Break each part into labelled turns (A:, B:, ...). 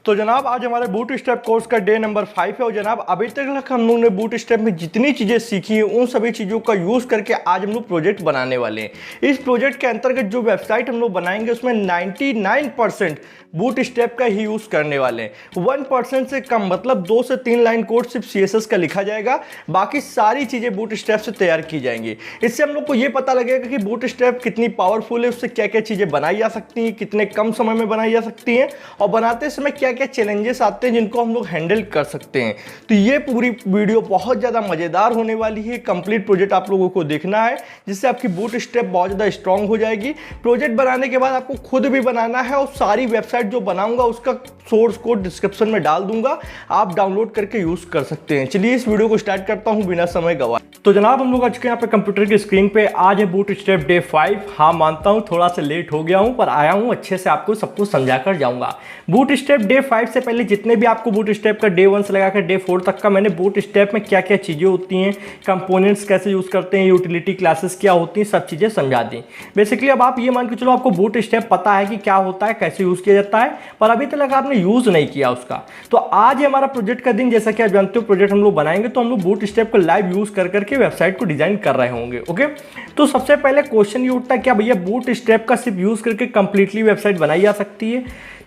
A: तो जनाब आज हमारे बूटस्ट्रैप कोर्स का डे नंबर 5 है और जनाब अभी तक हम लोगों ने बूटस्ट्रैप में जितनी चीज़ें सीखी हैं उन सभी चीज़ों का यूज़ करके आज हम लोग प्रोजेक्ट बनाने वाले हैं। इस प्रोजेक्ट के अंतर्गत जो वेबसाइट हम लोग बनाएंगे उसमें 99% बूटस्ट्रैप का ही यूज़ करने वाले हैं। 1% से कम मतलब 2 से 3 लाइन कोड सिर्फ CSS का लिखा जाएगा, बाकी सारी चीज़ें बूटस्ट्रैप से तैयार की जाएंगी। इससे हम लोग को ये पता लगेगा कि बूटस्ट्रैप कितनी पावरफुल है, उससे क्या क्या चीज़ें बनाई जा सकती हैं, कितने कम समय में बनाई जा सकती हैं और बनाते समय क्या क्या चैलेंजेस आते हैं जिनको हम लोग हैंडल कर सकते हैं। तो ये पूरी वीडियो बहुत ज़्यादा मज़ेदार होने वाली है। कंप्लीट प्रोजेक्ट आप लोगों को देखना है जिससे आपकी बूटस्ट्रैप बहुत ज़्यादा स्ट्रांग हो जाएगी। प्रोजेक्ट बनाने के बाद आपको खुद भी बनाना है और सारी वेबसाइट जो बनाऊंगा उसका सोर्स कोड डिस्क्रिप्शन में डाल दूंगा, आप डाउनलोड करके यूज़ कर सकते हैं। चलिए इस वीडियो को स्टार्ट करता हूँ बिना समय गवाए। तो जनाब हम लोग आज के यहाँ पे कंप्यूटर की स्क्रीन पे आज है बूटस्ट्रैप डे 5। हाँ मानता हूँ थोड़ा सा लेट हो गया हूँ पर आया हूँ अच्छे से आपको सब कुछ समझा कर जाऊँगा। बूटस्ट्रैप डे 5 से पहले जितने भी आपको बूटस्ट्रैप का डे 1 से लगाकर डे 4 तक का मैंने बूटस्ट्रैप में क्या क्या चीज़ें होती हैं, कंपोनेंट्स कैसे यूज़ करते हैं, यूटिलिटी क्लासेस क्या होती हैं, सब चीज़ें समझा दी। बेसिकली अब आप ये मान के चलो आपको बूटस्ट्रैप पता है कि क्या होता है, कैसे यूज़ किया जाता है, पर अभी तक आपने यूज़ नहीं किया उसका। तो आज है हमारा प्रोजेक्ट का दिन। जैसा कि आप जानते हो प्रोजेक्ट हम लोग बनाएंगे तो हम लोग बूटस्ट्रैप को लाइव यूज़ कर करके वेबसाइट को डिजाइन कर रहे होंगे। ओके, तो सबसे पहले क्वेश्चन ये उठता है क्या भैया बूटस्ट्रैप का सिर्फ यूज़ करके कंप्लीटली वेबसाइट बनाई जा सकती है?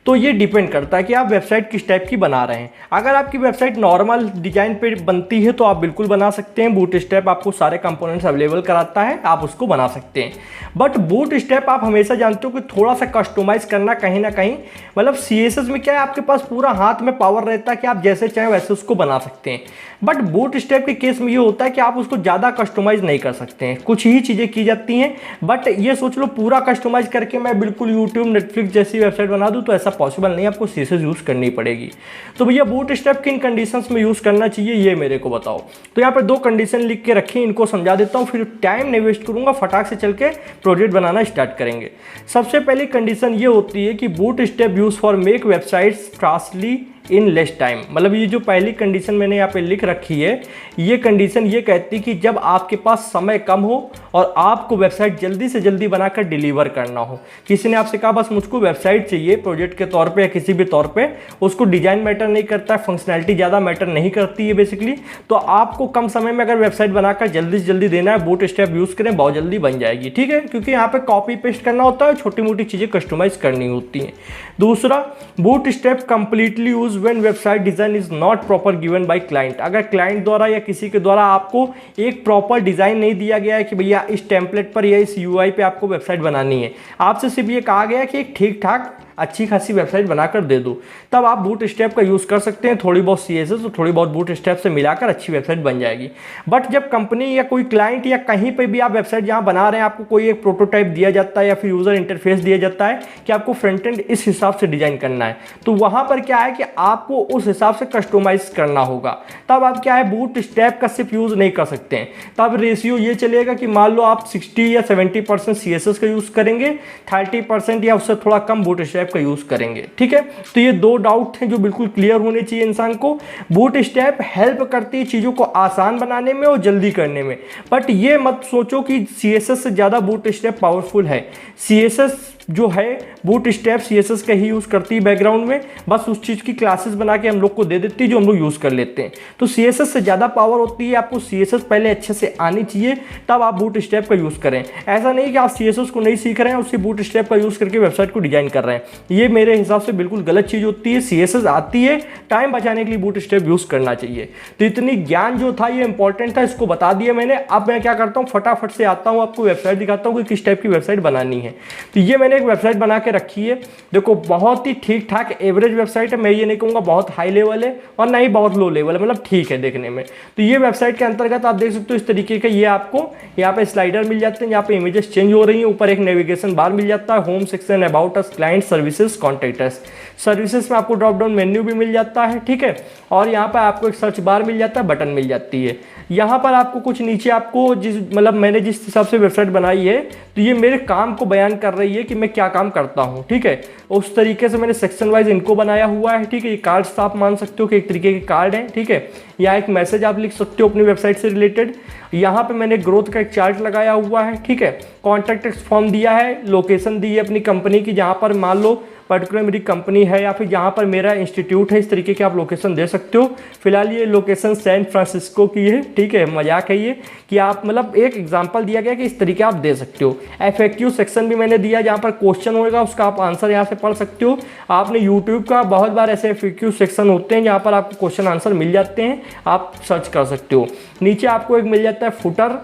A: तो ये डिपेंड करता है कि आप वेबसाइट किस टाइप की बना रहे हैं। अगर आपकी वेबसाइट नॉर्मल डिजाइन पे बनती है तो आप बिल्कुल बना सकते हैं। बूटस्ट्रैप आपको सारे कंपोनेंट्स अवेलेबल कराता है, आप उसको बना सकते हैं। बट बूटस्ट्रैप आप हमेशा जानते हो कि थोड़ा सा कस्टमाइज करना कहीं ना कहीं, मतलब CSS में क्या है आपके पास पूरा हाथ में पावर रहता है कि आप जैसे चाहें वैसे उसको बना सकते हैं। बट बूटस्ट्रैप के केस में ये होता है कि आप उसको ज़्यादा कस्टमाइज नहीं कर सकते हैं, कुछ ही चीज़ें की जाती हैं। बट ये सोच लो पूरा कस्टमाइज करके मैं बिल्कुल यूट्यूब नेटफ्लिक्स जैसी वेबसाइट बना दूँ तो ऐसा पॉसिबल नहीं, आपको CSS यूज़ करनी पड़ेगी। तो भैया बूटस्ट्रैप किन कंडीशंस में यूज़ करना चाहिए ये मेरे को बताओ। तो यहाँ पर 2 कंडीशन लिख के रखी, इनको समझा देता हूँ, फिर टाइम नहीं वेस्ट करूँगा, फटाक से चल के प्रोजेक्ट बनाना स्टार्ट करेंगे। सबसे पहली कंडीशन ये होती है कि bootstrap use for make websites fastly in less time. मतलब ये जो पहली कंडीशन मैंने यहाँ पे लिख रखी है, ये कंडीशन ये कहती है कि जब आपके पास समय कम हो और आपको वेबसाइट जल्दी से जल्दी बनाकर डिलीवर करना हो। किसी ने आपसे कहा बस मुझको वेबसाइट चाहिए प्रोजेक्ट के तौर पे या किसी भी तौर पे, उसको डिजाइन मैटर नहीं करता है, फंक्शनैलिटी ज़्यादा मैटर नहीं करती है बेसिकली। तो आपको कम समय में अगर वेबसाइट बनाकर जल्दी से जल्दी देना है, बूटस्ट्रैप यूज़ करें, बहुत जल्दी बन जाएगी। ठीक है, क्योंकि यहाँ पे कॉपी पेस्ट करना होता है, छोटी मोटी चीज़ें कस्टमाइज करनी होती हैं। दूसरा, bootstrap completely use when website design is not proper given by client. अगर क्लाइंट द्वारा या किसी के द्वारा आपको एक प्रॉपर डिजाइन नहीं दिया गया है कि भैया इस टेम्पलेट पर या इस UI पे आपको वेबसाइट बनानी है, आपसे सिर्फ ये कहा गया है कि एक ठीक ठाक अच्छी खासी वेबसाइट बनाकर दे दो, तब आप बूटस्ट्रैप का यूज़ कर सकते हैं। थोड़ी बहुत CSS और थोड़ी बहुत बूटस्ट्रैप से मिलाकर अच्छी वेबसाइट बन जाएगी। बट जब कंपनी या कोई क्लाइंट या कहीं पे भी आप वेबसाइट जहाँ बना रहे हैं, आपको कोई एक प्रोटोटाइप दिया जाता है या फिर यूज़र इंटरफेस दिया जाता है कि आपको फ्रंट एंड इस हिसाब से डिज़ाइन करना है, तो वहाँ पर क्या है कि आपको उस हिसाब से कस्टमाइज करना होगा। तब आप क्या है बूटस्ट्रैप का सिर्फ यूज़ नहीं कर सकते हैं। तब रेशियो ये चलेगा कि मान लो आप 60 या 70% CSS का यूज़ करेंगे, 30% या उससे थोड़ा कम बूटस्ट्रैप का यूज करेंगे। ठीक है, तो ये 2 डाउट हैं जो बिल्कुल क्लियर होने चाहिए इंसान को। बूटस्ट्रैप हेल्प करती है चीजों को आसान बनाने में और जल्दी करने में, बट ये मत सोचो कि CSS से ज्यादा बूटस्ट्रैप पावरफुल है। CSS जो है बूटस्ट्रैप CSS का ही यूज़ करती है बैकग्राउंड में, बस उस चीज़ की क्लासेस बना के हम लोग को दे देती है जो हम लोग यूज़ कर लेते हैं। तो CSS से ज़्यादा पावर होती है, आपको CSS पहले अच्छे से आनी चाहिए तब आप बूटस्ट्रैप का यूज़ करें। ऐसा नहीं कि आप CSS को नहीं सीख रहे हैं उससे बूटस्ट्रैप का यूज़ करके वेबसाइट को डिजाइन कर रहे हैं, ये मेरे हिसाब से बिल्कुल गलत चीज़ होती है। CSS आती है, टाइम बचाने के लिए बूटस्ट्रैप यूज़ करना चाहिए। तो इतनी ज्ञान जो था ये इंपॉर्टेंट था, इसको बता दिया मैंने। अब मैं क्या करता हूँ फटाफट से आता हूँ, आपको वेबसाइट दिखाता हूँ कि किस टाइप की वेबसाइट बनानी है। तो ये मैंने एक वेबसाइट बना के रखी है, देखो बहुत ही ठीक ठाक एवरेज वेबसाइट है। मैं ये नहीं कहूँगा बहुत हाई लेवल है और ना ही बहुत लो लेवल है, मतलब ठीक है देखने में। तो ये वेबसाइट के अंतर्गत आप देख सकते हो इस तरीके का, ये आपको यहाँ पे स्लाइडर मिल जाते हैं, यहाँ पे इमेजेस चेंज हो रही हैं, ऊपर एक नेविगेशन बार मिल जाता है, home section, about us, client, services, contact us. Services में आपको ड्रॉप डाउन मेन्यू भी मिल जाता है। ठीक है, और यहाँ पर आपको एक सर्च बार मिल जाता है, बटन मिल जाती है। यहाँ पर आपको कुछ नीचे आपको मतलब मैंने जिस हिसाब से वेबसाइट बनाई है तो ये मेरे काम को बयान कर रही है कि मैं क्या काम करता हूँ। ठीक है, उस तरीके से मैंने सेक्शन वाइज इनको बनाया हुआ है। ठीक है, ये कार्ड्स आप मान सकते हो कि एक तरीके के कार्ड हैं। ठीक है, या एक मैसेज आप लिख सकते हो अपनी वेबसाइट से रिलेटेड। यहाँ पे मैंने ग्रोथ का एक चार्ट लगाया हुआ है। ठीक है, कॉन्टैक्ट फॉर्म दिया है, लोकेशन दी है अपनी कंपनी की, जहाँ पर मान लो पर्टिकुलर मेरी कंपनी है या फिर जहाँ पर मेरा इंस्टीट्यूट है, इस तरीके की आप लोकेशन दे सकते हो। फिलहाल ये लोकेशन सैन फ्रांसिस्को की है, ठीक है, मजाक है ये कि आप मतलब एक एग्जांपल दिया गया कि इस तरीके आप दे सकते हो। FAQ सेक्शन भी मैंने दिया जहाँ पर क्वेश्चन होगा उसका आप आंसर यहाँ से पढ़ सकते हो। आपने यूट्यूब का बहुत बार ऐसे FAQ सेक्शन होते हैं जहाँ पर आपको क्वेश्चन आंसर मिल जाते हैं, आप सर्च कर सकते हो। नीचे आपको एक मिल जाता है फुटर,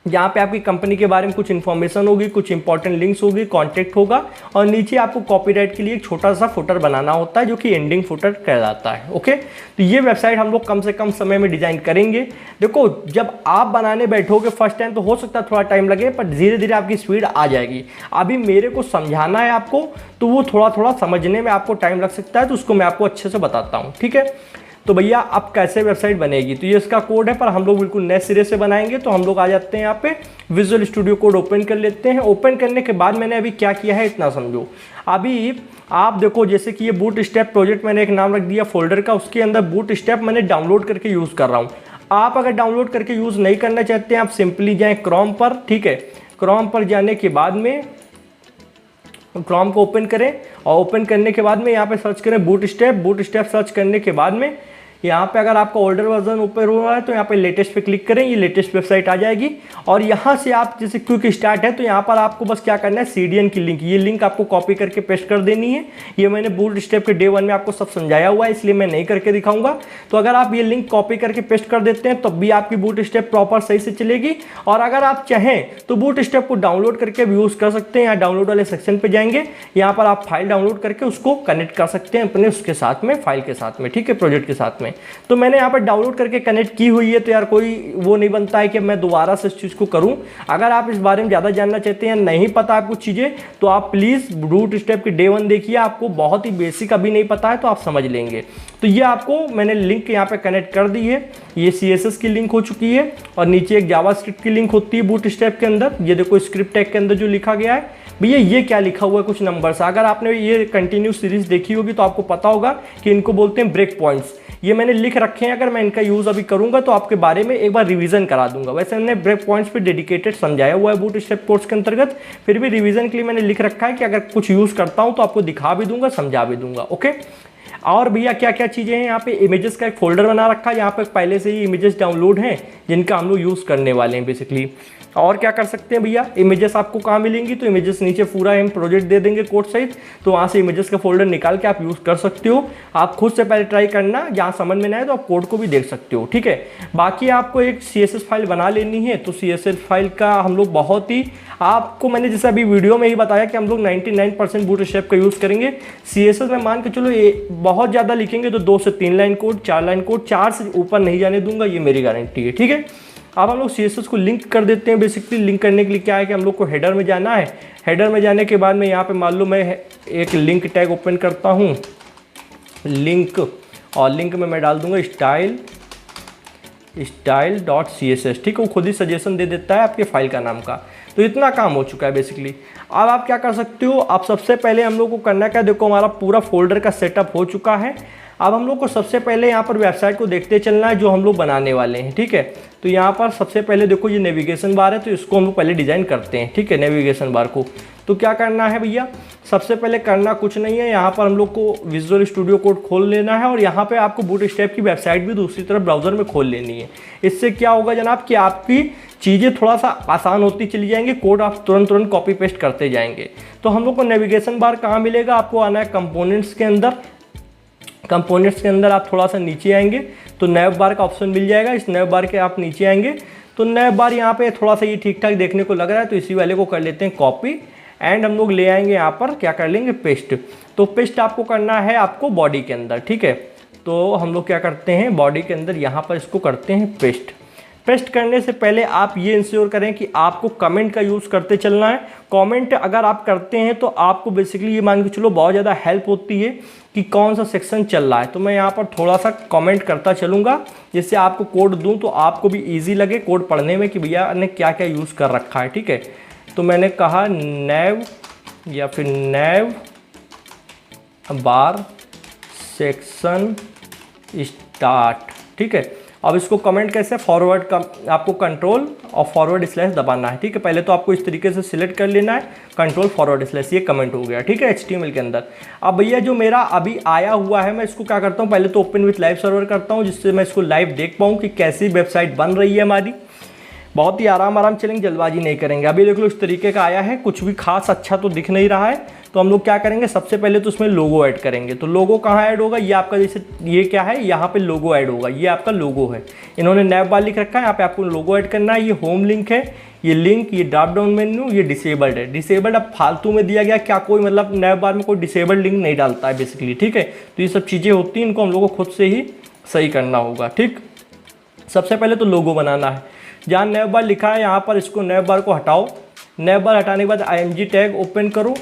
A: जहाँ पे आपकी कंपनी के बारे में कुछ इन्फॉर्मेशन होगी, कुछ इंपॉर्टेंट लिंक्स होगी, कॉन्टैक्ट होगा, और नीचे आपको कॉपीराइट के लिए एक छोटा सा फुटर बनाना होता है जो कि एंडिंग फुटर कहलाता है। ओके, तो ये वेबसाइट हम लोग कम से कम समय में डिजाइन करेंगे। देखो, जब आप बनाने बैठोगे फर्स्ट टाइम तो हो सकता है थोड़ा टाइम लगे, पर धीरे धीरे आपकी स्पीड आ जाएगी। अभी मेरे को समझाना है आपको, तो वो थोड़ा थोड़ा समझने में आपको टाइम लग सकता है, तो उसको मैं आपको अच्छे से बताता हूँ, ठीक है। तो भैया अब कैसे वेबसाइट बनेगी, तो ये इसका कोड है, पर हम लोग बिल्कुल नए सिरे से बनाएंगे। तो हम लोग आ जाते हैं यहाँ पे, विजुअल स्टूडियो कोड ओपन कर लेते हैं। ओपन करने के बाद मैंने अभी क्या किया है इतना समझो। अभी आप देखो, जैसे कि ये बूट स्टेप प्रोजेक्ट मैंने एक नाम रख दिया फोल्डर का, उसके अंदर बूट स्टेप मैंने डाउनलोड करके यूज़ कर रहा हूँ। आप अगर डाउनलोड करके यूज़ नहीं करना चाहते हैं, आप सिंपली जाएँ क्रोम पर, ठीक है। क्रोम पर जाने के बाद में क्रोम को ओपन करें, और ओपन करने के बाद में यहाँ पे सर्च करें बूट स्टेप सर्च करने के बाद में यहाँ पे अगर आपका ओल्डर वर्जन ऊपर हुआ है तो यहाँ पे लेटेस्ट पे क्लिक करें, ये लेटेस्ट वेबसाइट आ जाएगी। और यहाँ से आप जैसे क्विक स्टार्ट है तो यहाँ पर आपको बस क्या करना है, CDN की लिंक, ये लिंक आपको कॉपी करके पेस्ट कर देनी है। ये मैंने बूट स्टेप के डे 1 में आपको सब समझाया हुआ है, इसलिए मैं नहीं करके दिखाऊंगा। तो अगर आप ये लिंक कॉपी करके पेस्ट कर देते हैं तब भी आपकी बूट स्टेप प्रॉपर सही से चलेगी। और अगर आप चाहें तो बूट स्टेप को डाउनलोड करके भी यूज़ कर सकते हैं। यहाँ डाउनलोड वाले सेक्शन पर जाएंगे, यहाँ पर आप फाइल डाउनलोड करके उसको कनेक्ट कर सकते हैं अपने उसके साथ में, फाइल के साथ में, ठीक है, प्रोजेक्ट के साथ में। तो मैंने यहाँ पर डाउनलोड करके कनेक्ट की हुई है, तो यार कोई वो नहीं बनता है कि मैं दोबारा से इस चीज़ को करूँ। अगर आप इस बारे में ज़्यादा जानना चाहते हैं, नहीं पता आपको चीज़ें, तो आप प्लीज़ बूट स्टेप के डे 1 देखिए, आपको बहुत ही बेसिक अभी नहीं पता है तो आप समझ लेंगे। तो ये आपको मैंने लिंक यहाँ पे कनेक्ट कर दी है, ये CSS की लिंक हो चुकी है, और नीचे एक जावास्क्रिप्ट की लिंक होती है बूट स्टेप के अंदर। ये देखो स्क्रिप्ट टैग के अंदर जो लिखा गया है भैया, ये क्या लिखा हुआ है, कुछ नंबर्स। अगर आपने ये कंटिन्यू सीरीज देखी होगी तो आपको पता होगा कि इनको बोलते हैं ब्रेक पॉइंट्स। ये मैंने लिख रखे हैं, अगर मैं इनका यूज़ अभी करूंगा तो आपके बारे में एक बार रिवीजन करा दूंगा। वैसे मैंने ब्रेक पॉइंट्स पे डेडिकेटेड समझाया हुआ है बूट स्टेप कोर्स के अंतर्गत, फिर भी रिवीजन के लिए मैंने लिख रखा है कि अगर कुछ यूज़ करता हूं तो आपको दिखा भी दूंगा, समझा भी दूंगा। ओके, और भैया क्या क्या चीज़ें हैं यहाँ पे, इमेजेस का एक फोल्डर बना रखा है, यहाँ पे पहले से ही इमेजेस डाउनलोड हैं जिनका हम लोग यूज़ करने वाले हैं बेसिकली। और क्या कर सकते हैं भैया, इमेजेस आपको कहाँ मिलेंगी, तो इमेजेस नीचे पूरा हम प्रोजेक्ट दे देंगे कोड सहित, तो वहाँ से इमेजेस का फोल्डर निकाल के आप यूज़ कर सकते हो। आप खुद से पहले ट्राई करना, जहाँ समझ में ना आए तो आप कोड को भी देख सकते हो, ठीक है। बाकी आपको एक CSS फाइल बना लेनी है, तो CSS फाइल का हम लोग बहुत ही, आपको मैंने जैसे अभी वीडियो में ही बताया कि हम लोग 99% बूट स्टेप का यूज़ करेंगे। CSS में मान के चलो बहुत ज़्यादा लिखेंगे तो 2 से 3 लाइन कोड, 4 लाइन कोड, 4 से ऊपर नहीं जाने दूंगा, ये मेरी गारंटी है, ठीक है। अब हम लोग CSS को लिंक कर देते हैं। बेसिकली लिंक करने के लिए क्या है कि हम लोग को हेडर में जाना है। हेडर में जाने के बाद में यहाँ पे मान लो मैं एक लिंक टैग ओपन करता हूँ, लिंक, और लिंक में मैं डाल दूंगा style.css, ठीक है। वो खुद ही सजेशन दे देता है आपके फाइल का नाम का। तो इतना काम हो चुका है बेसिकली। अब आप क्या कर सकते हो, आप सबसे पहले हम लोग को करना क्या, देखो हमारा पूरा फोल्डर का सेटअप हो चुका है। अब हम लोग को सबसे पहले यहाँ पर वेबसाइट को देखते चलना है जो हम लोग बनाने वाले हैं, ठीक है। तो यहाँ पर सबसे पहले देखो ये नेविगेशन बार है, तो इसको हम लोग पहले डिज़ाइन करते हैं, ठीक है, नेविगेशन बार को। तो क्या करना है भैया, सबसे पहले करना कुछ नहीं है, यहाँ पर हम लोग को विजुअल स्टूडियो कोड खोल लेना है, और यहाँ पे आपको बूट स्टेप की वेबसाइट भी दूसरी तरफ ब्राउज़र में खोल लेनी है। इससे क्या होगा जनाब कि आपकी चीज़ें थोड़ा सा आसान होती चली जाएंगी, कोड आप तुरंत कॉपी पेस्ट करते जाएंगे। तो हम लोग को नेविगेशन बार कहाँ मिलेगा, आपको आना है कंपोनेंट्स के अंदर। कंपोनेंट्स के अंदर आप थोड़ा सा नीचे आएंगे तो नैव बार का ऑप्शन मिल जाएगा। इस नैव बार के आप नीचे आएंगे तो नैव बार यहाँ पे थोड़ा सा ये ठीक ठाक देखने को लग रहा है, तो इसी वाले को कर लेते हैं कॉपी, एंड हम लोग ले आएंगे यहाँ पर, क्या कर लेंगे, पेस्ट। तो पेस्ट आपको करना है आपको बॉडी के अंदर, ठीक है। तो हम लोग क्या करते हैं, बॉडी के अंदर यहाँ पर इसको करते हैं पेस्ट। पेस्ट करने से पहले आप ये इंश्योर करें कि आपको कमेंट का यूज़ करते चलना है। कमेंट अगर आप करते हैं तो आपको बेसिकली ये मान के चलो बहुत ज़्यादा हेल्प होती है कि कौन सा सेक्शन चल रहा है। तो मैं यहाँ पर थोड़ा सा कमेंट करता चलूँगा, जिससे आपको कोड दूँ तो आपको भी ईजी लगे कोड पढ़ने में कि भैया ने क्या क्या यूज़ कर रखा है, ठीक है। तो मैंने कहा नैव या फिर नैव बार सेक्शन स्टार्ट, ठीक है। अब इसको कमेंट कैसे, फॉरवर्ड का आपको कंट्रोल और फॉरवर्ड स्लैश दबाना है, ठीक है। पहले तो आपको इस तरीके से सिलेक्ट कर लेना है, कंट्रोल फॉरवर्ड स्लैश, ये कमेंट हो गया, ठीक है, HTML के अंदर। अब भैया जो मेरा अभी आया हुआ है, मैं इसको क्या करता हूँ, पहले तो ओपन विथ लाइव सर्वर करता हूँ, जिससे मैं इसको लाइव देख पाऊँ कि कैसी वेबसाइट बन रही है हमारी। बहुत ही आराम चलेंगे, जल्दबाजी नहीं करेंगे। अभी देख लो इस तरीके का आया है, कुछ भी खास अच्छा तो दिख नहीं रहा है। तो हम लोग क्या करेंगे, सबसे पहले तो उसमें लोगो ऐड करेंगे। तो लोगो कहाँ ऐड होगा, ये आपका जैसे ये क्या है, यहाँ पे लोगो ऐड होगा, ये आपका लोगो है। इन्होंने नैव बार लिख रखा है, यहाँ पे आपको लोगो ऐड करना है। ये होम लिंक है, ये लिंक, ये ड्रॉप डाउन मेन्यू, ये डिसेबल्ड है। डिसेबल्ड अब फालतू में दिया गया, क्या कोई मतलब नैव बार में कोई डिसेबल्ड लिंक नहीं डालता है बेसिकली, ठीक है। तो ये सब चीज़ें होती हैं, इनको हम लोग को खुद से ही सही करना होगा, ठीक। सबसे पहले तो लोगो बनाना है। जहाँ नैव बार लिखा है यहाँ पर इसको नैव बार को हटाओ। नैव बार हटाने के बाद IMG टैग ओपन करो,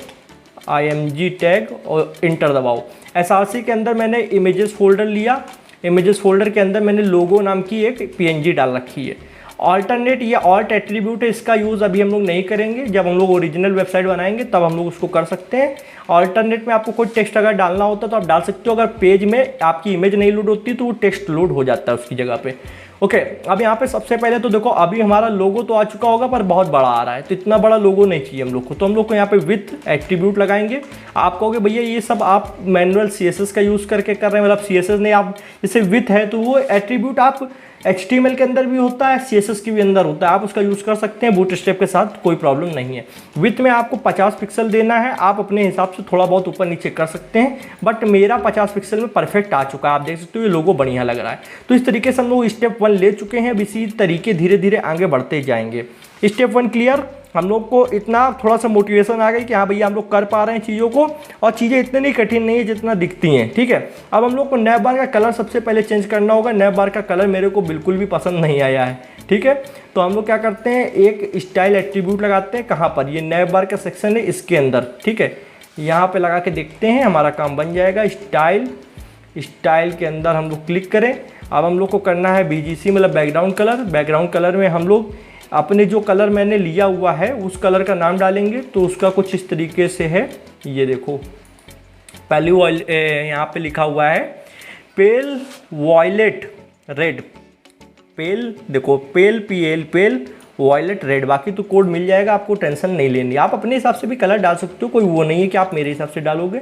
A: IMG टैग और इंटर दबाओ। SRC के अंदर मैंने इमेजेस फोल्डर लिया, इमेजेस फोल्डर के अंदर मैंने लोगो नाम की एक PNG डाल रखी है। ऑल्टरनेट ये ऑल्ट एट्रीब्यूट है, इसका यूज़ अभी हम लोग नहीं करेंगे, जब हम लोग ओरिजिनल वेबसाइट बनाएंगे तब हम लोग उसको कर सकते हैं। ऑल्टरनेट में आपको कोई टेक्स्ट अगर डालना होता है तो आप डाल सकते हो। अगर पेज में आपकी इमेज नहीं लोड होती तो वो टेक्स्ट लोड हो जाता है उसकी जगह पे। ओके, अब यहाँ पे सबसे पहले तो देखो अभी हमारा लोगो तो आ चुका होगा पर बहुत बड़ा आ रहा है, तो इतना बड़ा लोगो नहीं चाहिए हम लोग को। तो हम लोग को यहाँ पे विथ एट्रीब्यूट लगाएंगे। आप कहोगे भैया ये सब आप मैनुअल CSS का यूज़ करके कर रहे हैं, मतलब CSS नहीं, आप जैसे विथ है तो वो एट्रीब्यूट आप HTML के अंदर भी होता है, CSS के भी अंदर होता है, आप उसका यूज़ कर सकते हैं बूटस्ट्रैप के साथ, कोई प्रॉब्लम नहीं है। विथ में आपको 50 पिक्सल देना है, आप अपने हिसाब से थोड़ा बहुत ऊपर नीचे कर सकते हैं, बट मेरा 50 पिक्सल में परफेक्ट आ चुका है, आप देख सकते हो ये लोगो बढ़िया लग रहा है। तो इस तरीके से हम लोग स्टेप 1 ले चुके हैं, अब इसी तरीके धीरे धीरे आगे बढ़ते जाएंगे। स्टेप 1 क्लियर, हम लोग को इतना थोड़ा सा मोटिवेशन आ गई कि हाँ भैया हम लोग कर पा रहे हैं चीज़ों को, और चीज़ें इतनी नहीं कठिन नहीं है जितना दिखती हैं, ठीक है। अब हम लोग को नैव बार का कलर सबसे पहले चेंज करना होगा। नैव बार का कलर मेरे को बिल्कुल भी पसंद नहीं आया है, ठीक है। तो हम लोग क्या करते हैं, एक स्टाइल एट्रीब्यूट लगाते हैं। कहाँ पर, ये नैव बार का सेक्शन है इसके अंदर, ठीक है। यहाँ पर लगा के देखते हैं, हमारा काम बन जाएगा। स्टाइल के अंदर हम लोग क्लिक करें। अब हम लोग को करना है BGC मतलब बैकग्राउंड कलर। बैकग्राउंड कलर में हम लोग अपने जो कलर मैंने लिया हुआ है उस कलर का नाम डालेंगे। तो उसका कुछ इस तरीके से है, ये देखो पहले यहाँ पे लिखा हुआ है पेल वॉयलेट रेड, पेल देखो पेल PL पेल वॉयलेट रेड। बाकी तो कोड मिल जाएगा, आपको टेंशन नहीं लेनी, आप अपने हिसाब से भी कलर डाल सकते हो, कोई वो नहीं है कि आप मेरे हिसाब से डालोगे।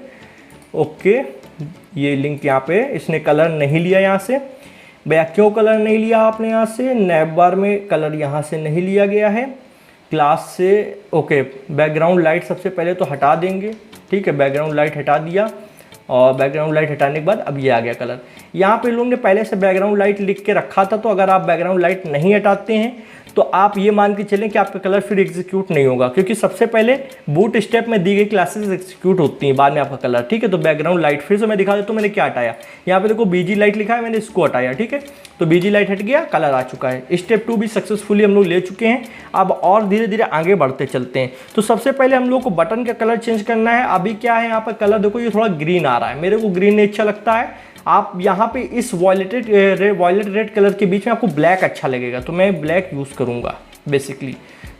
A: ओके, ये लिंक यहाँ पे इसने कलर नहीं लिया यहाँ से। भैया क्यों कलर नहीं लिया आपने यहाँ से, नैव बार में कलर यहाँ से नहीं लिया गया है, क्लास से। ओके, बैकग्राउंड लाइट सबसे पहले तो हटा देंगे, ठीक है। बैकग्राउंड लाइट हटा दिया, और बैकग्राउंड लाइट हटाने के बाद अब ये आ गया कलर। यहाँ पे लोगों ने पहले से बैकग्राउंड लाइट लिख के रखा था, तो अगर आप बैकग्राउंड लाइट नहीं हटाते हैं तो आप ये मान के चलें कि आपका कलर फिर एग्जीक्यूट नहीं होगा, क्योंकि सबसे पहले बूट स्टेप में दी गई क्लासेस एग्जीक्यूट होती हैं, बाद में आपका कलर, ठीक है। तो बैकग्राउंड लाइट फिर से मैं दिखा देता हूँ, मैंने क्या हटाया। यहाँ पे देखो BG लाइट लिखा है, मैंने इसको हटाया, ठीक है। तो BG लाइट हट गया, कलर आ चुका है। स्टेप 2 भी सक्सेसफुली हम लोग ले चुके हैं। अब और धीरे धीरे आगे बढ़ते चलते हैं। तो सबसे पहले हम लोग को बटन का कलर चेंज करना है। अभी क्या है यहाँ पर कलर देखो, ये थोड़ा ग्रीन आ रहा है, मेरे को ग्रीन नहीं अच्छा लगता है। आप यहाँ पे इस वॉयलेट रेड कलर के बीच में आपको ब्लैक अच्छा लगेगा, तो मैं ब्लैक यूज़ करूँगा बेसिकली।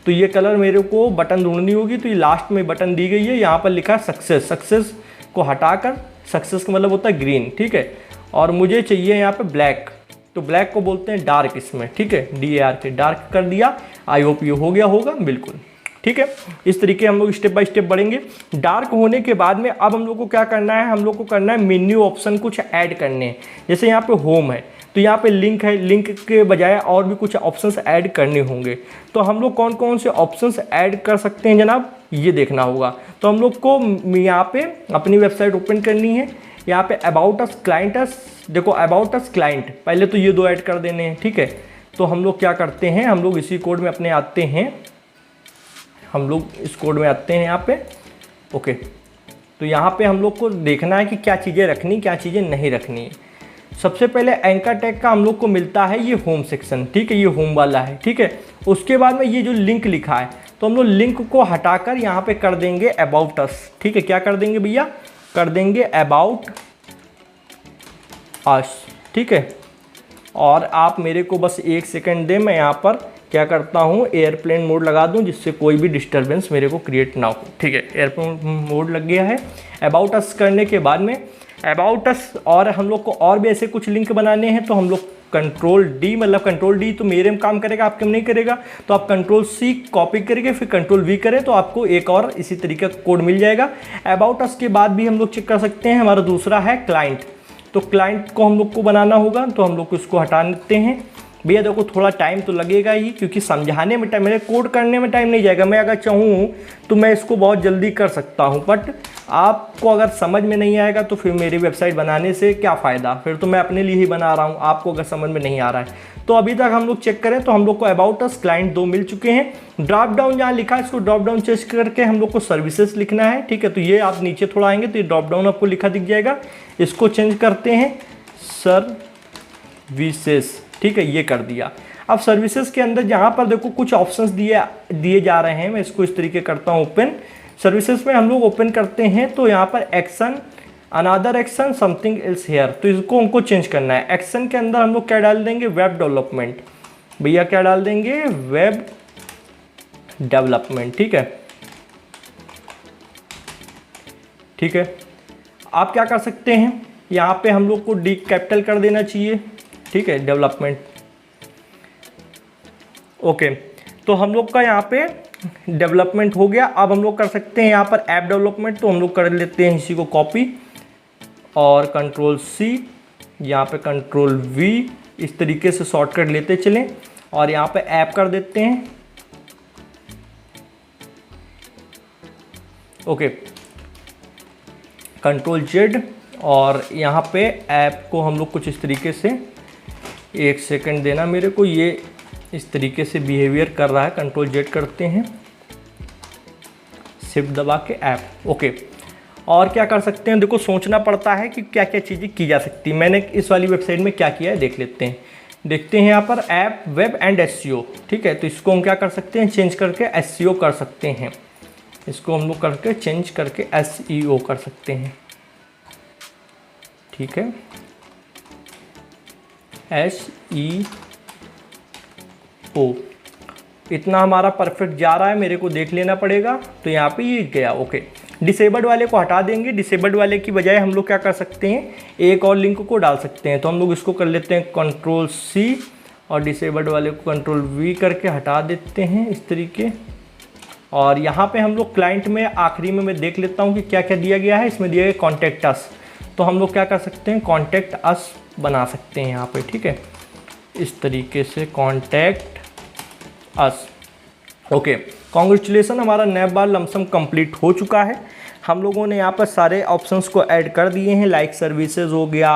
A: तो ये कलर मेरे को बटन ढूंढनी होगी, तो ये लास्ट में बटन दी गई है, यहाँ पर लिखा है सक्सेस को हटाकर, सक्सेस का मतलब होता है ग्रीन, ठीक है। और मुझे चाहिए यहाँ पे ब्लैक, तो ब्लैक को बोलते हैं डार्क इसमें, ठीक है, DARK, डार्क कर दिया। आई होप ये हो गया होगा, बिल्कुल ठीक है। इस तरीके हम लोग स्टेप बाय स्टेप बढ़ेंगे। डार्क होने के बाद में अब हम लोग को क्या करना है, हम लोग को करना है मेन्यू ऑप्शन कुछ ऐड करने हैं। जैसे यहाँ पे होम है, तो यहाँ पे लिंक है, लिंक के बजाय और भी कुछ ऑप्शंस ऐड करने होंगे। तो हम लोग कौन कौन से ऑप्शंस ऐड कर सकते हैं जनाब, ये देखना होगा। तो हम लोग को यहाँ पे अपनी वेबसाइट ओपन करनी है। यहाँ पे अबाउट अस क्लाइंट अस, देखो अबाउट अस क्लाइंट, पहले तो ये 2 ऐड कर देने हैं, ठीक है। तो हम लोग क्या करते हैं, हम लोग इसी कोड में अपने आते हैं, हम लोग इस कोड में आते हैं यहाँ पे। ओके, तो यहाँ पे हम लोग को देखना है कि क्या चीज़ें रखनी, क्या चीज़ें नहीं रखनी है। सबसे पहले एंकर टैग का हम लोग को मिलता है ये होम सेक्शन, ठीक है, ये होम वाला है, ठीक है। उसके बाद में ये जो लिंक लिखा है, तो हम लोग लिंक को हटाकर यहाँ पे कर देंगे अबाउट अस, ठीक है। क्या कर देंगे भैया, कर देंगे अबाउट अस, ठीक है। और आप मेरे को बस 1 सेकंड दें, मैं यहाँ पर क्या करता हूँ, एयरप्लेन मोड लगा दूँ, जिससे कोई भी डिस्टर्बेंस मेरे को क्रिएट ना हो, ठीक है। एयरप्लेन मोड लग गया है। अबाउट अस करने के बाद में अबाउट अस, और हम लोग को और भी ऐसे कुछ लिंक बनाने हैं तो हम लोग कंट्रोल डी, मतलब कंट्रोल डी तो मेरे में काम करेगा, आपके में नहीं करेगा, तो आप कंट्रोल सी कॉपी करके फिर कंट्रोल वी करें तो आपको एक और इसी तरीके का कोड मिल जाएगा। अबाउट अस के बाद भी हम लोग चेक कर सकते हैं, हमारा दूसरा है क्लाइंट। तो क्लाइंट को हम लोग को बनाना होगा, तो हम लोग को इसको हटा देते हैं। भैया देखो थोड़ा टाइम तो लगेगा ही, क्योंकि समझाने में टाइम, मेरे कोड करने में टाइम नहीं जाएगा। मैं अगर चाहूँ तो मैं इसको बहुत जल्दी कर सकता हूँ, बट आपको अगर समझ में नहीं आएगा तो फिर मेरी वेबसाइट बनाने से क्या फ़ायदा, फिर तो मैं अपने लिए ही बना रहा हूँ, आपको अगर समझ में नहीं आ रहा है। तो अभी तक हम लोग चेक करें तो हम लोग को अबाउट अस क्लाइंट 2 मिल चुके हैं। ड्रॉप डाउन जहाँ लिखा है इसको ड्रॉप डाउन चेक करके हम लोग को सर्विसेज लिखना है, ठीक है। तो ये आप नीचे थोड़ा आएंगे तो ये ड्रॉप डाउन आपको लिखा दिख जाएगा, इसको चेंज करते हैं सर्विसेज, ठीक है, ये कर दिया। अब सर्विसेज के अंदर जहाँ पर देखो कुछ ऑप्शंस दिए जा रहे हैं, मैं इसको इस तरीके करता हूँ ओपन। सर्विसेज में हम लोग ओपन करते हैं तो यहाँ पर एक्शन, अनादर एक्शन, समथिंग एल्स हेयर, तो इसको हमको चेंज करना है। एक्शन के अंदर हम लोग क्या डाल देंगे, वेब डेवलपमेंट। भैया क्या डाल देंगे, वेब डेवलपमेंट, ठीक है, ठीक है। आप क्या कर सकते हैं, यहाँ पे हम लोग को डी कैपिटल कर देना चाहिए, ठीक है, डेवलपमेंट, ओके। तो हम लोग का यहाँ पे डेवलपमेंट हो गया। अब हम लोग कर सकते हैं यहाँ पर ऐप डेवलपमेंट, तो हम लोग कर लेते हैं इसी को कॉपी और कंट्रोल सी, यहाँ पे कंट्रोल वी, इस तरीके से शॉर्टकट लेते चलें और यहाँ पे ऐप कर देते हैं, ओके, कंट्रोल जेड, और यहाँ पे ऐप को हम लोग कुछ इस तरीके से, एक सेकंड देना मेरे को, ये इस तरीके से बिहेवियर कर रहा है, कंट्रोल जेड करते हैं, शिफ्ट दबा के ऐप, ओके। और क्या कर सकते हैं, देखो सोचना पड़ता है कि क्या क्या चीज़ें की जा सकती है। मैंने इस वाली वेबसाइट में क्या किया है देख लेते हैं। देखते हैं यहाँ पर ऐप, वेब एंड एसईओ, ठीक है। तो इसको हम क्या कर सकते हैं, चेंज करके एसईओ कर सकते हैं, इसको हम लोग करके चेंज करके एसईओ कर सकते हैं, ठीक है, SEO। इतना हमारा परफेक्ट जा रहा है, मेरे को देख लेना पड़ेगा। तो यहाँ पे ये गया, ओके। डिसेबल्ड वाले को हटा देंगे, डिसेबल्ड वाले की बजाय हम लोग क्या कर सकते हैं, एक और लिंक को डाल सकते हैं। तो हम लोग इसको कर लेते हैं कंट्रोल सी और डिसेबल्ड वाले को कंट्रोल वी करके हटा देते हैं इस तरीके। और यहाँ पे हम लोग क्लाइंट में आखिरी में मैं देख लेता हूँ कि क्या क्या दिया गया है। इसमें दिया गया कॉन्टैक्ट अस, तो हम लोग क्या कर सकते हैं, कॉन्टैक्ट अस बना सकते हैं यहाँ पे, ठीक है, इस तरीके से कॉन्टैक्ट अस, ओके। कॉन्ग्रेचुलेसन, हमारा नैप बार लमसम कंप्लीट हो चुका है। हम लोगों ने यहाँ पर सारे ऑप्शंस को ऐड कर दिए हैं, लाइक सर्विसेज हो गया,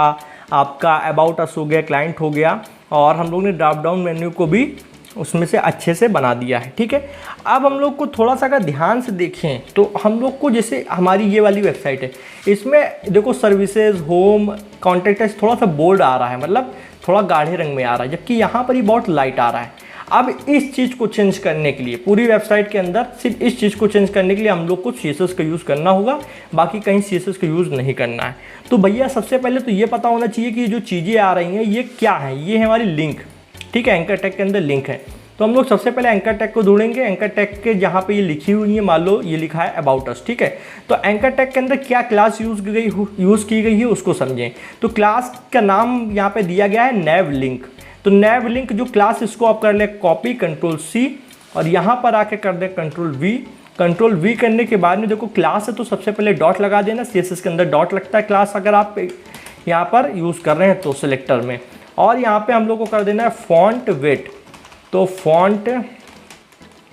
A: आपका अबाउट अस हो गया, क्लाइंट हो गया, और हम लोग ने ड्रॉप डाउन मेन्यू को भी उसमें से अच्छे से बना दिया है, ठीक है। अब हम लोग को थोड़ा सा अगर ध्यान से देखें तो हम लोग को, जैसे हमारी ये वाली वेबसाइट है, इसमें देखो सर्विसेज, होम, कॉन्टैक्ट अस थोड़ा सा बोल्ड आ रहा है, मतलब थोड़ा गाढ़े रंग में आ रहा है, जबकि यहाँ पर ही बहुत लाइट आ रहा है। अब इस चीज़ को चेंज करने के लिए, पूरी वेबसाइट के अंदर सिर्फ इस चीज़ को चेंज करने के लिए हम लोग को CSS का यूज़ करना होगा, बाकी कहीं CSS का यूज़ नहीं करना है। तो भैया सबसे पहले तो ये पता होना चाहिए कि जो चीज़ें आ रही हैं ये क्या है। ये है हमारी लिंक, ठीक है, एंकर टैग के अंदर लिंक है। तो हम लोग सबसे पहले एंकर टैग को ढूंढेंगे। एंकर टैग के जहाँ पे ये लिखी हुई है, मान लो ये लिखा है अबाउट अस, ठीक है। तो एंकर टैग के अंदर क्या क्लास यूज़ की गई है उसको समझें। तो क्लास का नाम यहाँ पे दिया गया है नैव लिंक। तो नैव लिंक जो क्लास, इसको आप कर ले कॉपी, कंट्रोल सी, और यहाँ पर आके कर they control we. Control we करने के बाद में देखो क्लास है तो सबसे पहले डॉट लगा देना। CSS के अंदर डॉट लगता है क्लास, अगर आप यहाँ पर यूज़ कर रहे हैं तो सिलेक्टर में। और यहाँ पे हम लोग को कर देना है फॉन्ट वेट, तो फॉन्ट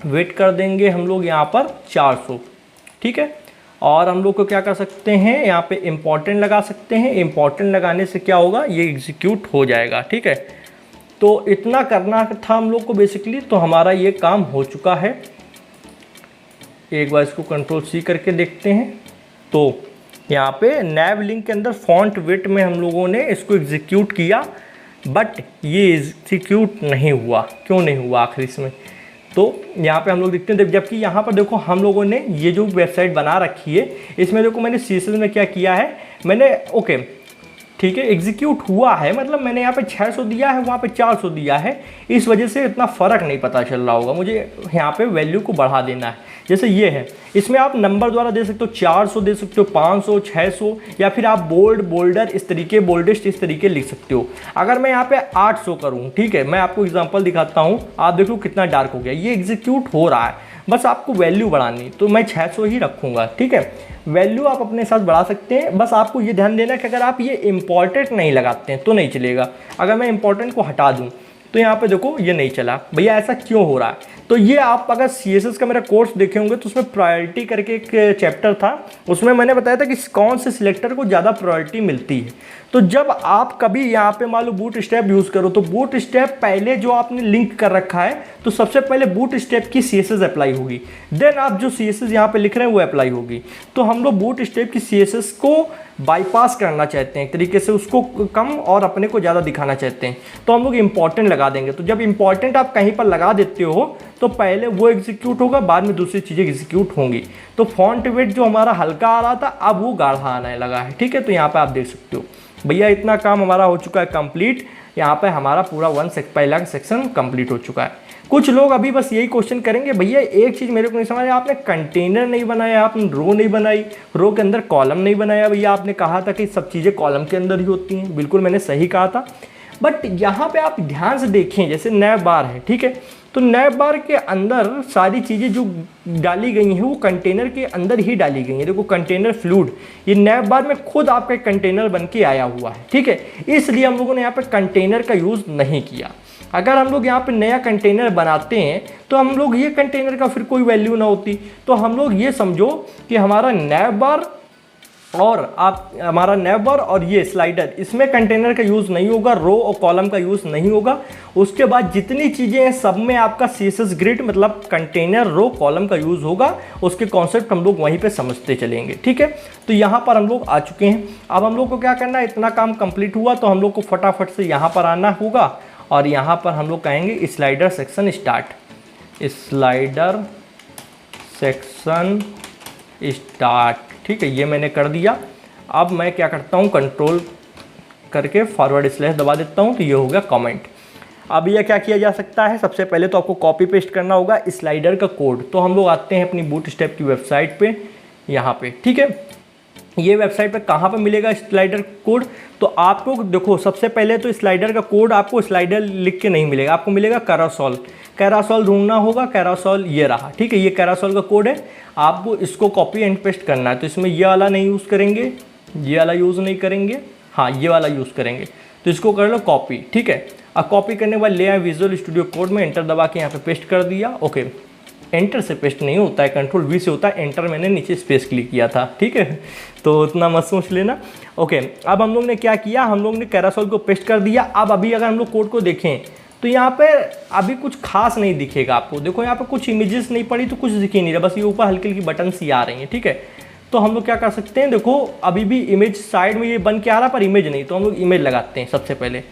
A: वेट कर देंगे हम लोग यहाँ पर 400, ठीक है। और हम लोग को क्या कर सकते हैं, यहाँ पे इम्पॉर्टेंट लगा सकते हैं। इम्पॉर्टेंट लगाने से क्या होगा, ये एग्जीक्यूट हो जाएगा, ठीक है। तो इतना करना था हम लोग को बेसिकली, तो हमारा ये काम हो चुका है। एक बार इसको कंट्रोल सी करके देखते हैं। तो यहाँ पे नैव लिंक के अंदर फॉन्ट वेट में हम लोगों ने इसको एग्जीक्यूट किया, बट ये एग्जीक्यूट नहीं हुआ। क्यों नहीं हुआ आखिर इसमें, तो यहाँ पे हम लोग देखते हैं। जबकि यहाँ पर देखो हम लोगों ने ये जो वेबसाइट बना रखी है, इसमें देखो मैंने CSS में क्या किया है, मैंने ओके ठीक है, एग्जीक्यूट हुआ है, मतलब मैंने यहाँ पे 600 दिया है, वहाँ पे 400 दिया है, इस वजह से इतना फ़र्क नहीं पता चल रहा होगा। मुझे यहाँ पे वैल्यू को बढ़ा देना है। जैसे ये है, इसमें आप नंबर द्वारा दे सकते हो, 400 दे सकते हो, 500, 600, या फिर आप बोल्ड, बोल्डर इस तरीके, बोल्डेस्ट इस तरीके लिख सकते हो। अगर मैं यहाँ पे 800 करूँ, ठीक है, मैं आपको एग्जांपल दिखाता हूँ, आप देखो कितना डार्क हो गया, ये एग्जीक्यूट हो रहा है। बस आपको वैल्यू बढ़ानी, तो मैं 600 ही रखूँगा, ठीक है। वैल्यू आप अपने साथ बढ़ा सकते हैं, बस आपको ये ध्यान देना है कि अगर आप ये इंपॉर्टेंट नहीं लगाते हैं तो नहीं चलेगा। अगर मैं इंपॉर्टेंट को हटा दूँ तो यहाँ पे देखो ये नहीं चला, भैया ऐसा क्यों हो रहा है? तो ये आप अगर CSS का मेरा कोर्स देखे होंगे तो उसमें प्रायोरिटी करके एक चैप्टर था, उसमें मैंने बताया था कि कौन से सिलेक्टर को ज़्यादा प्रायोरिटी मिलती है। तो जब आप कभी यहाँ पे मान लो बूट स्टेप यूज़ करो, तो बूट स्टेप पहले जो आपने लिंक कर रखा है, तो सबसे पहले बूट स्टेप की CSS अप्लाई होगी, देन आप जो CSS यहाँ पे लिख रहे हैं वो अप्लाई होगी। तो हम लोग बूट स्टेप की CSS को बाईपास करना चाहते हैं, एक तरीके से उसको कम और अपने को ज़्यादा दिखाना चाहते हैं, तो हम लोग इंपॉर्टेंट लगा देंगे। तो जब इंपॉर्टेंट आप कहीं पर लगा देते हो तो पहले वो एग्जीक्यूट होगा, बाद में दूसरी चीज़ें एग्जीक्यूट होंगी। तो फॉन्ट वेट जो हमारा हल्का आ रहा था अब वो गाढ़ा आने लगा है, ठीक है। तो यहाँ पे आप देख सकते हो भैया इतना काम हमारा हो चुका है कंप्लीट। यहाँ पे हमारा पूरा पहला सेक्शन कंप्लीट हो चुका है। कुछ लोग अभी बस यही क्वेश्चन करेंगे, भैया एक चीज़ मेरे को नहीं समझ आया, आपने कंटेनर नहीं बनाया, आपने रो नहीं बनाई, रो के अंदर कॉलम नहीं बनाया। भैया आपने कहा था कि सब चीज़ें कॉलम के अंदर ही होती हैं, बिल्कुल मैंने सही कहा था, बट यहाँ पे आप ध्यान से देखें, जैसे नैव बार है, ठीक है, तो नैव बार के अंदर सारी चीज़ें जो डाली गई हैं वो कंटेनर के अंदर ही डाली गई हैं। देखो कंटेनर फ्लूइड, ये नैव बार में खुद आपका एक कंटेनर बन के आया हुआ है, ठीक है। इसलिए हम लोगों ने यहाँ पे कंटेनर का यूज़ नहीं किया। अगर हम लोग यहाँ पे नया कंटेनर बनाते हैं तो हम लोग ये कंटेनर का फिर कोई वैल्यू ना होती। तो हम लोग ये समझो कि हमारा नैव बार और हमारा नैव बार और ये स्लाइडर, इसमें कंटेनर का यूज़ नहीं होगा, रो और कॉलम का यूज़ नहीं होगा। उसके बाद जितनी चीज़ें हैं सब में आपका CSS ग्रिड मतलब कंटेनर, रो, कॉलम का यूज़ होगा। उसके कॉन्सेप्ट हम लोग वहीं पे समझते चलेंगे, ठीक है। तो यहाँ पर हम लोग आ चुके हैं। अब हम लोग को क्या करना है, इतना काम कंप्लीट हुआ तो हम लोग को फटाफट से यहाँ पर आना होगा और यहाँ पर हम लोग कहेंगे slider section start, slider section start, ठीक है। ये मैंने कर दिया। अब मैं क्या करता हूँ, कंट्रोल करके फॉरवर्ड स्लैश दबा देता हूँ, तो ये हो गया कमेंट। अब यह क्या किया जा सकता है, सबसे पहले तो आपको कॉपी पेस्ट करना होगा स्लाइडर का कोड। तो हम लोग आते हैं अपनी बूटस्ट्रैप की वेबसाइट पे, यहाँ पे, ठीक है। ये वेबसाइट पे कहाँ पे मिलेगा स्लाइडर कोड, तो आपको देखो सबसे पहले तो स्लाइडर का कोड आपको स्लाइडर लिख के नहीं मिलेगा, आपको मिलेगा कैरासोल। कैरासोल ढूंढना होगा, कैरासोल ये रहा, ठीक है। ये कैरासोल का कोड है, आपको इसको कॉपी एंड पेस्ट करना है। तो इसमें ये वाला नहीं यूज़ करेंगे, ये वाला यूज़ नहीं करेंगे, हाँ ये वाला यूज़ करेंगे। तो इसको कर लो कॉपी, ठीक है। अब कॉपी करने के बाद ले आए विजुअल स्टूडियो कोड में, एंटर दबा के यहाँ पे पेस्ट कर दिया। ओके, एंटर से पेस्ट नहीं होता है, कंट्रोल V से होता है। एंटर मैंने नीचे स्पेस क्लिक किया था, ठीक है, तो उतना मत सोच लेना। ओके, अब हम लोग ने क्या किया, हम लोग ने कैरासोल को पेस्ट कर दिया। अब अभी अगर हम लोग कोड को देखें तो यहाँ पे अभी कुछ खास नहीं दिखेगा आपको। देखो यहाँ पे कुछ इमेजेस नहीं पड़ी तो कुछ दिख ही नहीं रहा, बस ये ऊपर हल्की हल्की बटन सी आ रही हैं, ठीक है। तो हम लोग क्या कर सकते हैं, देखो अभी भी इमेज साइड में ये बन के आ रहा पर इमेज नहीं, तो हम लोग इमेज लगाते हैं सबसे पहले।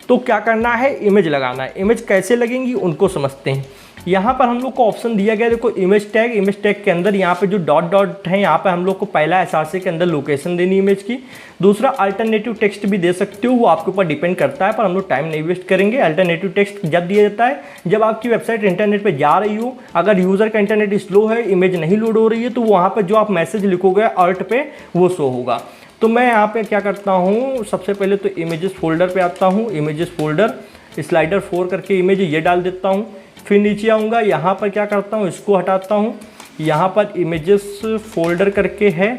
A: तो क्या करना है, इमेज लगाना है। इमेज कैसे लगेंगी उनको समझते हैं। यहाँ पर हम लोग को ऑप्शन दिया गया, देखो इमेज टैग के अंदर यहाँ पे जो डॉट डॉट है, यहाँ पे हम लोग को पहला SRC के अंदर लोकेशन देनी इमेज की। दूसरा अल्टरनेटिव टेक्स्ट भी दे सकते हो, वो आपके ऊपर डिपेंड करता है, पर हम लोग टाइम नहीं वेस्ट करेंगे। अल्टरनेटिव टेक्स्ट जब दिया जाता है जब आपकी वेबसाइट इंटरनेट पर जा रही हो, अगर यूज़र का इंटरनेट स्लो है, इमेज नहीं लोड हो रही है, तो वहाँ पर जो आप मैसेज लिखोगे अल्ट पे वो शो होगा। तो मैं यहाँ पे क्या करता हूँ, सबसे पहले तो इमेजेस फोल्डर पे आता हूँ, इमेजेस फोल्डर स्लाइडर 4 करके इमेज ये डाल देता हूँ। फिर नीचे आऊँगा, यहाँ पर क्या करता हूँ, इसको हटाता हूँ। यहाँ पर इमेजेस फोल्डर करके है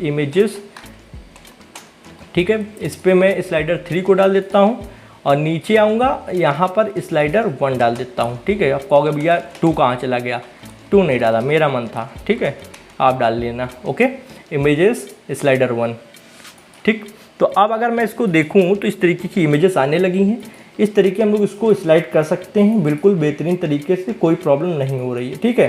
A: इमेजेस, ठीक है, इस पर मैं स्लाइडर 3 को डाल देता हूँ। और नीचे आऊँगा, यहाँ पर स्लाइडर 1 डाल देता हूँ, ठीक है। आप कहोगे भैया 2 कहाँ चला गया, 2 नहीं डाला, मेरा मन था, ठीक है, आप डाल लेना। ओके, इमेजेस स्लाइडर 1, ठीक। तो अब अगर मैं इसको देखूँ तो इस तरीके की इमेजेस आने लगी हैं। इस तरीके हम लोग इसको स्लाइड कर सकते हैं बिल्कुल बेहतरीन तरीके से, कोई प्रॉब्लम नहीं हो रही है, ठीक है।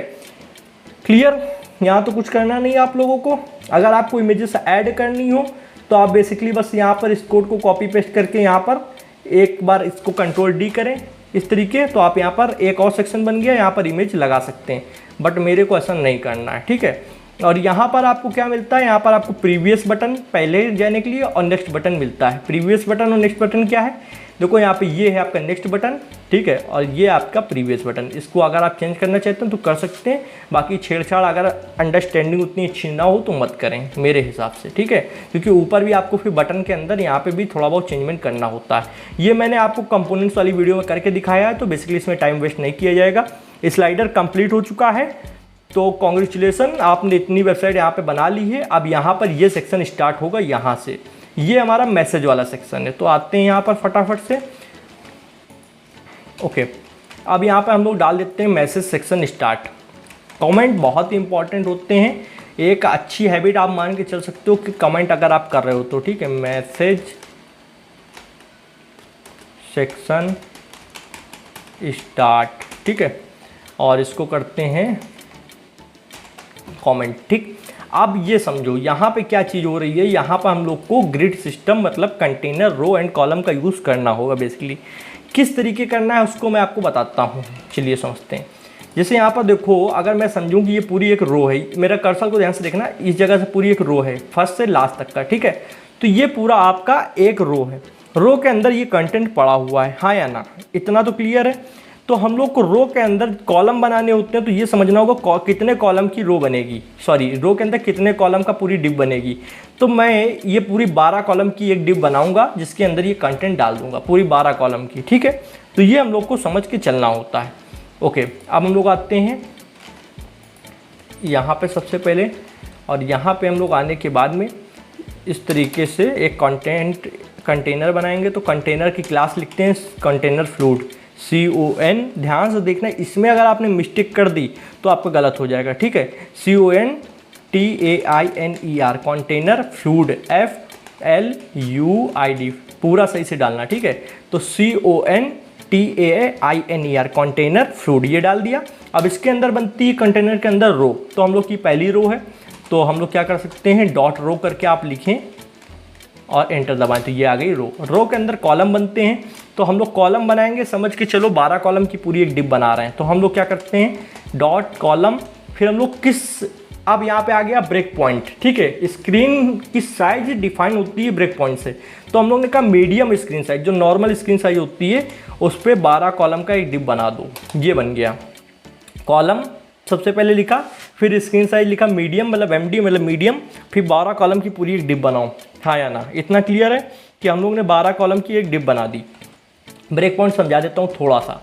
A: क्लियर, यहाँ तो कुछ करना नहीं है आप लोगों को। अगर आपको इमेजेस ऐड करनी हो तो आप बेसिकली बस यहाँ पर इस कोड को कॉपी पेस्ट करके यहाँ पर एक बार इसको कंट्रोल D करें इस तरीके, तो आप यहाँ पर एक और सेक्शन बन गया, यहाँ पर इमेज लगा सकते हैं। बट मेरे को ऐसा नहीं करना है, ठीक है। और यहाँ पर आपको क्या मिलता है, यहाँ पर आपको प्रीवियस बटन पहले जाने के लिए और नेक्स्ट बटन मिलता है। प्रीवियस बटन और नेक्स्ट बटन क्या है, देखो यहाँ पे ये है आपका नेक्स्ट बटन, ठीक है, और ये आपका प्रीवियस बटन। इसको अगर आप चेंज करना चाहते हैं तो कर सकते हैं, बाकी छेड़छाड़ अगर अंडरस्टैंडिंग उतनी अच्छी ना हो तो मत करें मेरे हिसाब से, ठीक है, क्योंकि ऊपर भी आपको फिर बटन के अंदर यहाँ पे भी थोड़ा बहुत चेंजमेंट करना होता है। ये मैंने आपको कंपोनेंट्स वाली वीडियो में करके दिखाया है, तो बेसिकली इसमें टाइम वेस्ट नहीं किया जाएगा। स्लाइडर कंप्लीट हो चुका है, तो कॉन्ग्रेचुलेसन, आपने इतनी वेबसाइट यहाँ पे बना ली है। अब यहाँ पर ये सेक्शन स्टार्ट होगा यहाँ से, ये हमारा मैसेज वाला सेक्शन है। तो आते हैं यहाँ पर फटाफट से, ओके। अब यहाँ पर हम लोग डाल देते हैं मैसेज सेक्शन स्टार्ट। कमेंट बहुत ही इंपॉर्टेंट होते हैं, एक अच्छी हैबिट आप मान के चल सकते हो कि कमेंट अगर आप कर रहे हो तो, ठीक है। मैसेज सेक्शन स्टार्ट, ठीक है, और इसको करते हैं कमेंट, ठीक। अब ये समझो यहाँ पे क्या चीज़ हो रही है, यहाँ पर हम लोग को ग्रिड सिस्टम मतलब कंटेनर, रो एंड कॉलम का यूज़ करना होगा। बेसिकली किस तरीके करना है उसको मैं आपको बताता हूँ, चलिए समझते हैं। जैसे यहाँ पर देखो, अगर मैं समझूँ कि ये पूरी एक रो है, मेरा कर्सर को ध्यान से देखना, इस जगह से पूरी एक रो है फर्स्ट से लास्ट तक का, ठीक है। तो ये पूरा आपका एक रो है, रो के अंदर ये कंटेंट पड़ा हुआ है, हाँ या ना, इतना तो क्लियर है। तो हम लोग को रो के अंदर कॉलम बनाने होते हैं, तो ये समझना होगा कितने कॉलम की रो बनेगी, सॉरी रो के अंदर कितने कॉलम का पूरी डिप बनेगी। तो मैं ये पूरी 12 कॉलम की एक डिप बनाऊंगा जिसके अंदर ये कंटेंट डाल दूंगा, पूरी 12 कॉलम की, ठीक है। तो ये हम लोग को समझ के चलना होता है, ओके। अब हम लोग आते हैं यहाँ पे सबसे पहले, और यहाँ पे हम लोग आने के बाद में इस तरीके से एक कंटेनर बनाएंगे। तो कंटेनर की क्लास लिखते हैं कंटेनर फ्लूइड, CON। ध्यान से देखना, इसमें अगर आपने मिस्टेक कर दी तो आपका गलत हो जाएगा, ठीक है। CONTAINER कंटेनर फ्लूइड, FLUID पूरा सही से डालना, ठीक है। तो CONTAINER कंटेनर फ्लूइड ये डाल दिया। अब इसके अंदर बनती है कंटेनर के अंदर रो, तो हम लोग की पहली रो है, तो हम लोग क्या कर सकते हैं, डॉट रो करके आप लिखें और एंटर दबाएं, तो ये आ गई रो। रो के अंदर कॉलम बनते हैं, तो हम लोग कॉलम बनाएंगे, समझ के चलो 12 कॉलम की पूरी एक डिप बना रहे हैं। तो हम लोग क्या करते हैं, डॉट कॉलम, फिर हम लोग अब यहाँ पे आ गया ब्रेक पॉइंट, ठीक है। स्क्रीन की साइज डिफाइन होती है ब्रेक पॉइंट से, तो हम लोग ने कहा मीडियम स्क्रीन साइज, जो नॉर्मल स्क्रीन साइज होती है उस पर 12 कॉलम का एक डिप बना दो। ये बन गया कॉलम, सबसे पहले लिखा, फिर स्क्रीन साइज लिखा मीडियम मतलब MD मतलब मीडियम, फिर 12 कॉलम की पूरी एक डिप बनाओ, हाँ या ना। इतना क्लियर है कि हम लोग ने 12 कॉलम की एक डिप बना दी। ब्रेक पॉइंट समझा देता हूँ थोड़ा सा।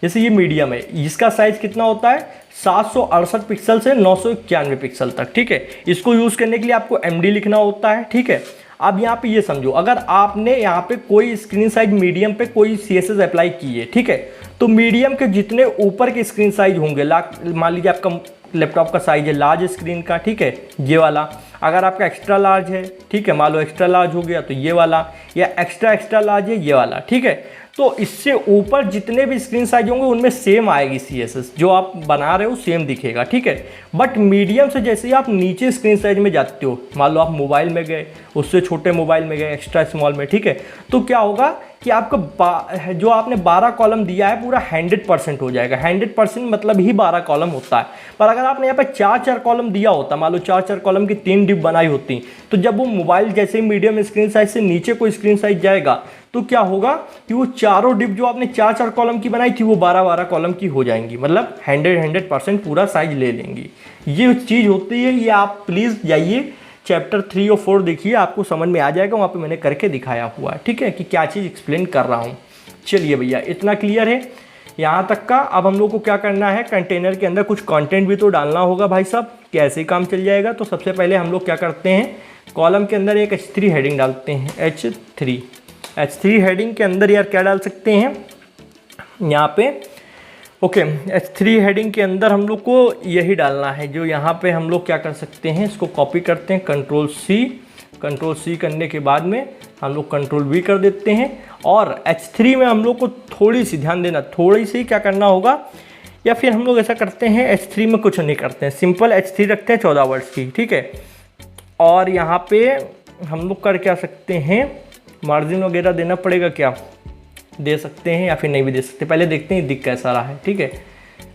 A: जैसे ये मीडियम है, इसका साइज कितना होता है, 768 पिक्सल से 991 पिक्सल तक, ठीक है। इसको यूज़ करने के लिए आपको MD लिखना होता है, ठीक है। अब यहाँ पे ये समझो, अगर आपने यहाँ पे कोई स्क्रीन साइज मीडियम पे कोई CSS अप्लाई की है, ठीक है, तो मीडियम के जितने ऊपर के स्क्रीन साइज होंगे, मान लीजिए आपका लैपटॉप का साइज है लार्ज स्क्रीन का, ठीक है, ये वाला। अगर आपका एक्स्ट्रा लार्ज है, ठीक है, मान लो एक्स्ट्रा लार्ज हो गया तो ये वाला, या एक्स्ट्रा लार्ज है ये वाला, ठीक है। तो इससे ऊपर जितने भी स्क्रीन साइज होंगे उनमें सेम आएगी CSS, जो आप बना रहे हो सेम दिखेगा, ठीक है। बट मीडियम से जैसे ही आप नीचे स्क्रीन साइज में जाते हो, मान लो आप मोबाइल में गए, उससे छोटे मोबाइल में गए, एक्स्ट्रा स्मॉल में, ठीक है, तो क्या होगा कि आपका जो आपने 12 कॉलम दिया है पूरा 100% हो जाएगा। 100% मतलब ही 12 कॉलम होता है। पर अगर आपने यहाँ पे 4 कॉलम दिया होता, मान लो 4 कॉलम की 3 डिप बनाई होती, तो जब वो मोबाइल जैसे ही मीडियम स्क्रीन साइज से नीचे कोई स्क्रीन साइज जाएगा तो क्या होगा कि वो चारों डिप जो आपने 4 कॉलम की बनाई थी वो 12 कॉलम की हो जाएंगी, मतलब 100% पूरा साइज ले लेंगी। ये चीज़ होती है, ये आप प्लीज़ जाइए चैप्टर 3 और 4 देखिए, आपको समझ में आ जाएगा, वहाँ पे मैंने करके दिखाया हुआ है, ठीक है, कि क्या चीज़ एक्सप्लेन कर रहा हूँ। चलिए भैया, इतना क्लियर है यहाँ तक का। अब हम लोग को क्या करना है, कंटेनर के अंदर कुछ कंटेंट भी तो डालना होगा भाई साहब, कैसे काम चल जाएगा। तो सबसे पहले हम लोग क्या करते हैं, कॉलम के अंदर एक H3 हेडिंग डालते हैं, H3 हेडिंग के अंदर यार क्या डाल सकते हैं यहाँ पे, ओके, H3 हेडिंग के अंदर हम लोग को यही डालना है, जो यहाँ पे हम लोग क्या कर सकते हैं, इसको कॉपी करते हैं, कंट्रोल C करने के बाद में हम लोग कंट्रोल V कर देते हैं। और H3 में हम लोग को थोड़ी सी ध्यान देना, थोड़ी सी क्या करना होगा, या फिर हम लोग ऐसा करते हैं H3 में कुछ नहीं करते हैं, सिंपल H3 रखते हैं 14 वर्ड्स की, ठीक है। और यहाँ पे हम लोग कर क्या सकते हैं, मार्जिन वगैरह देना पड़ेगा, क्या दे सकते हैं या फिर नहीं भी दे सकते, पहले देखते हैं दिख कैसा रहा है, ठीक है।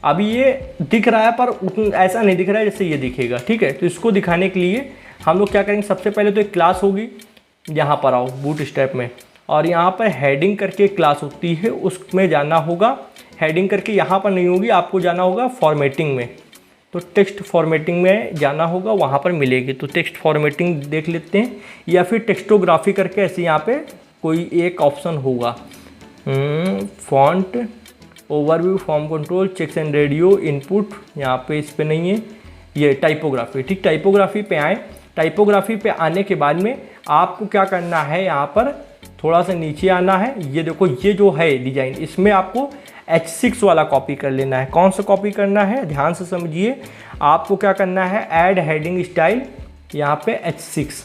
A: अभी ये दिख रहा है पर ऐसा नहीं दिख रहा है जैसे ये दिखेगा, ठीक है। तो इसको दिखाने के लिए हम लोग क्या करेंगे, सबसे पहले तो एक क्लास होगी, यहाँ पर आओ बूटस्ट्रैप में, और यहाँ पर हेडिंग करके एक क्लास होती है, उसमें जाना होगा। हेडिंग करके यहाँ पर नहीं होगी, आपको जाना होगा फॉर्मेटिंग में, तो टेक्स्ट फॉर्मेटिंग में जाना होगा, वहाँ पर मिलेगी। तो टेक्स्ट फॉर्मेटिंग देख लेते हैं, या फिर टेक्स्टोग्राफी करके ऐसे यहाँ पे कोई एक ऑप्शन होगा, font overview, form control, checks and radio, input, यहाँ पे इस पे नहीं है, ये टाइपोग्राफी, ठीक। टाइपोग्राफी पे आए। टाइपोग्राफी पे आने के बाद में आपको क्या करना है, यहाँ पर थोड़ा सा नीचे आना है। ये देखो, ये जो है डिज़ाइन, इसमें आपको H6 वाला कॉपी कर लेना है। कौन सा कॉपी करना है, ध्यान से समझिए। आपको क्या करना है, ऐड हेडिंग स्टाइल, यहाँ पे H6,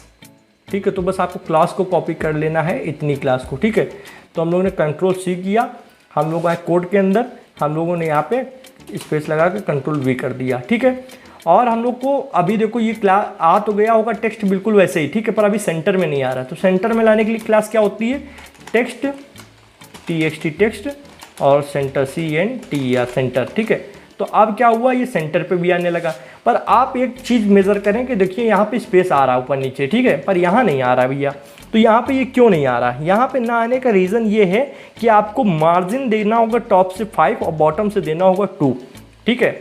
A: ठीक है। तो बस आपको क्लास को कॉपी कर लेना है, इतनी क्लास को, ठीक है। तो हम लोगों ने Ctrl+C किया, हम लोग आए कोड के अंदर, हम लोगों ने यहाँ पे स्पेस लगा के Ctrl+V कर दिया, ठीक है। और हम लोग को अभी देखो ये क्लास आ तो गया होगा टेक्स्ट बिल्कुल वैसे ही, ठीक है, पर अभी सेंटर में नहीं आ रहा। तो सेंटर में लाने के लिए क्लास क्या होती है, टेक्स्ट, TXT टेक्स्ट, और सेंटर CNTER सेंटर, ठीक है। तो अब क्या हुआ, ये सेंटर पे भी आने लगा। पर आप एक चीज़ मेज़र करें कि देखिए यहाँ पे स्पेस आ रहा है ऊपर नीचे, ठीक है, पर यहाँ नहीं आ रहा भैया। तो यहाँ पे ये क्यों नहीं आ रहा है, यहाँ पे ना आने का रीज़न ये है कि आपको मार्जिन देना होगा टॉप से 5 और बॉटम से देना होगा 2, ठीक है।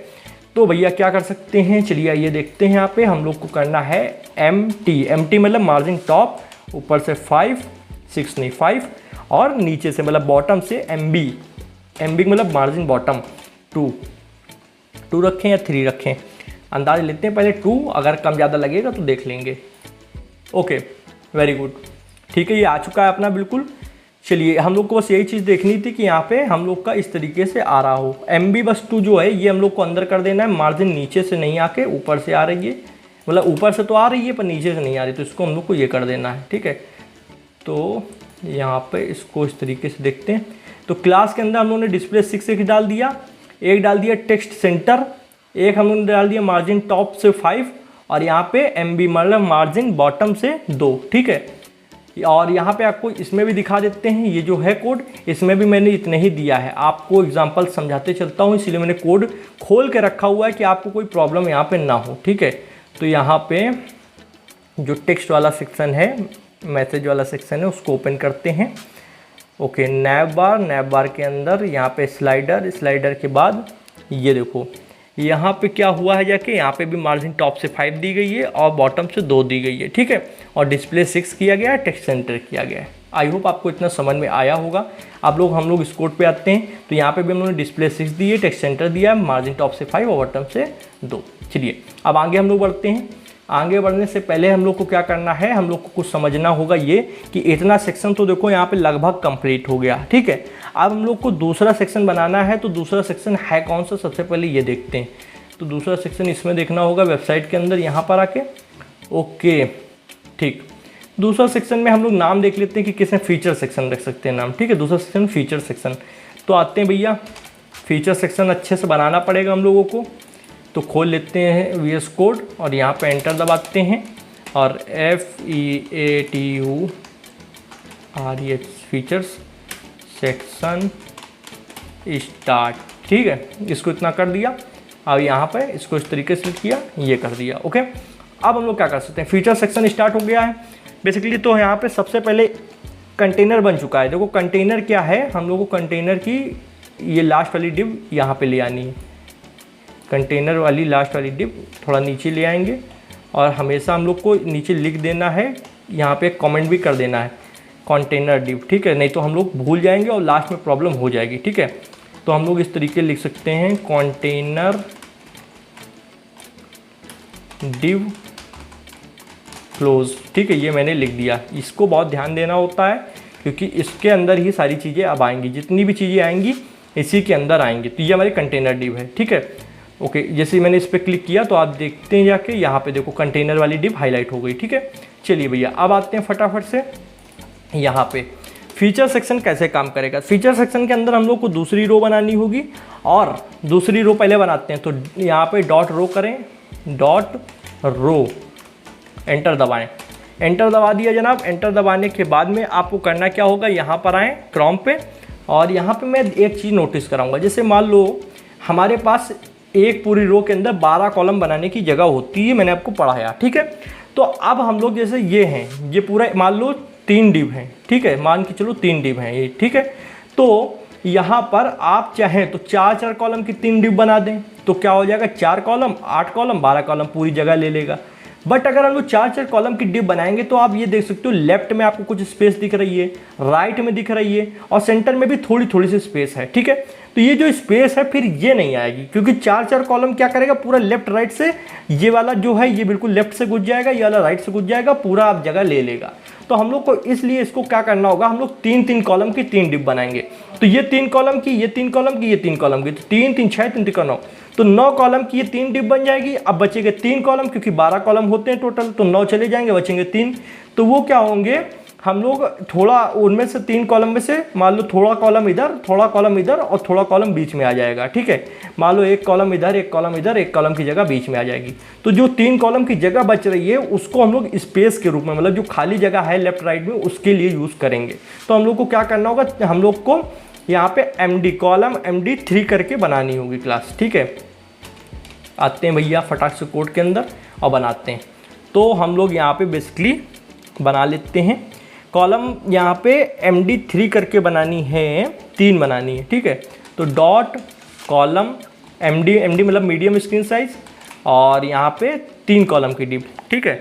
A: तो भैया क्या कर सकते हैं, चलिए आइए देखते हैं। यहाँ पे हम लोग को करना है MT मतलब मार्जिन टॉप, ऊपर से 5, 6 नहीं 5, और नीचे से मतलब बॉटम से MB मतलब मार्जिन बॉटम 2 रखें या 3 रखें, अंदाज लेते हैं पहले 2, अगर कम ज़्यादा लगेगा तो देख लेंगे। ओके, वेरी गुड, ठीक है, ये आ चुका है अपना बिल्कुल। चलिए, हम लोग को बस यही चीज़ देखनी थी कि यहाँ पे हम लोग का इस तरीके से आ रहा हो। MB बस 2 जो है ये हम लोग को अंदर कर देना है, मार्जिन नीचे से नहीं आके ऊपर से आ रही है, मतलब ऊपर से तो आ रही है पर नीचे से नहीं आ रही, तो इसको हम लोग को ये कर देना है, ठीक है। तो यहाँ पे इसको इस तरीके से देखते हैं। तो क्लास के अंदर हम लोगों ने डिस्प्ले 6 एक डाल दिया, एक डाल दिया टेक्स्ट सेंटर, एक हम लोगों ने डाल दिया मार्जिन टॉप से 5, और यहाँ पे MB मतलब मार्जिन बॉटम से 2, ठीक है। और यहाँ पे आपको इसमें भी दिखा देते हैं, ये जो है कोड, इसमें भी मैंने इतने ही दिया है। आपको एग्जांपल समझाते चलता हूँ, इसीलिए मैंने कोड खोल के रखा हुआ है कि आपको कोई प्रॉब्लम यहाँ पे ना हो, ठीक है। तो यहाँ पे जो टेक्स्ट वाला सेक्शन है, मैसेज वाला सेक्शन है, उसको ओपन करते हैं। ओके, नैब बार के अंदर यहाँ पे स्लाइडर के बाद ये देखो यहाँ पे क्या हुआ है, जाके यहाँ पे भी मार्जिन टॉप से 5 दी गई है और बॉटम से 2 दी गई है, ठीक है। और डिस्प्ले 6 किया गया है, टेक्स्ट सेंटर किया गया है। आई होप आपको इतना समझ में आया होगा। हम लोग इस कोड पे आते हैं, तो यहाँ पे भी हम लोगों ने डिस्प्ले 6 दी है, टेक्स्ट सेंटर दिया है, मार्जिन टॉप से 5 और बॉटम से 2। चलिए अब आगे हम लोग बढ़ते हैं। आगे बढ़ने से पहले हम लोग को क्या करना है, हम लोग को कुछ समझना होगा ये कि इतना सेक्शन तो देखो यहाँ पे लगभग कंप्लीट हो गया, ठीक है। अब हम लोग को दूसरा सेक्शन बनाना है, तो दूसरा सेक्शन है कौन सा, सबसे पहले ये देखते हैं। तो दूसरा सेक्शन इसमें देखना होगा वेबसाइट के अंदर, यहाँ पर आके। ओके, ठीक। दूसरा सेक्शन में हम लोग नाम देख लेते हैं कि किसने फीचर सेक्शन रख सकते हैं नाम, ठीक है। दूसरा सेक्शन फीचर सेक्शन। तो आते हैं भैया, फीचर सेक्शन अच्छे से बनाना पड़ेगा हम लोगों को। तो खोल लेते हैं VS कोड और यहाँ पे एंटर दबाते हैं और FEATURES फीचर्स सेक्शन स्टार्ट, ठीक है। इसको इतना कर दिया। अब यहाँ पे इसको इस तरीके से किया, ये कर दिया। ओके, अब हम लोग क्या कर सकते हैं, फीचर सेक्शन स्टार्ट हो गया है बेसिकली। तो यहाँ पे सबसे पहले कंटेनर बन चुका है। देखो कंटेनर क्या है, हम लोग को कंटेनर की ये लास्ट वाली डिव यहाँ पे ले आनी है। कंटेनर वाली लास्ट वाली डिव थोड़ा नीचे ले आएंगे और हमेशा हम लोग को नीचे लिख देना है, यहाँ पे कमेंट भी कर देना है कंटेनर डिव, ठीक है। नहीं तो हम लोग भूल जाएंगे और लास्ट में प्रॉब्लम हो जाएगी, ठीक है। तो हम लोग इस तरीके लिख सकते हैं कंटेनर डिव क्लोज, ठीक है। ये मैंने लिख दिया। इसको बहुत ध्यान देना होता है क्योंकि इसके अंदर ही सारी चीज़ें अब आएंगी, जितनी भी चीज़ें आएंगी इसी के अंदर आएंगी। तो ये हमारी कंटेनर डिव है, ठीक है। ओके, जैसे मैंने इस पर क्लिक किया तो आप देखते हैं जाके यहाँ पे देखो कंटेनर वाली डिव हाईलाइट हो गई, ठीक है। चलिए भैया अब आते हैं फटाफट से यहाँ पे फीचर सेक्शन कैसे काम करेगा। फीचर सेक्शन के अंदर हम लोग को दूसरी रो बनानी होगी और दूसरी रो पहले बनाते हैं। तो यहाँ पे डॉट रो करें, डॉट रो, एंटर दबाएं। एंटर दबा दिया जनाब। एंटर दबाने के बाद में आपको करना क्या होगा, यहाँ पर आएँ क्रोम पे और यहाँ पे मैं एक चीज़ नोटिस कराऊंगा। जैसे मान लो हमारे पास एक पूरी रो के अंदर 12 कॉलम बनाने की जगह होती है, मैंने आपको पढ़ाया, ठीक है। तो अब हम लोग जैसे ये हैं, ये पूरा मान लो 3 डिव हैं, ठीक है, मान के चलो 3 डिव हैं ये, ठीक है। तो यहाँ पर आप चाहें तो 4-4 कॉलम की 3 डिव बना दें, तो क्या हो जाएगा, 4 कॉलम 8 कॉलम 12 कॉलम पूरी जगह ले लेगा। बट अगर हम लोग 4-4 कॉलम की डिव बनाएंगे तो आप ये देख सकते हो, लेफ्ट में आपको कुछ स्पेस दिख रही है, राइट में दिख रही है, और सेंटर में भी थोड़ी थोड़ी सी स्पेस है, ठीक है। तो ये जो स्पेस है फिर ये नहीं आएगी, क्योंकि 4-4 कॉलम क्या करेगा, पूरा लेफ्ट राइट से ये वाला जो है ये बिल्कुल लेफ्ट से घुस जाएगा, ये वाला राइट से घुस जाएगा, पूरा आप जगह ले लेगा। तो हम लोग को इसलिए इसको क्या करना होगा, हम लोग 3-3 कॉलम की 3 डिव बनाएंगे। तो ये 3 कॉलम की, ये 3 कॉलम की, ये 3 कॉलम की, तो 3 3 6 3 3 9, तो 9 कॉलम की ये 3 डिव बन जाएगी। अब बचेंगे 3 कॉलम, क्योंकि 12 कॉलम होते हैं टोटल, तो 9 चले जाएंगे, बचेंगे 3। तो वो क्या होंगे, हम लोग थोड़ा उनमें से 3 कॉलम में से मान लो थोड़ा कॉलम इधर, थोड़ा कॉलम इधर और थोड़ा कॉलम बीच में आ जाएगा, ठीक है। मान लो 1 कॉलम इधर, 1 कॉलम इधर, 1 कॉलम की जगह बीच में आ जाएगी। तो जो 3 कॉलम की जगह बच रही है उसको हम लोग स्पेस के रूप में, मतलब जो खाली जगह है लेफ्ट राइट में, उसके लिए यूज़ करेंगे। तो हम लोग को क्या करना होगा, हम लोग को यहाँ पे MD कॉलम MD 3 करके बनानी होगी क्लास, ठीक है। आते हैं भैया फटाक से कोड के अंदर और बनाते हैं। तो हम लोग यहाँ पे बेसिकली बना लेते हैं कॉलम, यहाँ पे MD 3 करके बनानी है, 3 बनानी है, ठीक है। तो डॉट कॉलम MD मतलब मीडियम स्क्रीन साइज, और यहाँ पे 3 कॉलम की डिव, ठीक है।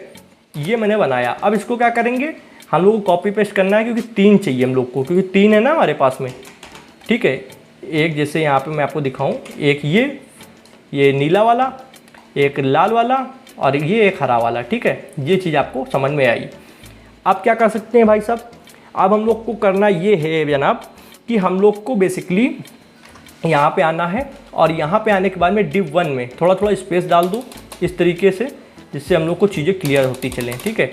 A: ये मैंने बनाया। अब इसको क्या करेंगे, हम लोग को कॉपी पेस्ट करना है, क्योंकि 3 चाहिए हम लोग को, क्योंकि 3 है ना हमारे पास में, ठीक है। एक जैसे यहाँ पे मैं आपको दिखाऊं, एक ये नीला वाला, एक लाल वाला, और ये एक हरा वाला, ठीक है। ये चीज़ आपको समझ में आई। अब क्या कर सकते हैं भाई साहब, अब हम लोग को करना ये है जनाब कि हम लोग को बेसिकली यहाँ पे आना है, और यहाँ पे आने के बाद में डिव 1 में थोड़ा थोड़ा स्पेस डाल दूँ इस तरीके से, जिससे हम लोग को चीज़ें क्लियर होती चलें, ठीक है।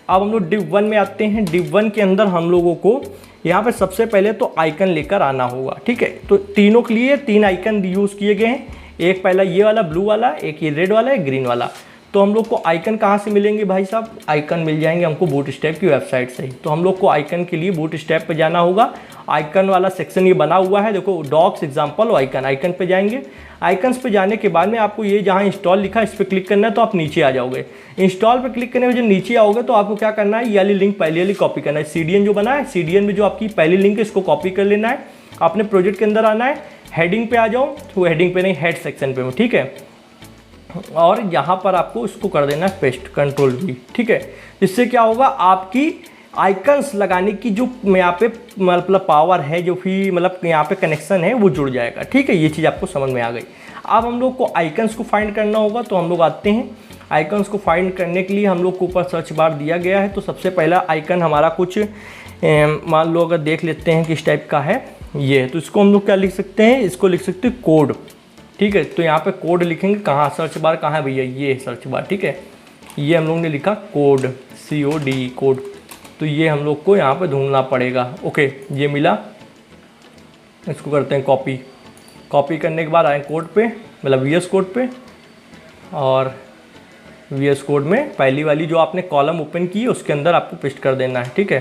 A: अब हम लोग डिव 1 में आते हैं। डिव 1 के अंदर हम लोगों को यहाँ पे सबसे पहले तो आइकन लेकर आना होगा, ठीक है। तो तीनों के लिए 3 आइकन यूज़ किए गए हैं, एक पहला ये वाला ब्लू वाला, एक ये रेड वाला, एक ग्रीन वाला। तो हम लोग को आइकन कहाँ से मिलेंगे भाई साहब, आइकन मिल जाएंगे हमको बूटस्ट्रैप की वेबसाइट से ही। तो हम लोग को आइकन के लिए बूटस्ट्रैप पे जाना होगा। आइकन वाला सेक्शन ये बना हुआ है, देखो डॉक्स एग्जांपल और आइकन पे जाएंगे। आइकन्स पे जाने के बाद में आपको ये जहाँ इंस्टॉल लिखा है इस पर क्लिक करना है, तो आप नीचे आ जाओगे। इंस्टॉल पे क्लिक करने में जब नीचे आओगे तो आपको क्या करना है, ये वाली लिंक पहले वाली कॉपी करना है। CDN जो बना है, CDN में जो आपकी पहली लिंक है इसको कॉपी कर लेना है, अपने प्रोजेक्ट के अंदर आना है, हेडिंग पे आ जाओ, तो हेडिंग पे नहीं हेड सेक्शन पे, ठीक है। और यहाँ पर आपको इसको कर देना है पेस्ट, कंट्रोल V, ठीक है। इससे क्या होगा, आपकी आइकन्स लगाने की जो यहाँ पे मतलब पावर है, जो भी मतलब यहाँ पे कनेक्शन है वो जुड़ जाएगा, ठीक है। ये चीज़ आपको समझ में आ गई। अब हम लोग को आइकन्स को फाइंड करना होगा, तो हम लोग आते हैं आइकन्स को फाइंड करने के लिए हम लोग को ऊपर सर्च बार दिया गया है। तो सबसे पहला आइकन हमारा कुछ मान लो अगर देख लेते हैं किस टाइप का है ये, तो इसको हम लोग क्या लिख सकते हैं, इसको लिख सकते हैं कोड, ठीक है। तो यहाँ पे कोड लिखेंगे, कहाँ सर्च बार कहाँ है भैया, ये सर्च बार, ठीक है। ये हम लोग ने लिखा कोड, COD कोड, तो ये हम लोग को यहाँ पे ढूंढना पड़ेगा। ओके, ये मिला, इसको करते हैं कॉपी। कॉपी करने के बाद आए कोड पे, मतलब VS कोड पे, और VS कोड में पहली वाली जो आपने कॉलम ओपन की है उसके अंदर आपको पेस्ट कर देना है, ठीक है।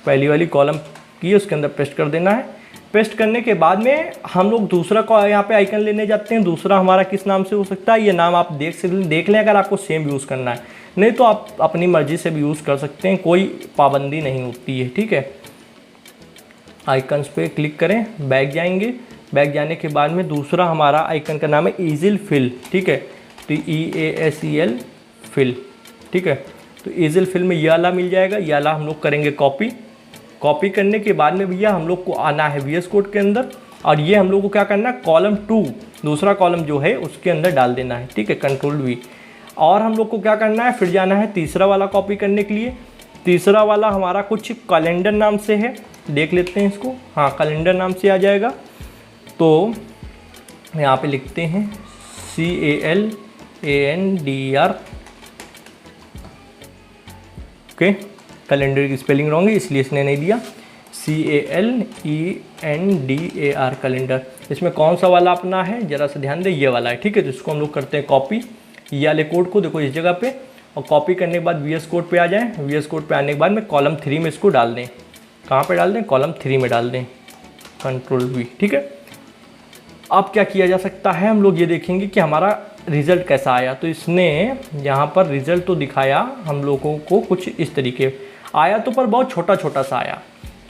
A: पहली वाली कॉलम की है उसके अंदर पेस्ट कर देना है। पेस्ट करने के बाद में हम लोग दूसरा यहाँ पे आइकन लेने जाते हैं। दूसरा हमारा किस नाम से हो सकता है, ये नाम आप देख लें अगर आपको सेम यूज़ करना है, नहीं तो आप अपनी मर्ज़ी से भी यूज़ कर सकते हैं, कोई पाबंदी नहीं होती है, ठीक है। आइकन्स पे क्लिक करें, बैक जाएंगे। बैक जाने के बाद में दूसरा हमारा आइकन का नाम है ईजिल फिल, ठीक है। तो EASEL फिल, ठीक है। तो ईजिल फिल में ये वाला मिल जाएगा, ये वाला हम लोग करेंगे कॉपी। कॉपी करने के बाद में भैया हम लोग को आना है VS कोड के अंदर, और ये हम लोग को क्या करना है, कॉलम 2 दूसरा कॉलम जो है उसके अंदर डाल देना है, ठीक है, कंट्रोल V। और हम लोग को क्या करना है, फिर जाना है तीसरा वाला कॉपी करने के लिए। तीसरा वाला हमारा कुछ कैलेंडर नाम से है, देख लेते हैं इसको। हाँ, कैलेंडर नाम से आ जाएगा। तो यहाँ पे लिखते हैं CALENDR, ओके। कैलेंडर की स्पेलिंग रॉन्ग है इसलिए इसने नहीं दिया, CALENDAR कैलेंडर। इसमें कौन सा वाला अपना है ज़रा सा ध्यान दें, ये वाला है, ठीक है। तो इसको हम लोग करते हैं कॉपी, ये वाले कोड को देखो इस जगह पे, और कॉपी करने के बाद VS कोड पे आ जाएं। VS कोड पे आने के बाद में कॉलम 3 में इसको डाल दें। कहाँ पे डाल दें, कॉलम 3 में डाल दें, कंट्रोल V, ठीक है। अब क्या किया जा सकता है, हम लोग ये देखेंगे कि हमारा रिज़ल्ट कैसा आया। तो इसने यहाँ पर रिज़ल्ट तो दिखाया हम लोगों को कुछ इस तरीके आया, तो पर बहुत छोटा छोटा सा आया,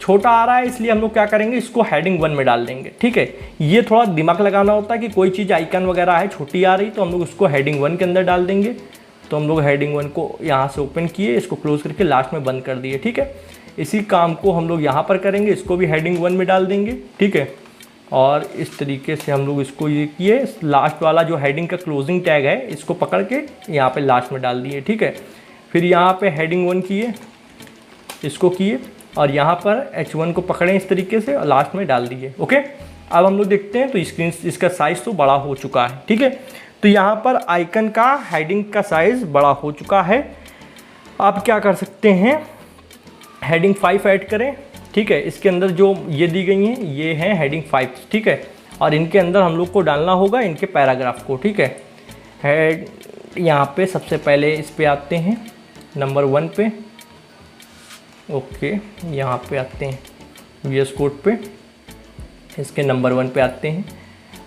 A: छोटा आ रहा है, इसलिए हम लोग क्या करेंगे, इसको हेडिंग 1 में डाल देंगे। ठीक है, ये थोड़ा दिमाग लगाना होता है कि कोई चीज़ आइकन वगैरह है छोटी आ रही तो हम लोग उसको हेडिंग 1 के अंदर डाल देंगे। तो हम लोग हेडिंग 1 को यहाँ से ओपन किए, इसको क्लोज करके लास्ट में बंद कर दिए। ठीक है, इसी काम को हम लोग यहाँ पर करेंगे, इसको भी हेडिंग 1 में डाल देंगे। ठीक है, और इस तरीके से हम लोग इसको ये किए, लास्ट वाला जो हेडिंग का क्लोजिंग टैग है इसको पकड़ के यहाँ पे लास्ट में डाल दिए। ठीक है, फिर यहाँ पे हेडिंग 1 किए, इसको किए और यहाँ पर H1 को पकड़ें इस तरीके से और लास्ट में डाल दिए। ओके, अब हम लोग देखते हैं तो स्क्रीन इसका साइज़ तो बड़ा हो चुका है। ठीक है, तो यहाँ पर आइकन का हेडिंग का साइज़ बड़ा हो चुका है। आप क्या कर सकते हैं, हेडिंग 5 ऐड करें। ठीक है, इसके अंदर जो ये दी गई हैं ये हैं हेडिंग 5। ठीक है, और इनके अंदर हम लोग को डालना होगा इनके पैराग्राफ को। ठीक है, हेड यहाँ पे सबसे पहले इस पे आते हैं नंबर 1 पे। ओके, यहाँ पे आते हैं VS कोड पे, इसके नंबर 1 पे आते हैं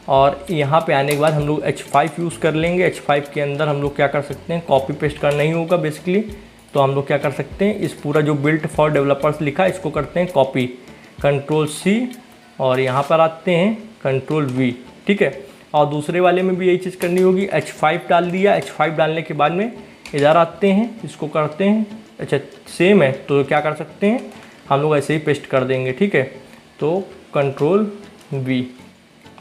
A: और यहाँ पे आने के बाद हम लोग H5 यूज़ कर लेंगे। H5 के अंदर हम लोग क्या कर सकते हैं, कॉपी पेस्ट करना ही होगा बेसिकली। तो हम लोग क्या कर सकते हैं, इस पूरा जो बिल्ट फॉर डेवलपर्स लिखा है इसको करते हैं कॉपी, Ctrl+C और यहाँ पर आते हैं Ctrl+V। ठीक है, और दूसरे वाले में भी यही चीज़ करनी होगी, H5 डाल दिया। H5 डालने के बाद में इधर आते हैं, इसको करते हैं, अच्छा सेम है तो क्या कर सकते हैं हम लोग ऐसे ही पेस्ट कर देंगे। ठीक है, तो Ctrl+V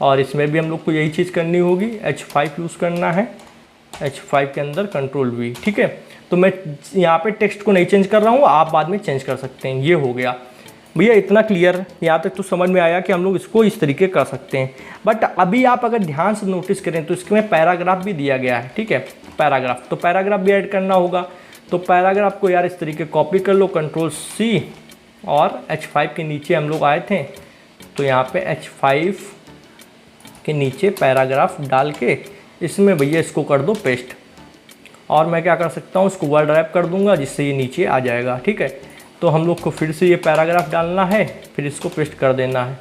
A: और इसमें भी हम लोग को यही चीज़ करनी होगी, H5 यूज़ करना है, H5 के अंदर Ctrl+V। ठीक है, तो मैं यहाँ पे टेक्स्ट को नहीं चेंज कर रहा हूँ, आप बाद में चेंज कर सकते हैं। ये हो गया भैया, इतना क्लियर यहाँ तक तो समझ में आया कि हम लोग इसको इस तरीके कर सकते हैं। बट अभी आप अगर ध्यान से नोटिस करें तो इसमें पैराग्राफ भी दिया गया है। ठीक है, पैराग्राफ, तो पैराग्राफ भी ऐड करना होगा। तो पैराग्राफ को यार इस तरीके कॉपी कर लो, Ctrl+C और H5 के नीचे हम लोग आए थे तो यहाँ पे H5 के नीचे पैराग्राफ डाल के इसमें भैया इसको कर दो पेस्ट। और मैं क्या कर सकता हूँ, इसको वर्ड रैप कर दूंगा जिससे ये नीचे आ जाएगा। ठीक है, तो हम लोग को फिर से ये पैराग्राफ डालना है, फिर इसको पेस्ट कर देना है।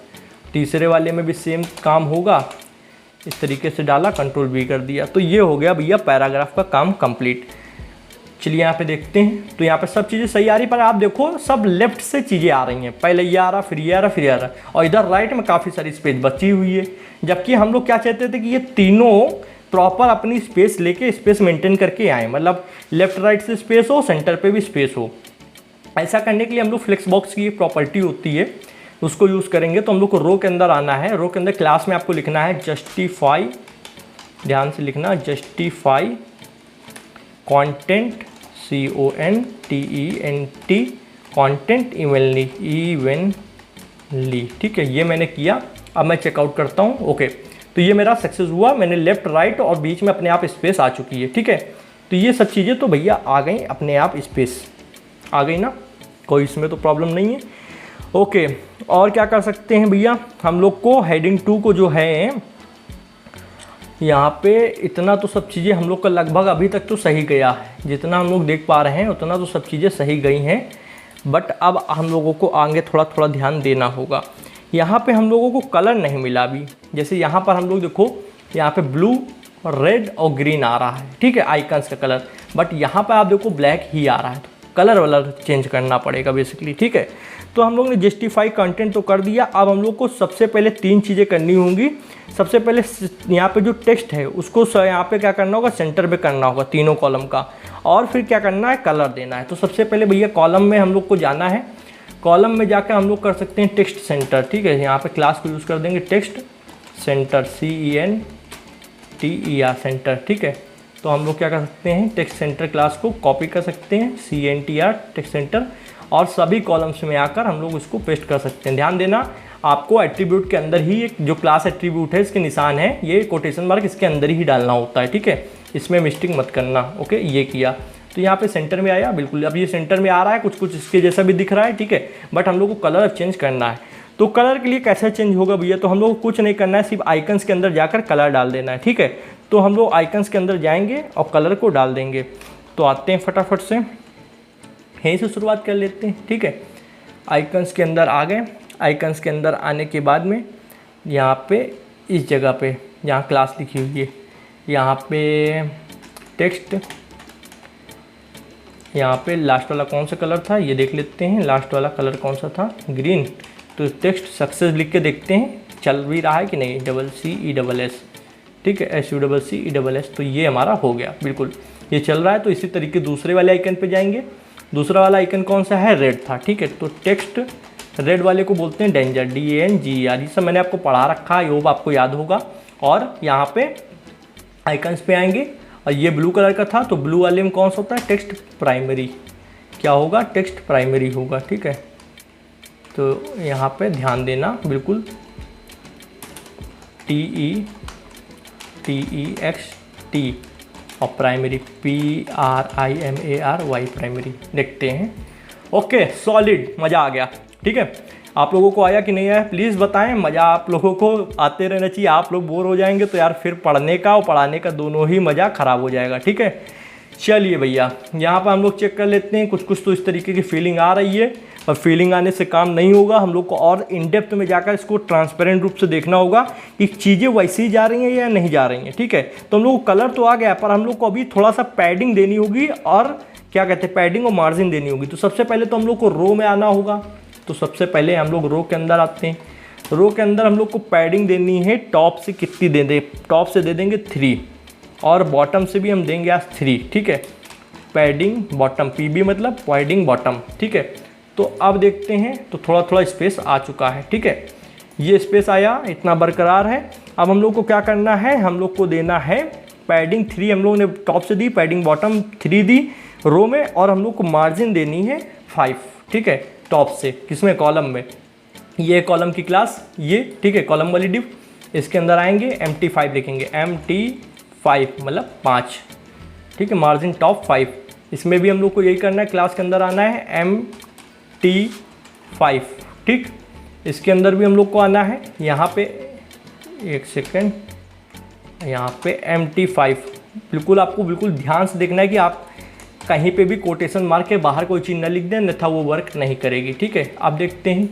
A: तीसरे वाले में भी सेम काम होगा, इस तरीके से डाला, Ctrl+V कर दिया, तो ये हो गया भैया पैराग्राफ का काम कंप्लीट। चलिए यहाँ पे देखते हैं, तो यहाँ पे सब चीज़ें सही आ रही, पर आप देखो सब लेफ्ट से चीज़ें आ रही हैं, पहले ये आ रहा, फिर ये आ रहा, फिर ये आ रहा, और इधर राइट में काफ़ी सारी स्पेस बची हुई है। जबकि हम लोग क्या चाहते थे कि ये तीनों प्रॉपर अपनी स्पेस लेके स्पेस मेंटेन करके आए, मतलब लेफ्ट राइट से स्पेस हो, सेंटर पे भी स्पेस हो। ऐसा करने के लिए हम लोग फ्लेक्स बॉक्स की एक प्रॉपर्टी होती है उसको यूज़ करेंगे। तो हम लोग को रो के अंदर आना है, रो के अंदर क्लास में आपको लिखना है जस्टिफाई, ध्यान से लिखना, justify content, CONTENT content evenly. ठीक है, ये मैंने किया। अब मैं चेकआउट करता हूँ। ओके, तो ये मेरा सक्सेस हुआ, मैंने लेफ्ट राइट और बीच में अपने आप स्पेस आ चुकी है। ठीक है, तो ये सब चीज़ें तो भैया आ गई, अपने आप स्पेस आ गई ना, कोई इसमें तो प्रॉब्लम नहीं है। ओके, और क्या कर सकते हैं भैया, हम लोग को हेडिंग 2 को जो है यहाँ पे इतना तो सब चीज़ें हम लोग का लगभग अभी तक तो सही गया है, जितना हम लोग देख पा रहे हैं उतना तो सब चीज़ें सही गई हैं। बट अब हम लोगों को आगे थोड़ा थोड़ा ध्यान देना होगा। यहाँ पे हम लोगों को कलर नहीं मिला अभी, जैसे यहाँ पर हम लोग देखो, यहाँ पे ब्लू, रेड और ग्रीन आ रहा है। ठीक है, आइकन्स का कलर, बट यहाँ पे आप देखो ब्लैक ही आ रहा है, तो कलर वालर चेंज करना पड़ेगा बेसिकली। ठीक है, तो हम लोग ने जस्टिफाई कंटेंट तो कर दिया। अब हम लोग को सबसे पहले 3 चीज़ें करनी होंगी। सबसे पहले यहाँ पे जो टेक्स्ट है उसको यहाँ पे क्या करना होगा, सेंटर पे करना होगा तीनों कॉलम का, और फिर क्या करना है, कलर देना है। तो सबसे पहले भैया कॉलम में हम लोग को जाना है, कॉलम में जाकर हम लोग कर सकते हैं टेक्स्ट सेंटर। ठीक है, यहाँ पे क्लास को यूज़ कर देंगे टेक्स्ट सेंटर, CENTER सेंटर। ठीक है, तो हम लोग क्या कर सकते हैं, टेक्स्ट सेंटर क्लास को कॉपी कर सकते हैं, CENTER टेक्स्ट सेंटर, और सभी कॉलम्स में आकर हम लोग इसको पेस्ट कर सकते हैं। ध्यान देना, आपको एट्रीब्यूट के अंदर ही एक जो क्लास एट्रीब्यूट है इसके निशान है, ये कोटेशन मार्क इसके अंदर ही डालना होता है। ठीक है, इसमें मिस्टेक मत करना। ओके, ये किया तो यहाँ पे सेंटर में आया, बिल्कुल अब ये सेंटर में आ रहा है, कुछ कुछ इसके जैसा भी दिख रहा है। ठीक है, बट हम लोग को कलर चेंज करना है। तो कलर के लिए कैसे चेंज होगा भैया, तो हम लोग को कुछ नहीं करना है, सिर्फ आइकन्स के अंदर जाकर कलर डाल देना है। ठीक है, तो हम लोग आइकन्स के अंदर जाएंगे और कलर को डाल देंगे। तो आते हैं फटाफट से, यहीं से शुरुआत कर लेते हैं। ठीक है, आइकन्स के अंदर आ गए। आइकन्स के अंदर आने के बाद में यहाँ पे इस जगह पे जहाँ क्लास लिखी हुई है, यहाँ पे टेक्स्ट, यहाँ पे लास्ट वाला कौन सा कलर था ये देख लेते हैं। लास्ट वाला कलर कौन सा था, ग्रीन। तो टेक्स्ट सक्सेस लिख के देखते हैं चल भी रहा है कि नहीं, CCESS, ठीक है, SUCCESS। तो ये हमारा हो गया, बिल्कुल ये चल रहा है। तो इसी तरीके दूसरे वाले आइकन पे जाएंगे। दूसरा वाला आइकन कौन सा है, रेड था, ठीक है। तो टेक्स्ट रेड वाले को बोलते हैं डेंजर, DANGER। ये सब मैंने आपको पढ़ा रखा है, वो आपको याद होगा। और यहाँ पे आइकन्स पे आएंगे और ये ब्लू कलर का था, तो ब्लू वाले में कौन सा होता है, टेक्स्ट प्राइमरी। क्या होगा, टेक्स्ट प्राइमरी होगा, ठीक है। तो यहाँ पे ध्यान देना बिल्कुल, TEXT और प्राइमरी PRIMARY, प्राइमरी। देखते हैं, ओके सॉलिड, मज़ा आ गया, ठीक है। आप लोगों को आया कि नहीं आया प्लीज़ बताएं। मज़ा आप लोगों को आते रहना चाहिए। आप लोग बोर हो जाएंगे तो यार फिर पढ़ने का और पढ़ाने का दोनों ही मज़ा ख़राब हो जाएगा, ठीक है। चलिए भैया, यहाँ पर हम लोग चेक कर लेते हैं। कुछ तो इस तरीके की फीलिंग आ रही है, और फीलिंग आने से काम नहीं होगा। हम लोग को और इन डेप्थ में जाकर इसको ट्रांसपेरेंट रूप से देखना होगा कि चीज़ें वैसी जा रही हैं या नहीं जा रही हैं, ठीक है। तो हम लोग को कलर तो आ गया, पर हम लोग को अभी थोड़ा सा पैडिंग देनी होगी, और क्या कहते हैं, पैडिंग और मार्जिन देनी होगी। तो सबसे पहले तो हम लोग को रो में आना होगा। तो सबसे पहले हम लोग रो के अंदर आते हैं। रो के अंदर हम लोग को पैडिंग देनी है, टॉप से कितनी दे दें, टॉप से दे देंगे 3, और बॉटम से भी हम देंगे आज 3, ठीक है। पैडिंग बॉटम, PB मतलब पैडिंग बॉटम, ठीक है। तो अब देखते हैं, तो थोड़ा थोड़ा स्पेस आ चुका है, ठीक है। ये स्पेस आया, इतना बरकरार है। अब हम लोग को क्या करना है, हम लोग को देना है पैडिंग 3, हम लोग ने टॉप से दी, पैडिंग बॉटम 3 दी रो में, और हम लोग को मार्जिन देनी है 5, ठीक है। टॉप से किसमें, कॉलम में। ये कॉलम की क्लास, ये ठीक है, कॉलम वाली डिव। इसके अंदर आएंगे MT5 लिखेंगे, MT5 मतलब 5, ठीक है। मार्जिन टॉप 5, इसमें भी हम लोग को यही करना है। क्लास के अंदर आना है MT5, ठीक। इसके अंदर भी हम लोग को आना है, यहाँ पे एक सेकेंड, यहाँ पे MT5। बिल्कुल आपको बिल्कुल ध्यान से देखना है कि आप कहीं पे भी कोटेशन मार के बाहर कोई चीज़ न लिख दें, अन्यथा वो वर्क नहीं करेगी, ठीक है। आप देखते हैं,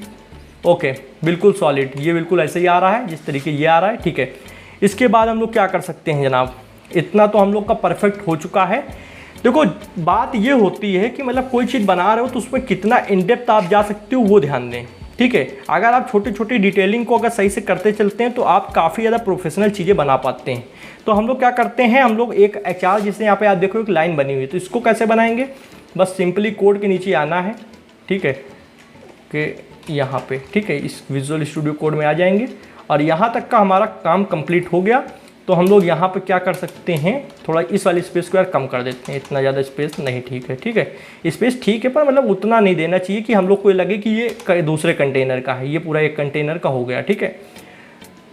A: ओके बिल्कुल सॉलिड, ये बिल्कुल ऐसे ही आ रहा है जिस तरीके ये आ रहा है, ठीक है। इसके बाद हम लोग क्या कर सकते हैं जनाब, इतना तो हम लोग का परफेक्ट हो चुका है। देखो बात ये होती है कि मतलब कोई चीज़ बना रहे हो तो उसमें कितना इन डेप्थ आप जा सकते हो वो ध्यान दें, ठीक है। अगर आप छोटी छोटी डिटेलिंग को अगर सही से करते चलते हैं तो आप काफ़ी ज़्यादा प्रोफेशनल चीज़ें बना पाते हैं। तो हम लोग क्या करते हैं, हम लोग एक HR, जिससे यहाँ पे आप देखो एक लाइन बनी हुई है, तो इसको कैसे बनाएंगे, बस सिंपली कोड के नीचे आना है, ठीक है, कि यहाँ पे, ठीक है, इस विजुअल स्टूडियो कोड में आ जाएंगे, और यहाँ तक का हमारा काम कंप्लीट हो गया। तो हम लोग यहाँ पे क्या कर सकते हैं, थोड़ा इस वाली स्पेस को यार कम कर देते हैं, इतना ज़्यादा स्पेस नहीं ठीक है, ठीक है। स्पेस ठीक है, पर मतलब उतना नहीं देना चाहिए कि हम लोग को लगे कि ये दूसरे कंटेनर का है। ये पूरा एक कंटेनर का हो गया, ठीक है।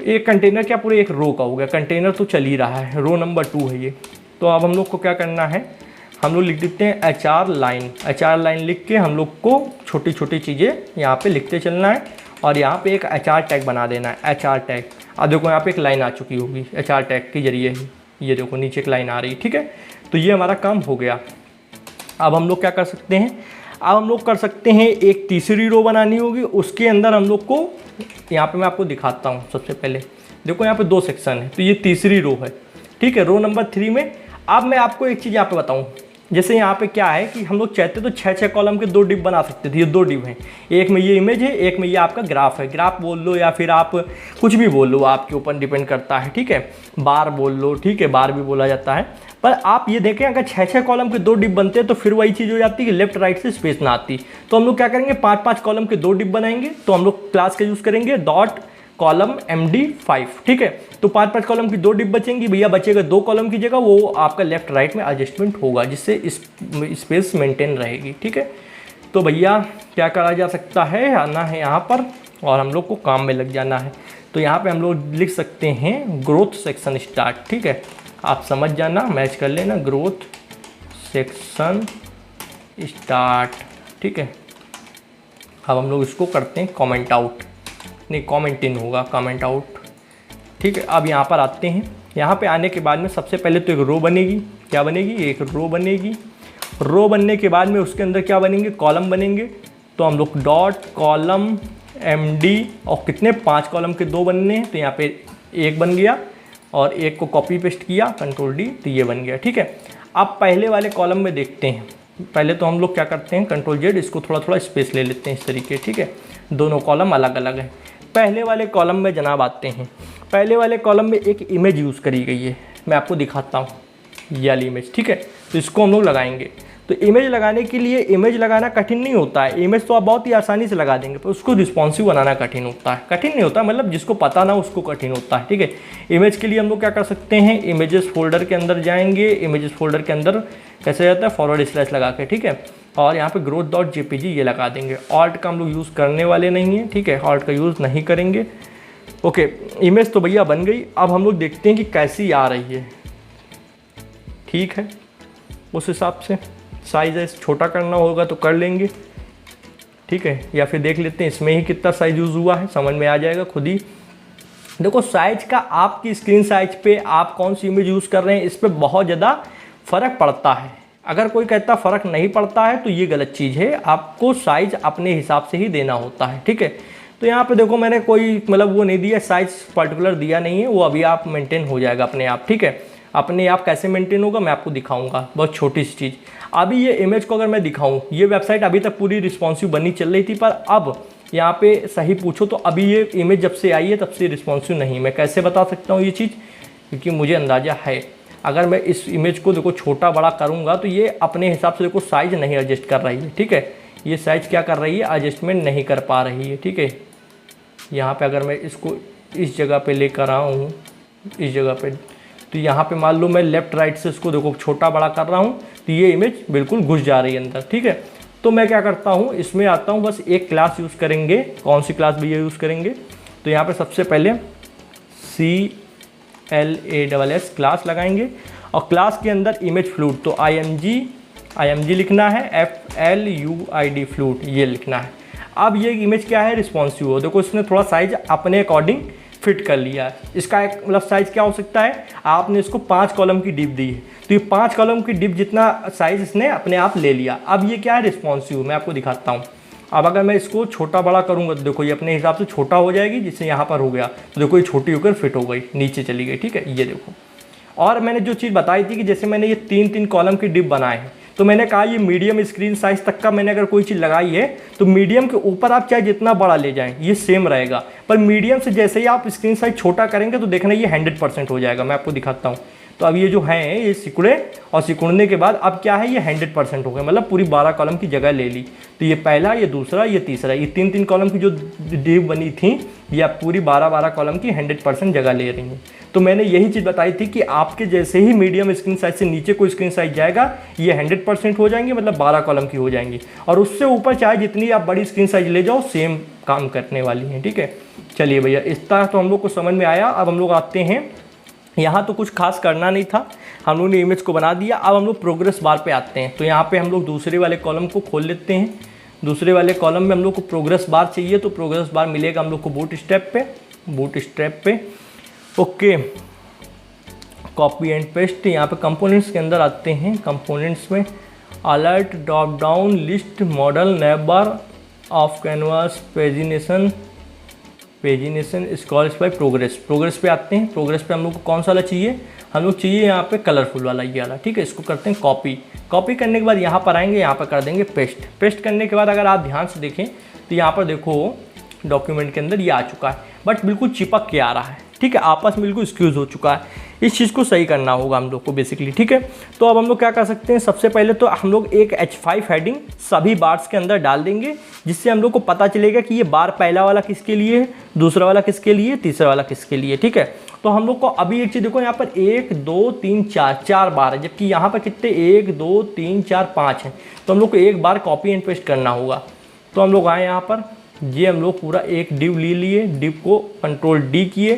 A: एक कंटेनर क्या, पूरे एक रो का हो गया। कंटेनर तो चल ही रहा है, रो नंबर 2 है ये। तो अब हम लोग को क्या करना है, हम लोग लिख देते हैं HR लाइन। HR लाइन लिख के हम लोग को छोटी छोटी चीज़ें यहाँ पे लिखते चलना है, और यहाँ पे एक HR टैग बना देना है, HR टैग। अब देखो यहाँ पे एक लाइन आ चुकी होगी HR टैग के जरिए, ये देखो नीचे एक लाइन आ रही है, ठीक है। तो ये हमारा काम हो गया। अब हम लोग क्या कर सकते हैं, अब हम लोग कर सकते हैं एक तीसरी रो बनानी होगी। उसके अंदर हम लोग को, यहाँ पे मैं आपको दिखाता हूँ। सबसे पहले देखो यहाँ पे 2 सेक्शन है, तो ये तीसरी रो है, ठीक है, रो नंबर 3 में। अब मैं आपको एक चीज़ यहाँ पे बताऊँ, जैसे यहाँ पे क्या है कि हम लोग चाहते तो 6-6 कॉलम के 2 डिव बना सकते थे। ये 2 डिव हैं, एक में ये इमेज है, एक में ये आपका ग्राफ है। ग्राफ बोल लो या फिर आप कुछ भी बोल लो, आपके ऊपर डिपेंड करता है, ठीक है। बार बोल लो, ठीक है, बार भी बोला जाता है। पर आप ये देखें, अगर 6-6 कॉलम के 2 डिव बनते हैं तो फिर वही चीज़ हो जाती है कि लेफ्ट राइट से स्पेस ना आती। तो हम लोग क्या करेंगे, 5-5 कॉलम के 2 डिव बनाएंगे। तो हम लोग क्लास का यूज़ करेंगे डॉट कॉलम MD5, ठीक है। तो 5-5 कॉलम की 2 डिव बचेंगी भैया, बचेगा 2 कॉलम की जगह, वो आपका लेफ्ट राइट में एडजस्टमेंट होगा, जिससे स्पेस मेंटेन रहेगी, ठीक है। तो भैया क्या करा जा सकता है, आना है यहाँ पर और हम लोग को काम में लग जाना है। तो यहाँ पे हम लोग लिख सकते हैं ग्रोथ सेक्शन स्टार्ट, ठीक है। आप समझ जाना, मैच कर लेना, ग्रोथ सेक्शन स्टार्ट, ठीक है। अब हम लोग इसको करते हैं कमेंट आउट, नहीं कमेंट इन होगा, कमेंट आउट, ठीक है। अब यहाँ पर आते हैं। यहाँ पे आने के बाद में सबसे पहले तो एक रो बनेगी। क्या बनेगी, एक रो बनेगी। रो बनने के बाद में उसके अंदर क्या बनेंगे, कॉलम बनेंगे। तो हम लोग डॉट कॉलम MD, और कितने, 5 कॉलम के 2 बनने हैं, तो यहाँ पे एक बन गया और एक को कॉपी पेस्ट किया कंट्रोल डी, तो ये बन गया। ठीक है, अब पहले वाले कॉलम में देखते हैं। पहले तो हम लोग क्या करते हैं, कंट्रोल जेड, इसको थोड़ा थोड़ा स्पेस ले लेते हैं इस तरीके। ठीक है, दोनों कॉलम अलग अलग हैं। पहले वाले कॉलम में जनाब आते हैं। पहले वाले कॉलम में एक इमेज यूज़ करी गई है, मैं आपको दिखाता हूँ, ये वाली इमेज। ठीक है, तो इसको हम लोग लगाएंगे। तो इमेज लगाने के लिए, इमेज लगाना कठिन नहीं होता है, इमेज तो आप बहुत ही आसानी से लगा देंगे, पर उसको रिस्पॉन्सिव बनाना कठिन होता है। कठिन नहीं होता, मतलब जिसको पता ना उसको कठिन होता है। ठीक है, इमेज के लिए हम लोग क्या कर सकते हैं, इमेजेस फोल्डर के अंदर जाएंगे। इमेजेस फोल्डर के अंदर कैसे जाता है, फॉरवर्ड स्लैश लगा के। ठीक है, और यहाँ पे growth.jpg ये लगा देंगे। ऑल्ट का हम लोग यूज़ करने वाले नहीं हैं। ठीक है, ऑल्ट का यूज़ नहीं करेंगे। ओके, इमेज तो भैया बन गई। अब हम लोग देखते हैं कि कैसी आ रही है। ठीक है, उस हिसाब से साइज़ छोटा करना होगा तो कर लेंगे। ठीक है, या फिर देख लेते हैं इसमें ही कितना साइज़ यूज़ हुआ है, समझ में आ जाएगा खुद ही। देखो साइज का आपकी स्क्रीन साइज पे आप कौन सी इमेज यूज़ कर रहे हैं, इस पर बहुत ज़्यादा फ़र्क पड़ता है। अगर कोई कहता फ़र्क नहीं पड़ता है तो ये गलत चीज़ है, आपको साइज़ अपने हिसाब से ही देना होता है। ठीक है, तो यहाँ पे देखो मैंने कोई मतलब वो नहीं दिया, साइज़ पर्टिकुलर दिया नहीं है, वो अभी आप मेंटेन हो जाएगा अपने आप। ठीक है, अपने आप कैसे मेंटेन होगा मैं आपको दिखाऊंगा, बहुत छोटी सी चीज़। अभी ये इमेज को अगर मैं दिखाऊं, ये वेबसाइट अभी तक पूरी रिस्पॉन्सिव बनी चल रही थी, पर अब यहाँ पे सही पूछो तो अभी ये इमेज जब से आई है तब से रिस्पॉन्सिव नहीं। मैं कैसे बता सकता हूँ ये चीज़, क्योंकि मुझे अंदाज़ा है अगर मैं इस इमेज को देखो छोटा बड़ा करूँगा तो ये अपने हिसाब से देखो साइज़ नहीं एडजस्ट कर रही है। ठीक है, ये साइज़ क्या कर रही है, एडजस्टमेंट नहीं कर पा रही है। ठीक है, यहाँ पे अगर मैं इसको इस जगह पे लेकर आऊँ, इस जगह पे, तो यहाँ पे मान लो मैं लेफ़्ट राइट से इसको देखो छोटा बड़ा कर रहा हूँ तो ये इमेज बिल्कुल घुस जा रही है अंदर। ठीक है, तो मैं क्या करता हूँ, इसमें आता हूँ, बस एक क्लास यूज़ करेंगे। कौन सी क्लास भैया यूज़ करेंगे, तो यहाँ पे सबसे पहले CLASS क्लास लगाएंगे और क्लास के अंदर इमेज फ्लूट, तो IMG लिखना है, FLUID फ्लूट ये लिखना है। अब ये इमेज क्या है, रिस्पॉन्सिव हो। देखो इसने थोड़ा साइज अपने अकॉर्डिंग फिट कर लिया है। इसका एक मतलब साइज़ क्या हो सकता है, आपने इसको 5 कॉलम की डिप दी है तो ये 5 कॉलम की डिप जितना साइज़ इसने अपने आप ले लिया। अब ये क्या है, रिस्पॉन्सिव। मैं आपको दिखाता हूँ। अब अगर मैं इसको छोटा बड़ा करूँगा तो देखो ये अपने हिसाब से छोटा हो जाएगी, जिससे यहाँ पर हो गया तो देखो ये छोटी होकर फिट हो गई, नीचे चली गई। ठीक है, ये देखो। और मैंने जो चीज़ बताई थी कि जैसे मैंने ये 3-3 कॉलम की डिप बनाए हैं, तो मैंने कहा ये मीडियम स्क्रीन साइज़ तक का मैंने अगर कोई चीज़ लगाई है तो मीडियम के ऊपर आप चाहे जितना बड़ा ले जाएं ये सेम रहेगा, पर मीडियम से जैसे ही आप स्क्रीन साइज छोटा करेंगे तो देखना ये 100% हो जाएगा। मैं आपको दिखाता हूँ। तो अब ये जो हैं ये सिकुड़े और सिकुड़ने के बाद अब क्या है, ये 100% हो गए, मतलब पूरी 12 कॉलम की जगह ले ली। तो ये पहला, ये दूसरा, ये तीसरा, ये 3-3 कॉलम की जो डिप बनी थी ये अब पूरी 12-12 कॉलम की 100% जगह ले रही हैं। तो मैंने यही चीज़ बताई थी कि आपके जैसे ही मीडियम स्क्रीन साइज से नीचे कोई स्क्रीन साइज जाएगा ये 100% हो जाएंगी, मतलब 12 कॉलम की हो जाएंगी, और उससे ऊपर चाहे जितनी आप बड़ी स्क्रीन साइज ले जाओ सेम काम करने वाली हैं। ठीक है, चलिए भैया, इस तरह तो हम लोग को समझ में आया। अब हम लोग आते हैं, यहाँ तो कुछ खास करना नहीं था, हम लोग ने इमेज को बना दिया। अब हम लोग प्रोग्रेस बार पे आते हैं। तो यहाँ पे हम लोग दूसरे वाले कॉलम को खोल लेते हैं। दूसरे वाले कॉलम में हम लोग को प्रोग्रेस बार चाहिए, तो प्रोग्रेस बार मिलेगा हम लोग को बूटस्ट्रैप पे। Okay, copy and paste. यहाँ पे कंपोनेंट्स के अंदर आते हैं। कंपोनेंट्स में alert, drop down, list, modal, nav bar, off canvas, pagination, scrollspy progress पे आते हैं। प्रोग्रेस पे हम लोग को कौन सा वाला चाहिए, हम लोग चाहिए यहाँ पे कलरफुल वाला, ये वाला। ठीक है, इसको करते हैं कॉपी करने के बाद यहाँ पर आएंगे, यहाँ पर कर देंगे पेस्ट करने के बाद अगर आप ध्यान से देखें तो यहाँ पर देखो डॉक्यूमेंट के अंदर ये आ चुका है, बट बिल्कुल चिपक के आ रहा है। ठीक है, आपस में बिल्कुल स्क्यूज हो चुका है। इस चीज़ को सही करना होगा हम लोग को बेसिकली। ठीक है, तो अब हम लोग क्या कर सकते हैं, सबसे पहले तो हम लोग एक H5 हेडिंग सभी बार्स के अंदर डाल देंगे, जिससे हम लोग को पता चलेगा कि ये बार पहला वाला किसके लिए है, दूसरा वाला किसके लिए, तीसरा वाला किसके लिए। ठीक है, तो हम लोग को अभी एक चीज़ देखो, यहाँ पर 1 2 3 4 बार है, जबकि यहाँ पर कितने 1 2 3 4 5 हैं। तो हम लोग को एक बार कॉपी एंड पेस्ट करना होगा। तो हम लोग आए यहाँ पर, ये हम लोग पूरा एक डिव ले लिए, डिव को कंट्रोल डी किए,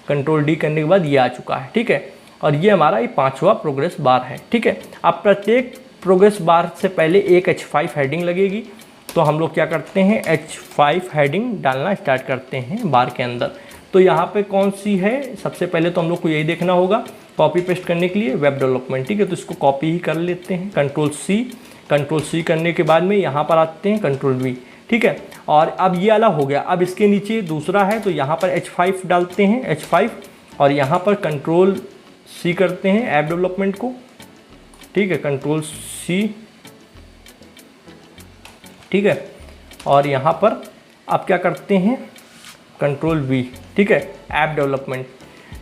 A: कंट्रोल डी करने के बाद ये आ चुका है। ठीक है, और ये हमारा ये 5वां प्रोग्रेस बार है। ठीक है, अब प्रत्येक प्रोग्रेस बार से पहले एक H5 हेडिंग लगेगी। तो हम लोग क्या करते हैं, H5 हेडिंग डालना स्टार्ट करते हैं बार के अंदर। तो यहाँ पे कौन सी है, सबसे पहले तो हम लोग को यही देखना होगा कॉपी पेस्ट करने के लिए, वेब डेवलपमेंट। ठीक है, तो इसको कॉपी ही कर लेते हैं, कंट्रोल सी करने के बाद में यहाँ पर आते हैं कंट्रोल V। ठीक है, और अब ये वाला हो गया। अब इसके नीचे दूसरा है तो यहाँ पर H5 डालते हैं, H5, और यहाँ पर कंट्रोल सी करते हैं ऐप डेवलपमेंट को, ठीक है, कंट्रोल सी, ठीक है। और यहाँ पर आप क्या करते हैं, कंट्रोल वी, ठीक है, ऐप डेवलपमेंट।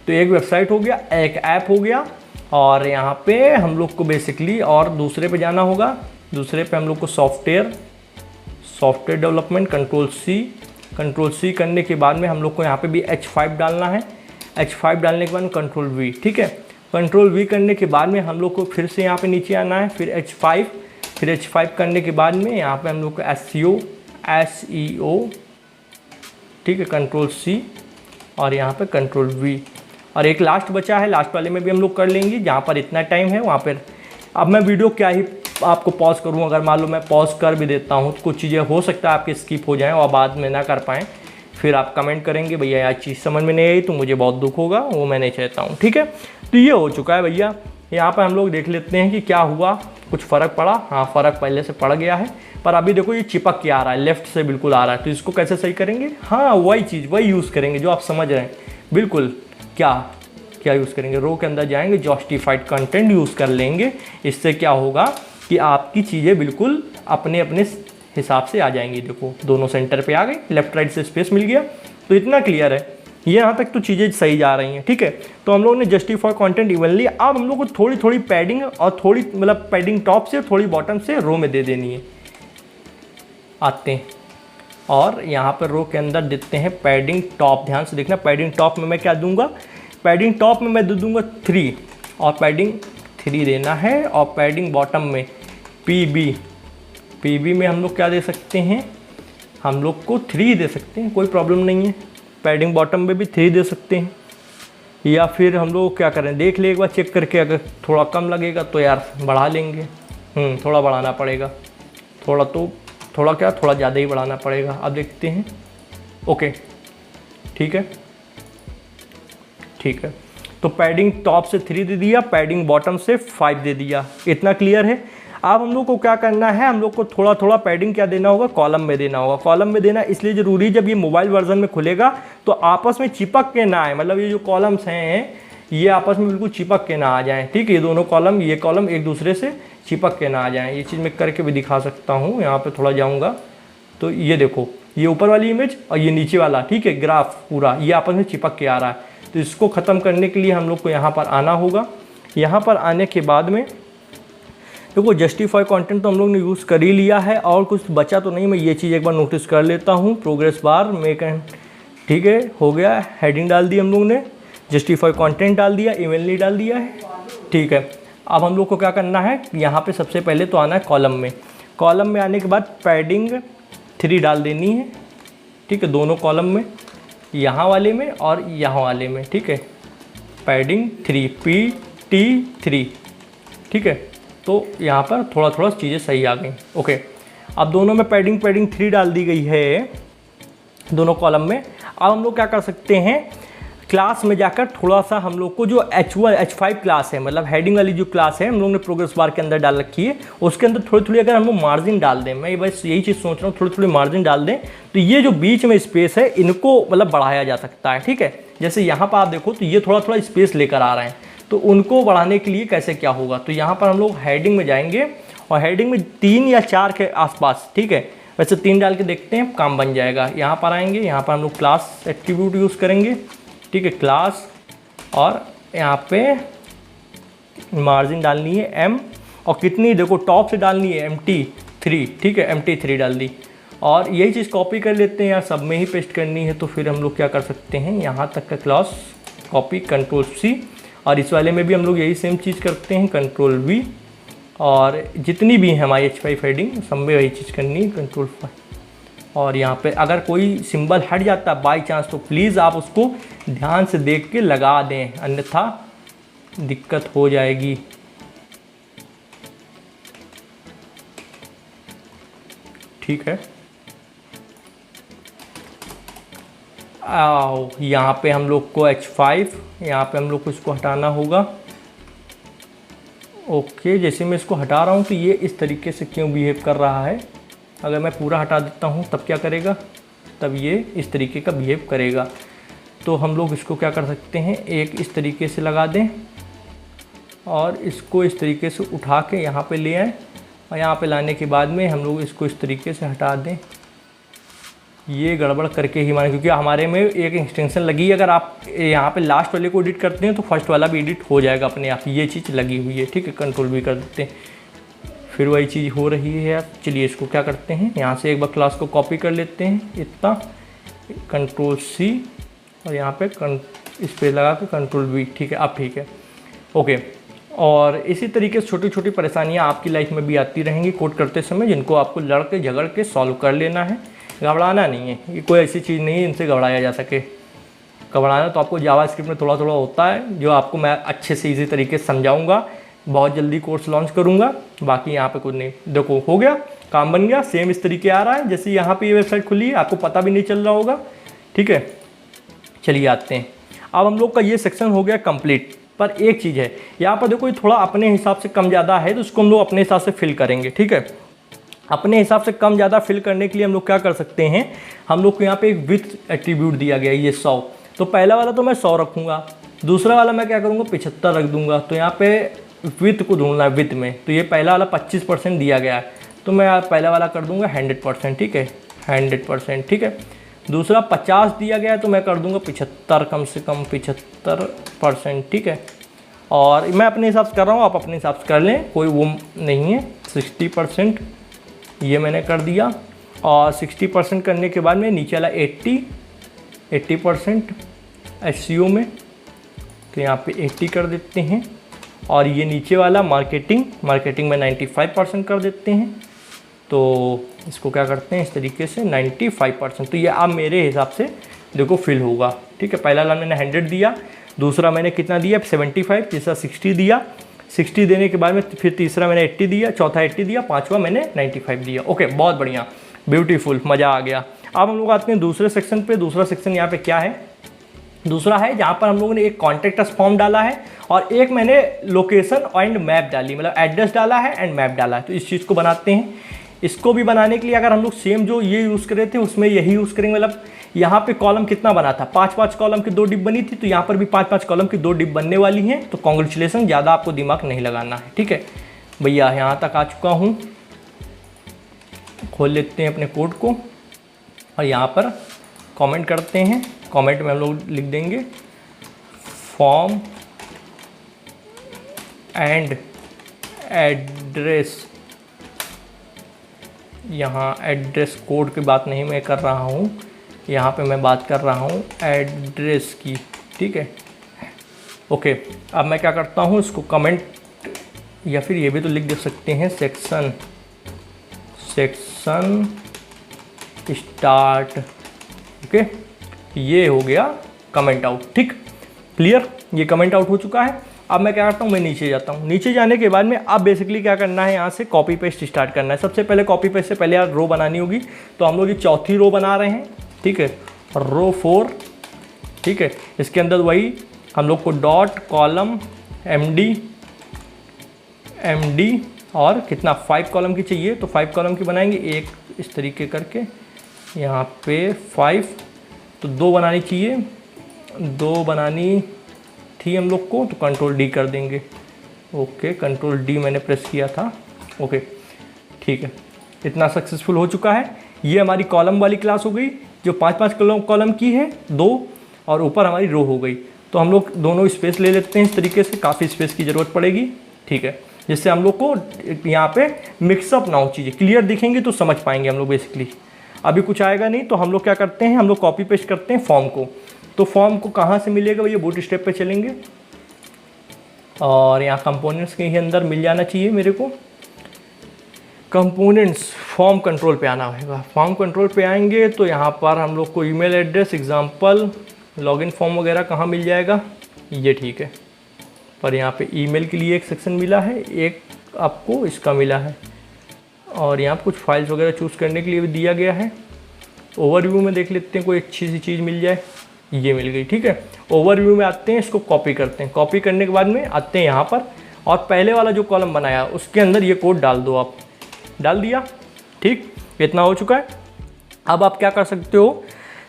A: तो एक वेबसाइट हो गया, एक ऐप हो गया, और यहाँ पे हम लोग को बेसिकली और दूसरे पे जाना होगा। दूसरे पे हम लोग को सॉफ्टवेयर डेवलपमेंट, कंट्रोल सी करने के बाद में हम लोग को यहाँ पे भी H5 डालना है। H5 डालने के बाद में कंट्रोल वी, ठीक है। कंट्रोल वी करने के बाद में हम लोग को फिर से यहाँ पे नीचे आना है, फिर H5 करने के बाद में यहाँ पे हम लोग को SEO, ठीक है, कंट्रोल सी, और यहाँ पे कंट्रोल वी। और एक लास्ट बचा है, लास्ट वाले में भी हम लोग कर लेंगे, जहाँ पर इतना टाइम है वहाँ पर। अब मैं वीडियो क्या ही आपको पॉज करूँ, अगर मान लो मैं पॉज कर भी देता हूँ तो कुछ चीज़ें हो सकता है आपके स्किप हो जाएं और बाद में ना कर पाएँ, फिर आप कमेंट करेंगे भैया यार चीज़ समझ में नहीं आई, तो मुझे बहुत दुख होगा, वो मैं नहीं चाहता हूँ, ठीक है। तो ये हो चुका है भैया। यहाँ पर हम लोग देख लेते हैं कि क्या हुआ, कुछ फ़र्क पड़ा। हाँ, फ़र्क पहले से पड़ गया है, पर अभी देखो ये चिपक के आ रहा है, लेफ्ट से बिल्कुल आ रहा है। तो इसको कैसे सही करेंगे, हाँ वही चीज़, वही यूज़ करेंगे जो आप समझ रहे हैं बिल्कुल। क्या यूज़ करेंगे, रो के अंदर जाएंगे, जस्टिफाइड कंटेंट यूज़ कर लेंगे। इससे क्या होगा कि आपकी चीज़ें बिल्कुल अपने अपने हिसाब से आ जाएंगी। देखो दोनों सेंटर पे आ गई, लेफ्ट राइट से स्पेस मिल गया। तो इतना क्लियर है, ये यहाँ तक तो चीज़ें सही जा रही हैं, ठीक है। तो हम लोगों ने जस्टिफाई कंटेंट इवनली, अब हम लोग को थोड़ी थोड़ी पैडिंग और थोड़ी मतलब पैडिंग टॉप से, थोड़ी बॉटम से रो में दे देनी है। आते हैं और यहाँ पर रो के अंदर देते हैं पैडिंग टॉप। ध्यान से देखना, पैडिंग टॉप में मैं क्या दूंगा, पैडिंग टॉप में मैं दे दूंगा 3, और पैडिंग 3 देना है। और पैडिंग बॉटम में पीबी में हम लोग क्या दे सकते हैं, हम लोग को 3 दे सकते हैं, कोई प्रॉब्लम नहीं है। पैडिंग बॉटम में भी 3 दे सकते हैं, या फिर हम लोग क्या करें, देख ले एक बार चेक करके, अगर थोड़ा कम लगेगा तो यार बढ़ा लेंगे। थोड़ा बढ़ाना पड़ेगा, थोड़ा ज़्यादा ही बढ़ाना पड़ेगा। अब देखते हैं, ओके ठीक है। तो पैडिंग टॉप से 3 दे दिया, पैडिंग बॉटम से 5 दे दिया। इतना क्लियर है। अब हम लोग को क्या करना है, हम लोग को थोड़ा थोड़ा पैडिंग क्या देना होगा, कॉलम में देना होगा। कॉलम में देना इसलिए ज़रूरी, जब ये मोबाइल वर्जन में खुलेगा तो आपस में चिपक के ना आए, मतलब ये जो कॉलम्स हैं ये आपस में बिल्कुल चिपक के ना आ जाएँ, ठीक है। ये दोनों कॉलम, ये कॉलम एक दूसरे से चिपक के ना आ जाएँ। ये चीज़ मैं करके भी दिखा सकता हूँ। यहाँ पर थोड़ा जाऊँगा तो ये देखो, ये ऊपर वाली इमेज और ये नीचे वाला, ठीक है, ग्राफ पूरा ये आपस में चिपक के आ रहा है। तो इसको ख़त्म करने के लिए हम लोग को यहाँ पर आना होगा। यहाँ पर आने के बाद में देखो जस्टिफाई कंटेंट तो हम लोग ने यूज़ कर ही लिया है, और कुछ बचा तो नहीं। मैं ये चीज़ एक बार नोटिस कर लेता हूँ, प्रोग्रेस बार मेक एंड, ठीक है, हो गया। हेडिंग डाल दी हम लोग ने, जस्टिफाई कंटेंट डाल दिया, इवनली डाल दिया है, ठीक है। अब हम लोग को क्या करना है, यहाँ पे सबसे पहले तो आना है कॉलम में। कॉलम में आने के बाद पैडिंग 3 डाल देनी है, ठीक है, दोनों कॉलम में, यहाँ वाले में और यहाँ वाले में, ठीक है। पैडिंग 3 PT3, ठीक है। तो यहाँ पर थोड़ा थोड़ा चीज़ें सही आ गई, ओके। अब दोनों में पैडिंग 3 डाल दी गई है दोनों कॉलम में। अब हम लोग क्या कर सकते हैं, क्लास में जाकर थोड़ा सा हम लोग को जो H5 क्लास है, मतलब हेडिंग वाली जो क्लास है हम लोग ने प्रोग्रेस बार के अंदर डाल रखी है, उसके अंदर थोड़ी थोड़ी अगर हम लोग मार्जिन डाल दें, मैं बस यही चीज़ सोच रहा हूँ, थोड़ी थोड़ी मार्जिन डाल दें तो ये जो बीच में स्पेस है इनको मतलब बढ़ाया जा सकता है, ठीक है। जैसे यहाँ पर आप देखो तो ये थोड़ा थोड़ा स्पेस लेकर आ रहे हैं, तो उनको बढ़ाने के लिए कैसे क्या होगा, तो यहाँ पर हम लोग हेडिंग में जाएंगे और हेडिंग में 3 या 4 के आसपास, ठीक है, वैसे 3 डाल के देखते हैं, काम बन जाएगा। यहाँ पर आएंगे, यहाँ पर हम लोग क्लास एट्रीब्यूट यूज़ करेंगे, ठीक है, क्लास, और यहाँ पे मार्जिन डालनी है M, और कितनी देखो टॉप से डालनी है MT3, ठीक है, MT3 डाल दी। और यही चीज़ कॉपी कर लेते हैं यार, सब में ही पेस्ट करनी है, तो फिर हम लोग क्या कर सकते हैं, यहाँ तक का क्लास कॉपी, कंट्रोल C, और इस वाले में भी हम लोग यही सेम चीज़ करते हैं, कंट्रोल V, और जितनी भी है हमारी H5 हेडिंग सब में वही चीज़ करनी है, कंट्रोल 5। और यहाँ पे अगर कोई सिंबल हट जाता है बाई चांस, तो प्लीज़ आप उसको ध्यान से देख के लगा दें, अन्यथा दिक्कत हो जाएगी। ठीक है, आओ यहाँ पे हम लोग को H5, यहाँ पे हम लोग को इसको हटाना होगा। ओके, जैसे मैं इसको हटा रहा हूँ तो ये इस तरीके से क्यों बिहेव कर रहा है, अगर मैं पूरा हटा देता हूँ तब क्या करेगा, तब ये इस तरीके का बिहेव करेगा। तो हम लोग इसको क्या कर सकते हैं, एक इस तरीके से लगा दें और इसको इस तरीके से उठा के यहाँ पे ले आएँ और यहाँ पे लाने के बाद में हम लोग इसको इस तरीके से हटा दें। ये गड़बड़ करके ही माने, क्योंकि हमारे में एक एक्सटेंशन लगी है। अगर आप यहाँ पे लास्ट वाले को एडिट करते हैं तो फर्स्ट वाला भी एडिट हो जाएगा अपने आप, ये चीज़ लगी हुई है। ठीक है, कंट्रोल भी कर देते हैं, फिर वही चीज़ हो रही है। आप चलिए इसको क्या करते हैं, यहाँ से एक बार क्लास को कॉपी कर लेते हैं इतना, कंट्रोल C और यहाँ पे इस पर लगा के कंट्रोल V। ठीक है, अब ठीक है, ओके। और इसी तरीके से छोटी छोटी परेशानियाँ आपकी लाइफ में भी आती रहेंगी कोड करते समय, जिनको आपको लड़ के झगड़ के सॉल्व कर लेना है। घबराना नहीं है, ये कोई ऐसी चीज़ नहीं है इनसे घबराया जा सके। घबराना तो आपको जावास्क्रिप्ट में थोड़ा थोड़ा होता है, जो आपको मैं अच्छे से इजी तरीके से समझाऊंगा। बहुत जल्दी कोर्स लॉन्च करूंगा, बाकी यहाँ पे कुछ नहीं। देखो हो गया, काम बन गया। सेम इस तरीके आ रहा है जैसे यहाँ पे ये वेबसाइट खुली है, आपको पता भी नहीं चल रहा होगा। ठीक है, चलिए आते हैं। अब हम लोग का ये सेक्शन हो गया कंप्लीट। पर एक चीज़ है, यहाँ पर देखो ये थोड़ा अपने हिसाब से कम ज़्यादा है, तो उसको हम लोग अपने हिसाब से फिल करेंगे। ठीक है, अपने हिसाब से कम ज़्यादा फिल करने के लिए हम लोग क्या कर सकते हैं, हम लोग को यहाँ पे एक विथ एट्रीब्यूट दिया गया है, ये 100। तो पहला वाला तो मैं 100 रखूँगा, दूसरा वाला मैं क्या करूँगा 75 रख दूँगा। तो यहाँ पे विथ को ढूंढना है, विथ में तो ये पहला वाला 25% दिया गया है, तो मैं पहला वाला कर दूँगा 100%। ठीक है, 100%। ठीक है, दूसरा 50 दिया गया है तो मैं कर दूँगा 75, कम से कम 75%। ठीक है, और मैं अपने हिसाब से कर रहा हूँ, आप अपने हिसाब से कर लें, कोई वो नहीं है। 60% ये मैंने कर दिया, और 60% करने के बाद में नीचे वाला 80% SEO में, तो यहाँ पे 80 कर देते हैं। और ये नीचे वाला मार्केटिंग में 95% कर देते हैं। तो इसको क्या करते हैं इस तरीके से 95%। तो ये अब मेरे हिसाब से देखो फिल होगा। ठीक है, पहला वाला मैंने 100 दिया, दूसरा मैंने कितना दिया 75, तीसरा 60 दिया, 60 देने के बाद में फिर तीसरा मैंने 80 दिया, चौथा 80 दिया, पांचवा मैंने 95 दिया। ओके, बहुत बढ़िया, ब्यूटीफुल, मज़ा आ गया। अब हम लोग आते हैं दूसरे सेक्शन पे। दूसरा सेक्शन यहाँ पे क्या है, दूसरा है जहाँ पर हम लोगों ने एक कॉन्टैक्ट अस फॉर्म डाला है और एक मैंने लोकेशन एंड मैप डाली, मतलब एड्रेस डाला है एंड मैप डाला है। तो इस चीज़ को बनाते हैं। इसको भी बनाने के लिए अगर हम लोग सेम जो ये यूज़ करे थे उसमें यही यूज़ करेंगे। मतलब यहाँ पे कॉलम कितना बना था, 5-5 कॉलम की 2 डिप बनी थी, तो यहाँ पर भी 5-5 कॉलम की 2 डिप बनने वाली हैं। तो कॉन्ग्रेचुलेसन, ज़्यादा आपको दिमाग नहीं लगाना है। ठीक है भैया, यहाँ तक आ चुका हूँ। खोल लेते हैं अपने कोड को और यहाँ पर कमेंट करते हैं। कमेंट में हम लोग लिख देंगे फॉर्म एंड एड्रेस। यहाँ एड्रेस कोड की बात नहीं मैं कर रहा हूँ, यहाँ पे मैं बात कर रहा हूँ एड्रेस की। ठीक है, ओके। अब मैं क्या करता हूँ, इसको कमेंट या फिर ये भी तो लिख दे सकते हैं सेक्शन स्टार्ट। ओके, ये हो गया कमेंट आउट। ठीक, क्लियर, ये कमेंट आउट हो चुका है। अब मैं क्या करता हूँ, मैं नीचे जाता हूँ। नीचे जाने के बाद में अब बेसिकली क्या करना है, यहाँ से कॉपी पेस्ट स्टार्ट करना है। सबसे पहले कॉपी पेस्ट से पहले यार रो बनानी होगी, तो हम लोग ये चौथी रो बना रहे हैं। ठीक है, रो 4। ठीक है, इसके अंदर वही हम लोग को डॉट कॉलम एमडी और कितना 5 कॉलम की चाहिए, तो 5 कॉलम की बनाएंगे। एक इस तरीके करके यहाँ पे 5, तो 2 बनानी चाहिए, 2 बनानी थी हम लोग को, तो कंट्रोल डी कर देंगे। ओके, कंट्रोल डी मैंने प्रेस किया था। ओके, ठीक है, इतना सक्सेसफुल हो चुका है। ये हमारी कॉलम वाली क्लास हो गई जो 5-5 कॉलम की है, 2, और ऊपर हमारी रो हो गई। तो हम लोग दोनों स्पेस ले लेते हैं इस तरीके से, काफ़ी स्पेस की ज़रूरत पड़ेगी। ठीक है, जिससे हम लोग को यहाँ पे मिक्सअप ना हो, चीज़ें क्लियर दिखेंगी तो समझ पाएंगे हम लोग। बेसिकली अभी कुछ आएगा नहीं, तो हम लोग क्या करते हैं, हम लोग कॉपी पेस्ट करते हैं फॉर्म को। तो फॉर्म को कहाँ से मिलेगा, ये बूटस्ट्रैप पे चलेंगे और यहाँ कंपोनेंट्स के ही अंदर मिल जाना चाहिए मेरे को। कंपोनेंट्स फॉर्म कंट्रोल पे आना होगा। फॉर्म कंट्रोल पे आएंगे तो यहाँ पर हम लोग को email address, example, login form वगैरह कहाँ मिल जाएगा, ये ठीक है। पर यहाँ पे ईमेल के लिए एक सेक्शन मिला है, एक आपको इसका मिला है, और यहाँ कुछ फाइल्स वगैरह चूज़ करने के लिए भी दिया गया है। ओवरव्यू में देख लेते हैं कोई अच्छी सी चीज़ मिल जाए, ये मिल गई। ठीक है, ओवरव्यू में आते हैं, इसको कॉपी करते हैं। कॉपी करने के बाद में आते हैं यहाँ पर, और पहले वाला जो कॉलम बनाया उसके अंदर ये कोड डाल दो। आप डाल दिया, ठीक, इतना हो चुका है। अब आप क्या कर सकते हो,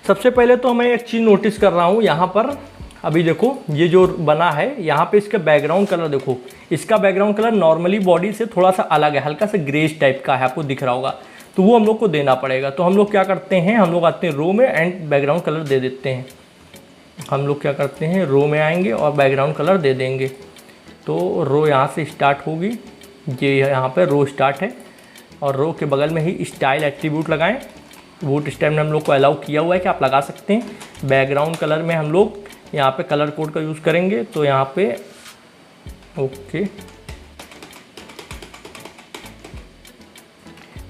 A: सबसे पहले तो मैं एक चीज़ नोटिस कर रहा हूँ यहाँ पर, अभी देखो ये जो बना है यहाँ पे इसका बैकग्राउंड कलर देखो, इसका बैकग्राउंड कलर नॉर्मली बॉडी से थोड़ा सा अलग है, हल्का सा ग्रेज टाइप का है, आपको दिख रहा होगा, तो वो हम लोग को देना पड़ेगा। तो हम लोग क्या करते हैं, हम लोग आते हैं रो में एंड बैकग्राउंड कलर दे देते हैं। हम लोग क्या करते हैं, रो में आएंगे और बैकग्राउंड कलर दे देंगे। तो रो यहाँ से स्टार्ट होगी, ये यहाँ पे रो स्टार्ट है और रो के बगल में ही स्टाइल एट्रीब्यूट लगाएं। बूट स्टैम्प ने हम लोग को अलाउ किया हुआ है कि आप लगा सकते हैं। बैकग्राउंड कलर में हम लोग यहाँ पे कलर कोड का यूज़ करेंगे, तो यहाँ पे ओके,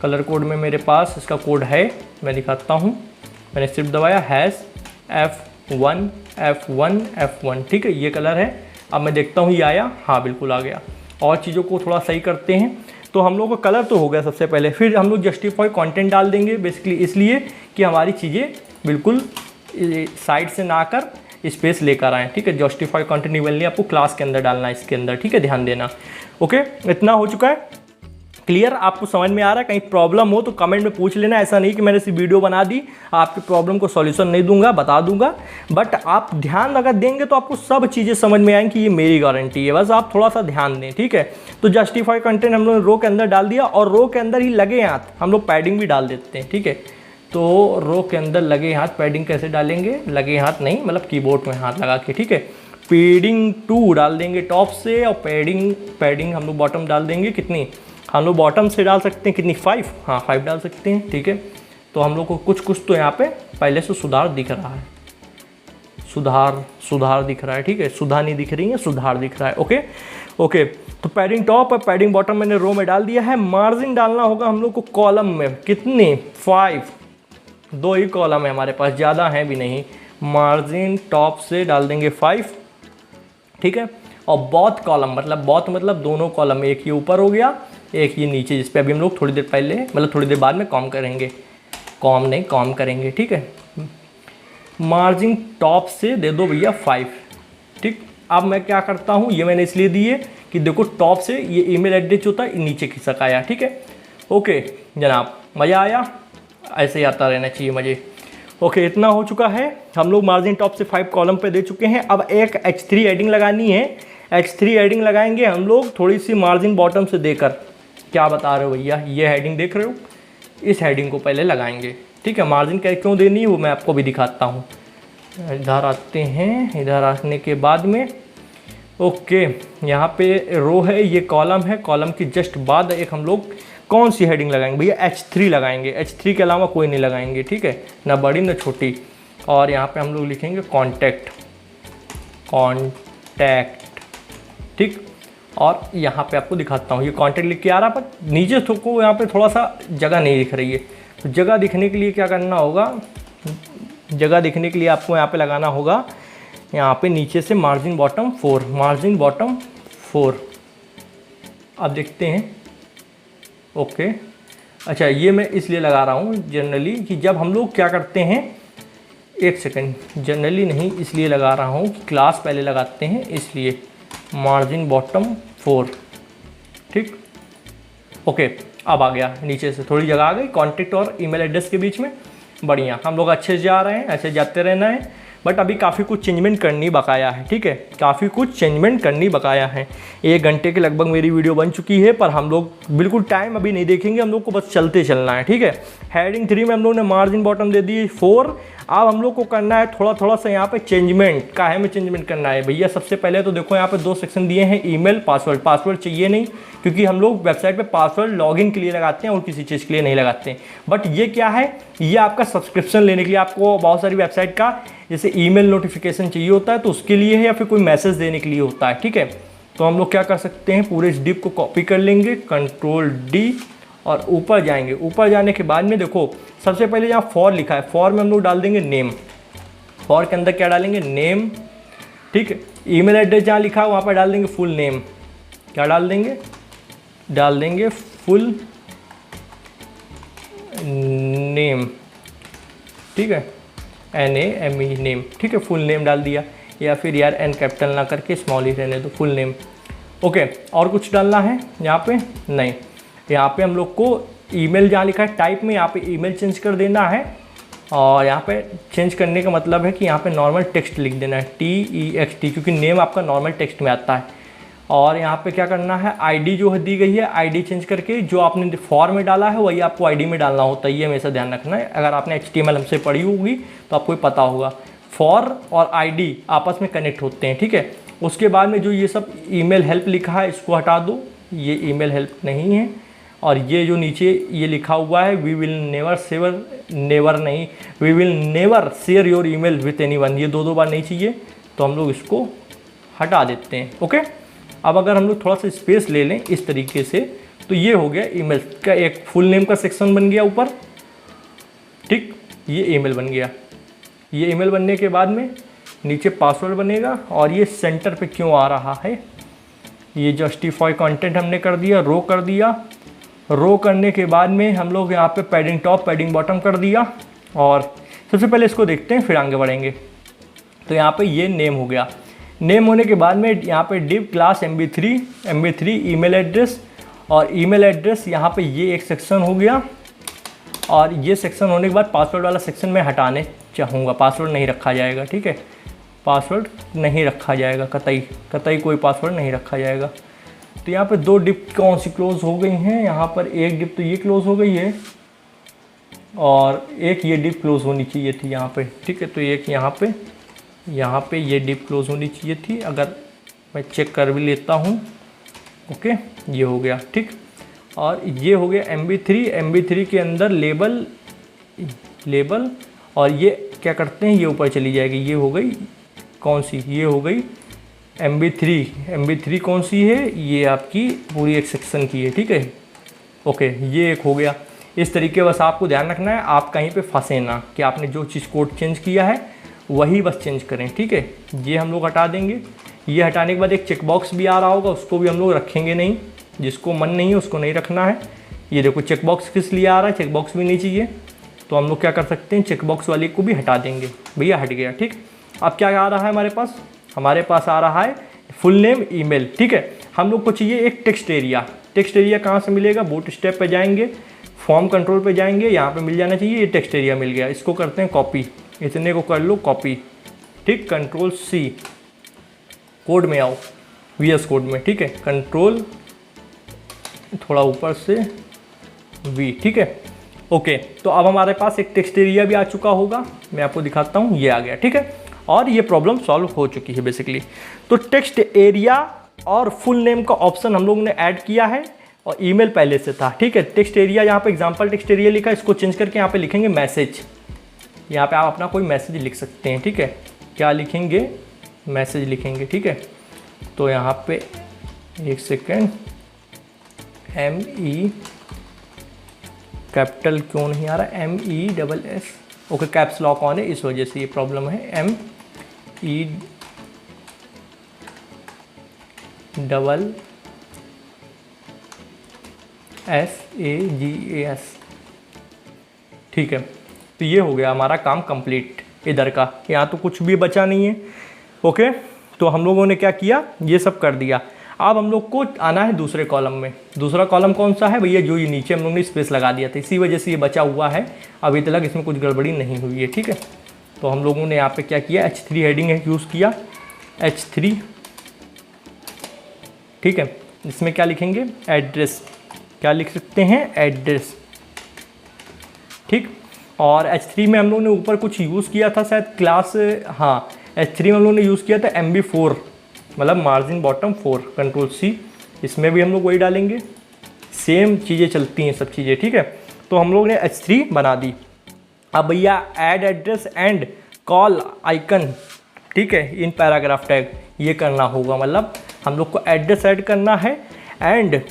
A: कलर कोड में मेरे पास इसका कोड है, मैं दिखाता हूँ। मैंने सिर्फ दबाया #F1 F1 F1, ठीक है, ये कलर है। अब मैं देखता हूँ ये आया, हाँ बिल्कुल आ गया। और चीज़ों को थोड़ा सही करते हैं। तो हम लोग का कलर तो हो गया सबसे पहले, फिर हम लोग जस्टिफाई कंटेंट डाल देंगे, बेसिकली इसलिए कि हमारी चीज़ें बिल्कुल साइड से ना कर स्पेस लेकर आएँ, ठीक है। जस्टिफाई कंटेंट इवेंटली आपको क्लास के अंदर डालना है, इसके अंदर, ठीक है, ध्यान देना। ओके, इतना हो चुका है क्लियर, आपको समझ में आ रहा है। कहीं प्रॉब्लम हो तो कमेंट में पूछ लेना, ऐसा नहीं कि मैंने सिर्फ वीडियो बना दी, आपकी प्रॉब्लम को सॉल्यूशन नहीं दूंगा, बता दूंगा, बट आप ध्यान अगर देंगे तो आपको सब चीज़ें समझ में आएंगी, ये मेरी गारंटी है, बस आप थोड़ा सा ध्यान दें, ठीक है। तो जस्टिफाई कंटेंट हम लोग रो के अंदर डाल दिया, और रो के अंदर ही लगे हाथ हम लोग पैडिंग भी डाल देते हैं, ठीक है। तो रो के अंदर लगे हाथ पैडिंग कैसे डालेंगे, लगे हाथ नहीं मतलब कीबोर्ड में हाथ लगा के, ठीक है। पैडिंग 2 डाल देंगे टॉप से, और पैडिंग हम लोग बॉटम डाल देंगे, कितनी हम लोग बॉटम से डाल सकते हैं, कितनी 5, हाँ 5 डाल सकते हैं, ठीक है। तो हम लोग को कुछ तो यहाँ पे पहले से सुधार दिख रहा है, सुधार दिख रहा है, ठीक है, सुधा नहीं दिख रही है, सुधार दिख रहा है। ओके। तो पैडिंग टॉप और पैडिंग बॉटम मैंने रो में डाल दिया है। मार्जिन डालना होगा हम लोग को कॉलम में, कितनी 5, 2 ही कॉलम है हमारे पास, ज़्यादा है भी नहीं। मार्जिन टॉप से डाल देंगे 5, ठीक है। और बॉथ कॉलम मतलब दोनों कॉलम, एक ये ऊपर हो गया, एक ये नीचे, जिस पे अभी हम लोग थोड़ी देर पहले मतलब थोड़ी देर बाद में कॉम करेंगे, ठीक है। मार्जिन टॉप से दे दो भैया 5, ठीक। अब मैं क्या करता हूँ, ये मैंने इसलिए दिए कि देखो टॉप से ये ईमेल एड्रेस होता है, नीचे खिसक आया, ठीक है। ओके जनाब, मज़ा आया, ऐसे ही आता रहना चाहिए मज़े। ओके, इतना हो चुका है, हम लोग मार्जिन टॉप से 5 कॉलम पे दे चुके हैं। अब एक H3 एडिंग लगानी है, H3 एडिंग लगाएंगे हम लोग थोड़ी सी मार्जिन बॉटम से देकर। क्या बता रहे हो भैया, ये हेडिंग देख रहे हो, इस हेडिंग को पहले लगाएंगे, ठीक है। मार्जिन क्यों देनी है वो मैं आपको भी दिखाता हूँ। इधर आते हैं, इधर आने के बाद में ओके, यहाँ पे रो है, ये कॉलम है, कॉलम की जस्ट बाद एक हम लोग कौन सी हेडिंग लगाएंगे भैया, H3 लगाएंगे। H3 के अलावा कोई नहीं लगाएंगे, ठीक है, ना बड़ी ना छोटी। और यहाँ पे हम लोग लिखेंगे कॉन्टैक्ट, ठीक। और यहाँ पे आपको दिखाता हूँ, ये कॉन्टैक्ट लिख के आ रहा, पर नीचे को यहाँ पे थोड़ा सा जगह नहीं दिख रही है। तो जगह दिखने के लिए क्या करना होगा, जगह दिखने के लिए आपको यहाँ पे लगाना होगा, यहाँ पे नीचे से मार्जिन बॉटम 4। अब देखते हैं, ओके। अच्छा, ये मैं इसलिए लगा रहा हूँ जनरली कि जब हम लोग क्या करते हैं, एक सेकंड, जनरली नहीं इसलिए लगा रहा हूँ कि क्लास पहले लगाते हैं, इसलिए मार्जिन बॉटम 4, ठीक। ओके, अब आ गया, नीचे से थोड़ी जगह आ गई कॉन्टैक्ट और ईमेल एड्रेस के बीच में, बढ़िया, हम लोग अच्छे से जा रहे हैं, ऐसे जाते रहना है। बट अभी काफ़ी कुछ चेंजमेंट करनी बकाया है, ठीक है, काफ़ी कुछ चेंजमेंट करनी बकाया है। 1 घंटे के लगभग मेरी वीडियो बन चुकी है, पर हम लोग बिल्कुल टाइम अभी नहीं देखेंगे, हम लोग को बस चलते चलना है, ठीक है। हेडिंग 3 में हम लोग ने मार्जिन बॉटम दे दी 4। अब हम लोग को करना है थोड़ा सा यहाँ पे चेंजमेंट। काहे में चेंजमेंट करना है भैया, सबसे पहले तो देखो यहाँ पे 2 सेक्शन दिए हैं, ईमेल, पासवर्ड चाहिए नहीं, क्योंकि हम लोग वेबसाइट पे पासवर्ड लॉगिन के लिए लगाते हैं और किसी चीज़ के लिए नहीं लगाते हैं। बट ये क्या है, ये आपका सब्सक्रिप्शन लेने के लिए, आपको बहुत सारी वेबसाइट का जैसे ईमेल नोटिफिकेशन चाहिए होता है तो उसके लिए है, या फिर कोई मैसेज देने के लिए होता है, ठीक है। तो हम लोग क्या कर सकते हैं, पूरे इस डिप को कॉपी कर लेंगे, Ctrl+D, और ऊपर जाएंगे। ऊपर जाने के बाद में देखो सबसे पहले जहाँ फॉर लिखा है, फॉर में हम लोग डाल देंगे नेम। फॉर के अंदर क्या डालेंगे, नेम, ठीक है। ईमेल एड्रेस जहाँ लिखा है वहाँ पर डाल देंगे फुल नेम। क्या डाल देंगे, डाल देंगे फुल नेम, ठीक है, NAME नेम, ठीक है, फुल नेम डाल दिया। या फिर यार N कैपिटल ना करके स्मॉल ही रहने दो, फुल नेम। ओके, और कुछ डालना है यहाँ पे नहीं। यहाँ पे हम लोग को ईमेल जहाँ लिखा है टाइप में, यहाँ पे ईमेल चेंज कर देना है, और यहाँ पे चेंज करने का मतलब है कि यहाँ पे नॉर्मल टेक्स्ट लिख देना है, TEXT, क्योंकि नेम आपका नॉर्मल टेक्स्ट में आता है। और यहाँ पे क्या करना है, आईडी जो है दी गई है, आईडी चेंज करके जो आपने फॉर्म में डाला है वही आपको आईडी में डालना होता है, ये हमेशा ध्यान रखना है। अगर आपने HTML हमसे पढ़ी होगी तो आपको पता होगा, फॉर और आईडी आपस में कनेक्ट होते हैं, ठीक है। उसके बाद में जो ये सब ईमेल हेल्प लिखा है इसको हटा दो, ये ईमेल हेल्प नहीं है। और ये जो नीचे ये लिखा हुआ है, we will never share your email with anyone, ये दो बार नहीं चाहिए, तो हम लोग इसको हटा देते हैं। ओके, अब अगर हम लोग थोड़ा सा स्पेस ले लें इस तरीके से, तो ये हो गया ईमेल का एक फुल नेम का सेक्शन बन गया ऊपर, ठीक, ये ईमेल बन गया। ये ईमेल बनने के बाद में नीचे पासवर्ड बनेगा। और ये सेंटर पे क्यों आ रहा है, ये जस्टिफाई कंटेंट हमने कर दिया, रो कर दिया। रो करने के बाद में हम लोग यहाँ पे पैडिंग टॉप पैडिंग बॉटम कर दिया। और सबसे पहले इसको देखते हैं फिर आगे बढ़ेंगे। तो यहाँ पे ये नेम हो गया। नेम होने के बाद में यहाँ पे div class MB3 email address, और ईमेल एड्रेस यहाँ पे ये एक सेक्शन हो गया। और ये सेक्शन होने के बाद पासवर्ड वाला सेक्शन मैं हटाने चाहूँगा, पासवर्ड नहीं रखा जाएगा, ठीक है, पासवर्ड नहीं रखा जाएगा, कतई कोई पासवर्ड नहीं रखा जाएगा। तो यहाँ पे दो डिप कौन सी क्लोज हो गई हैं, यहाँ पर एक डिप तो ये क्लोज हो गई है और एक ये डिप क्लोज होनी चाहिए थी यहाँ पे, ठीक है। तो एक यहाँ पे ये डिप क्लोज होनी चाहिए थी, अगर मैं चेक कर भी लेता हूँ। ओके, ये हो गया, ठीक। और ये हो गया MB3 के अंदर लेबल और ये क्या करते हैं, ये ऊपर चली जाएगी। ये हो गई कौन सी, ये हो गई MB3 कौन सी है, ये आपकी पूरी एक सेक्शन की है, ठीक है। ओके, ये एक हो गया। इस तरीके बस आपको ध्यान रखना है, आप कहीं पे फंसे ना कि आपने जो चीज़ कोड चेंज किया है वही बस चेंज करें, ठीक है। ये हम लोग हटा देंगे। ये हटाने के बाद एक चेकबॉक्स भी आ रहा होगा, उसको भी हम लोग रखेंगे नहीं, जिसको मन नहीं है उसको नहीं रखना है। ये देखो चेकबॉक्स किस लिए आ रहा है, चेकबॉक्स भी नहीं चाहिए, तो हम लोग क्या कर सकते हैं, चेकबॉक्स वाले को भी हटा देंगे। भैया हट गया, ठीक। अब क्या आ रहा है हमारे पास आ रहा है फुल नेम ईमेल, ठीक है। हम लोग को चाहिए एक टेक्स्ट एरिया कहाँ से मिलेगा, बूटस्ट्रैप पे जाएंगे, फॉर्म कंट्रोल पे जाएंगे, यहाँ पे मिल जाना चाहिए, ये टेक्स्ट एरिया मिल गया। इसको करते हैं कॉपी, इतने को कर लो कॉपी, ठीक, Ctrl+C, कोड में आओ, VS कोड में, ठीक है, कंट्रोल थोड़ा ऊपर से V, ठीक है। ओके, तो अब हमारे पास एक टेक्स्ट एरिया भी आ चुका होगा, मैं आपको दिखाता हूँ, ये आ गया, ठीक है। और ये प्रॉब्लम सॉल्व हो चुकी है बेसिकली। तो टेक्स्ट एरिया और फुल नेम का ऑप्शन हम लोगों ने ऐड किया है और ईमेल पहले से था, ठीक है। टेक्स्ट एरिया यहाँ पे एग्जांपल टेक्स्ट एरिया लिखा है, इसको चेंज करके यहाँ पे लिखेंगे मैसेज। यहाँ पे आप अपना कोई मैसेज लिख सकते हैं, ठीक है। क्या लिखेंगे, मैसेज लिखेंगे, ठीक है। तो यहाँ पे एक सेकेंड, ME कैपिटल क्यों नहीं आ रहा, MESS, okay, caps lock on है, इस वजह से ये प्रॉब्लम है। MESSAGAS, ठीक है। तो ये हो गया हमारा काम कंप्लीट इधर का, यहाँ तो कुछ भी बचा नहीं है। ओके, तो हम लोगों ने क्या किया, ये सब कर दिया। अब हम लोग को आना है दूसरे कॉलम में। दूसरा कॉलम कौन सा है भैया, जो ये नीचे हम लोग ने स्पेस लगा दिया था, इसी वजह से ये बचा हुआ है, अभी तक इसमें कुछ गड़बड़ी नहीं हुई है, ठीक है। तो हम लोगों ने यहाँ पे क्या किया, H3 हेडिंग यूज़ किया, H3, ठीक है। इसमें क्या लिखेंगे, एड्रेस, क्या लिख सकते हैं, एड्रेस, ठीक। और H3 में हम लोग ने ऊपर कुछ यूज़ किया था शायद क्लास, हाँ, H3 में हम लोग ने यूज़ किया था MB4, मतलब मार्जिन बॉटम 4, Ctrl+C, इसमें भी हम लोग वही डालेंगे, सेम चीज़ें चलती हैं सब चीज़ें, ठीक है। तो हम लोग ने H3 बना दी। अब भैया add address and call icon, ठीक है, इन पैराग्राफ टैग, ये करना होगा, मतलब हम लोग को एड्रेस ऐड करना है। एंड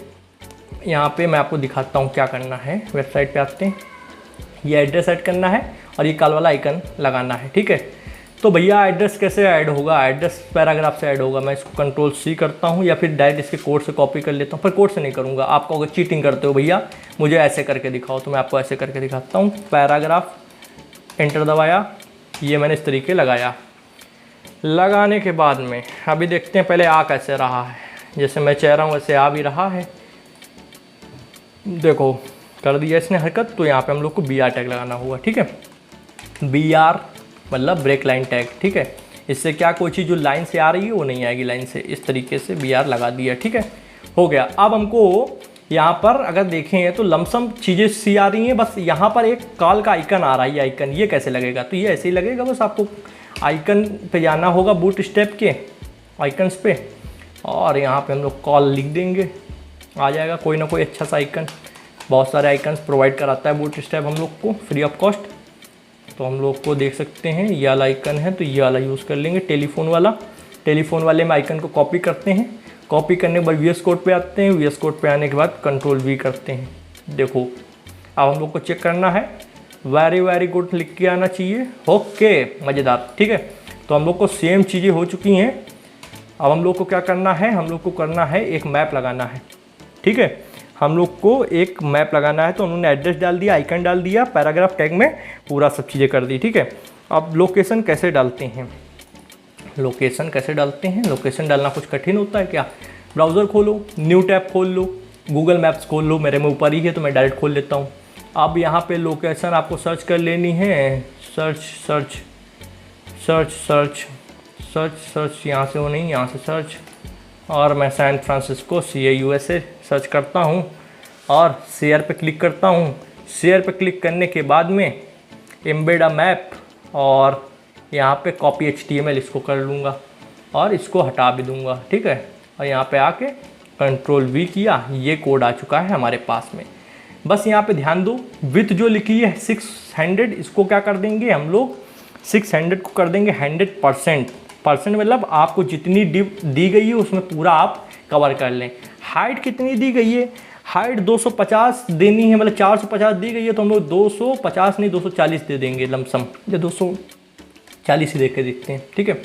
A: यहाँ पे मैं आपको दिखाता हूँ क्या करना है, वेबसाइट पे आते हैं, ये एड्रेस ऐड करना है और ये कॉल वाला आइकन लगाना है, ठीक है। तो भैया एड्रेस कैसे ऐड होगा, एड्रेस पैराग्राफ से ऐड होगा। मैं इसको Ctrl+C करता हूँ या फिर डायरेक्ट इसके कोड से कॉपी कर लेता हूँ, पर कोड से नहीं करूँगा। आपको अगर चीटिंग करते हो भैया मुझे ऐसे करके दिखाओ, तो मैं आपको ऐसे करके दिखाता हूँ। पैराग्राफ, एंटर दबाया, ये मैंने इस तरीके लगाया। लगाने के बाद में अभी देखते हैं पहले आ कैसे रहा है, जैसे मैं चाह रहा हूँ वैसे आ भी रहा है। देखो कर दिया इसने हरकत। तो यहाँ पे हम लोग को BR टैग लगाना होगा, ठीक है। BR मतलब ब्रेक लाइन टैग, ठीक है। इससे क्या कोई चीज़ जो लाइन से आ रही है वो नहीं आएगी लाइन से, इस तरीके से BR लगा दिया, ठीक है, हो गया। अब हमको यहाँ पर अगर देखें तो लमसम चीज़ें सी आ रही हैं, बस यहाँ पर एक कॉल का आइकन आ रहा है, ये आइकन ये कैसे लगेगा, तो ये ऐसे ही लगेगा, बस आपको आइकन पे जाना होगा बूट स्टेप के आइकन्स पे, और यहाँ पे हम लोग कॉल लिख देंगे, आ जाएगा कोई ना कोई अच्छा सा आइकन। बहुत सारे आइकन्स प्रोवाइड कराता है बूट स्टेप हम लोग को फ्री ऑफ कॉस्ट, तो हम लोग को देख सकते हैं ये वाला आइकन है, तो ये वाला यूज़ कर लेंगे, टेलीफोन वाला। टेलीफोन वाले में आइकन को कॉपी करते हैं, कॉपी करने के बाद VS कोड पे आते हैं, VS कोड पे आने के बाद Ctrl+V करते हैं। देखो अब हम लोग को चेक करना है, वेरी गुड लिख के आना चाहिए, ओके, मज़ेदार, ठीक है। तो हम लोग को सेम चीज़ें हो चुकी हैं। अब हम लोग को क्या करना है, हम लोग को करना है एक मैप लगाना है, ठीक है। हम लोग को एक मैप लगाना है, तो उन्होंने एड्रेस डाल दिया, आइकन डाल दिया, पैराग्राफ टैग में पूरा सब चीज़ें कर दी, ठीक है। अब लोकेशन कैसे डालते हैं, लोकेशन कैसे डालते हैं, लोकेशन डालना कुछ कठिन होता है क्या? ब्राउज़र खोलो, न्यू टैब खोल लो, गूगल मैप्स खोल लो, मेरे में ऊपर ही है तो मैं डायरेक्ट खोल लेता हूँ। अब यहाँ पे लोकेशन आपको सर्च कर लेनी है, सर्च यहाँ से हो नहीं, यहाँ से सर्च, और मैं San Francisco CA USA search करता हूँ और शेयर पे क्लिक करता हूँ। शेयर पे क्लिक करने के बाद में एम्बेड अ मैप, और यहाँ पे कॉपी HTML इसको कर लूँगा और इसको हटा भी दूँगा, ठीक है। और यहाँ पे आके Ctrl+V किया, ये कोड आ चुका है हमारे पास में। बस यहाँ पे ध्यान दो, विथ जो लिखी है 600, इसको क्या कर देंगे हम लोग, 600 को कर देंगे 100%। मतलब आपको जितनी डिप दी गई है उसमें पूरा आप कवर कर लें। हाइट कितनी दी गई है, हाइट 250 देनी है, मतलब 450 दी गई है, तो हम लोग 250 नहीं 240 दे देंगे लमसम, या 240 ही दे के देखते हैं, ठीक है।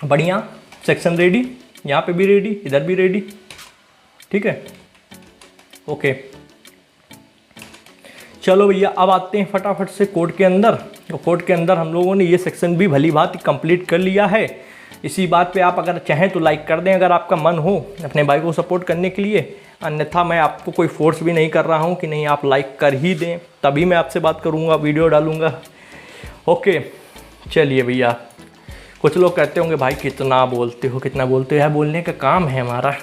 A: बढ़िया, सेक्शन रेडी, यहाँ पे भी रेडी, इधर भी रेडी, ठीक है, ओके। चलो भैया अब आते हैं फटाफट से कोड के अंदर। तो कोड के अंदर हम लोगों ने ये सेक्शन भी भली भांति कंप्लीट कर लिया है। इसी बात पे आप अगर चाहें तो लाइक कर दें अगर आपका मन हो अपने भाई को सपोर्ट करने के लिए, अन्यथा मैं आपको कोई फोर्स भी नहीं कर रहा हूँ कि नहीं आप लाइक कर ही दें, तभी मैं आपसे बात करूँगा, वीडियो डालूँगा, ओके। चलिए भैया, कुछ लोग कहते होंगे भाई कितना बोलते हो, यार बोलने का काम है हमारा।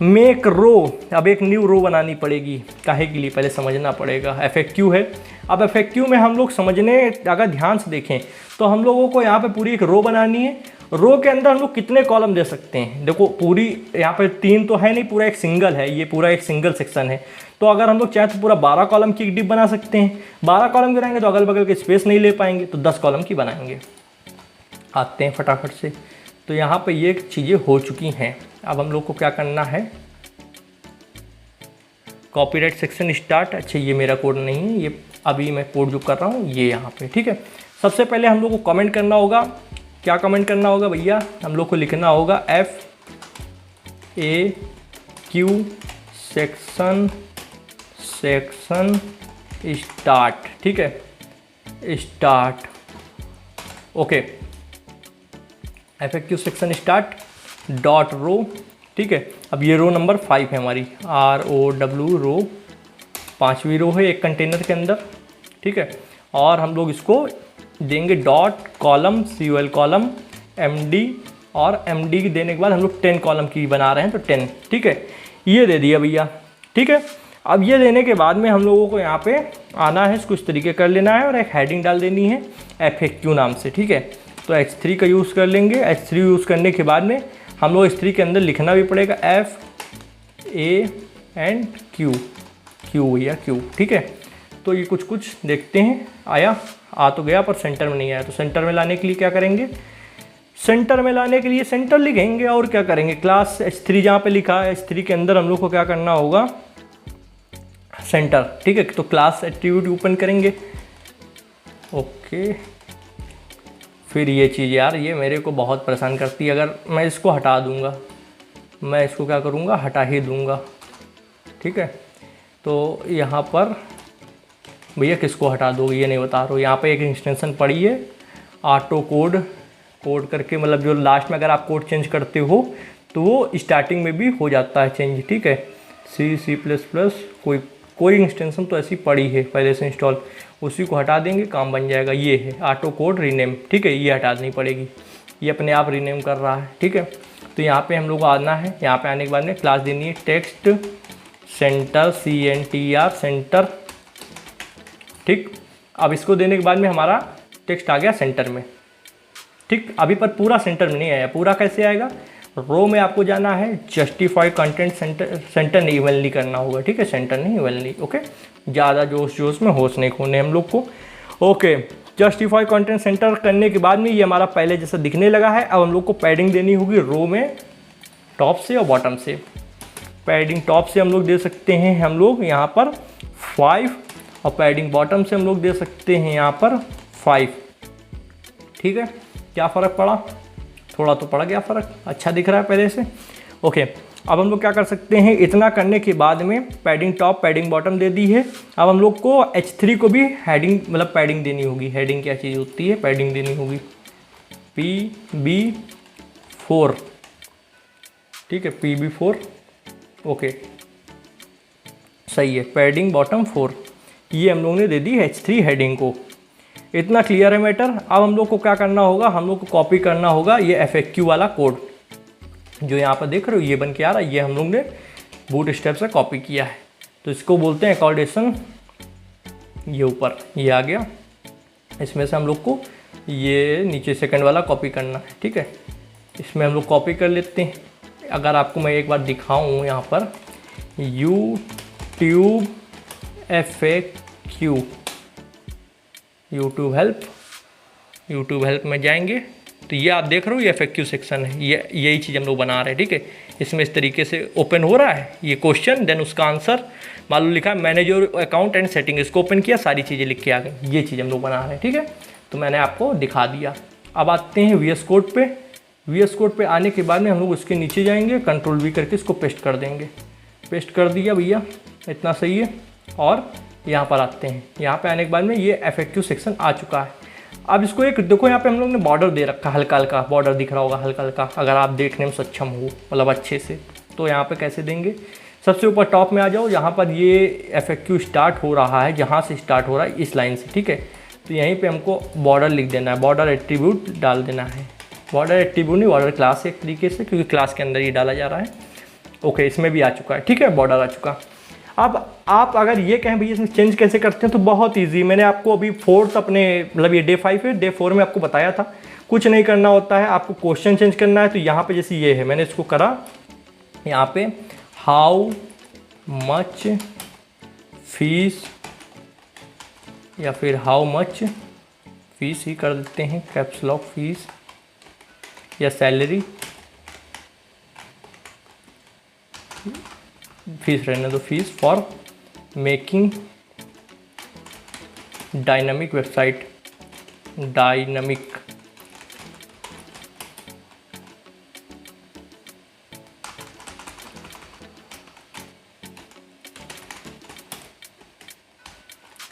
A: मेक रो, अब एक न्यू रो बनानी पड़ेगी, काहे के लिए पहले समझना पड़ेगा। FAQ है, अब FAQ में हम लोग समझने अगर ध्यान से देखें तो हम लोगों को यहाँ पे पूरी एक रो बनानी है। रो के अंदर हम लोग कितने कॉलम दे सकते हैं, देखो पूरी यहाँ पे 3 तो है नहीं, पूरा एक सिंगल है, ये पूरा एक सिंगल सेक्शन है। तो अगर हम लोग चाहें तो पूरा 12 कॉलम की एक डिप बना सकते हैं। 12 कॉलम की रहेंगे तो अगल बगल के स्पेस नहीं ले पाएंगे, तो 10 कॉलम की बनाएंगे। आते हैं फटाफट से, तो यहाँ पे ये चीज़ें हो चुकी हैं। अब हम लोग को क्या करना है, कॉपीराइट सेक्शन स्टार्ट, अच्छा ये मेरा कोड नहीं है, ये अभी मैं कोड जो कर रहा हूँ ये यहाँ पे, ठीक है। सबसे पहले हम लोग को कमेंट करना होगा, क्या कमेंट करना होगा भैया, हम लोग को लिखना होगा FAQ सेक्शन स्टार्ट, ठीक है, start, okay. FAQ section start dot row, ठीक है। अब ये रो नंबर 5 है हमारी, ROW रो, 5वीं रो है एक कंटेनर के अंदर, ठीक है। और हम लोग इसको देंगे dot column COL column MD, और MD देने के बाद हम लोग 10 कॉलम की बना रहे हैं तो 10, ठीक है। ये दे दिया भैया, ठीक है। अब ये देने के बाद में हम लोगों को यहाँ पे आना है, इसको इस तरीके कर लेना है और एक हेडिंग डाल देनी है FAQ नाम से, ठीक है। तो H3 का यूज़ कर लेंगे। H3 यूज़ करने के बाद में हम लोग H3 के अंदर लिखना भी पड़ेगा FAQ, भैया Q, ठीक है। तो ये कुछ देखते हैं, आया, आ तो गया पर सेंटर में नहीं आया, तो सेंटर में लाने के लिए क्या करेंगे, सेंटर में लाने के लिए सेंटर लिखेंगे और क्या करेंगे, क्लास H3 जहाँ पे लिखा है H3 के अंदर हम लोग को क्या करना होगा, सेंटर, ठीक है। तो क्लास एट्रीब्यूट ओपन करेंगे, ओके। फिर ये चीज़ यार ये मेरे को बहुत परेशान करती है, अगर मैं इसको हटा दूंगा, मैं इसको क्या करूँगा, हटा ही दूंगा, ठीक है। तो यहाँ पर भैया किसको हटा दोगे ये नहीं बता रहा हूँ, यहाँ पे एक इंस्टेंशन पड़ी है ऑटो कोड करके, मतलब जो लास्ट में अगर आप कोड चेंज करते हो तो वो स्टार्टिंग में भी हो जाता है चेंज, ठीक है। C++ कोई इंस्टेंशन तो ऐसी पड़ी है पहले से इंस्टॉल, उसी को हटा देंगे, काम बन जाएगा। ये है ऑटो कोड रीनेम, ठीक है, ये हटा देनी पड़ेगी, ये अपने आप रीनेम कर रहा है, ठीक है। तो यहाँ पे हम लोग को आना है, यहाँ पे आने के बाद में क्लास देनी है टेक्स्ट सेंटर, CNTR सेंटर, ठीक। अब इसको देने के बाद में हमारा टेक्स्ट आ गया सेंटर में, ठीक। अभी पर पूरा सेंटर में नहीं आया, पूरा कैसे आएगा, रो में आपको जाना है, जस्टिफाई कंटेंट सेंटर नहीं इवनली करना होगा, ठीक है, सेंटर नहीं इवनली, ओके। ज़्यादा जोश में होश नहीं खोने हम लोग को, ओके। जस्टिफाई कंटेंट सेंटर करने के बाद में ये हमारा पहले जैसा दिखने लगा है। अब हम लोग को पैडिंग देनी होगी रो में, टॉप से और बॉटम से। पैडिंग टॉप से हम लोग दे सकते हैं हम लोग यहाँ पर 5, और पैडिंग बॉटम से हम लोग दे सकते हैं यहाँ पर 5, ठीक है। क्या फ़र्क पड़ा, थोड़ा तो पड़ गया फ़र्क, अच्छा दिख रहा है पहले से, ओके। अब हम लोग क्या कर सकते हैं, इतना करने के बाद में पैडिंग टॉप पैडिंग बॉटम दे दी है। अब हम लोग को H3 को भी हेडिंग मतलब पैडिंग देनी होगी। हेडिंग क्या चीज़ होती है, पैडिंग देनी होगी, PB4, ठीक है, PB4, ओके, सही है। पैडिंग बॉटम 4 ये हम लोग ने दे दी H3 हेडिंग को। इतना क्लियर है मैटर। अब हम लोग को क्या करना होगा, हम लोग को कॉपी करना होगा ये FAQ वाला कोड जो यहाँ पर देख रहे हो ये बन के आ रहा है, ये हम लोग ने बूटस्ट्रैप से कॉपी किया है। तो इसको बोलते हैं अकॉर्डेशन, ये ऊपर ये आ गया, इसमें से हम लोग को ये नीचे सेकंड वाला कॉपी करना है, ठीक है। इसमें हम लोग कॉपी कर लेते हैं। अगर आपको मैं एक बार दिखाऊँ यहाँ पर यूट्यूब FAQ, यूट्यूब हेल्प में जाएंगे तो ये आप देख रहे हो ये FAQ सेक्शन है, ये यही चीज़ हम लोग बना रहे हैं, ठीक है। इसमें इस तरीके से ओपन हो रहा है ये क्वेश्चन, देन उसका आंसर मान लो लिखा है manage your account and setting, इसको ओपन किया, सारी चीज़ें लिख के आ गई, ये चीज़ हम लोग बना रहे हैं, ठीक है। तो मैंने आपको दिखा दिया। अब आते हैं VS कोड पे। VS कोड पे आने के बाद में हम लोग उसके नीचे जाएंगे, कंट्रोल V करके इसको पेस्ट कर देंगे। पेस्ट कर दिया भैया, इतना सही है। और यहाँ पर आते हैं, यहाँ पे आने के बाद में ये FAQ सेक्शन आ चुका है। अब इसको एक देखो, यहाँ पे हम लोग ने बॉर्डर दे रखा है, हल्का हल्का बॉर्डर दिख रहा होगा, हल्का हल्का, अगर आप देखने में सक्षम हो मतलब अच्छे से। तो यहाँ पे कैसे देंगे, सबसे ऊपर टॉप में आ जाओ, यहाँ पर ये FAQ स्टार्ट हो रहा है, जहाँ से स्टार्ट हो रहा है इस लाइन से, ठीक है। तो यहीं पे हमको बॉर्डर लिख देना है, बॉर्डर एट्रीब्यूट डाल देना है। बॉर्डर एट्रीब्यूट नहीं, बॉर्डर क्लास एक तरीके से, क्योंकि क्लास के अंदर ये डाला जा रहा है, ओके। इसमें भी आ चुका है, ठीक है, बॉर्डर आ चुका। अब आप अगर ये कहें भैया इसमें चेंज कैसे करते हैं, तो बहुत इजी। मैंने आपको अभी 4th अपने मतलब ये डे 5 है, डे 4 में आपको बताया था, कुछ नहीं करना होता है, आपको क्वेश्चन चेंज करना है। तो यहाँ पे जैसे ये है, मैंने इसको करा, यहाँ पे हाउ मच फीस या फिर हाउ मच फीस ही कर देते हैं, कैप्स लॉक फीस या सैलरी, फीस रहने दो, fees for making dynamic website, dynamic,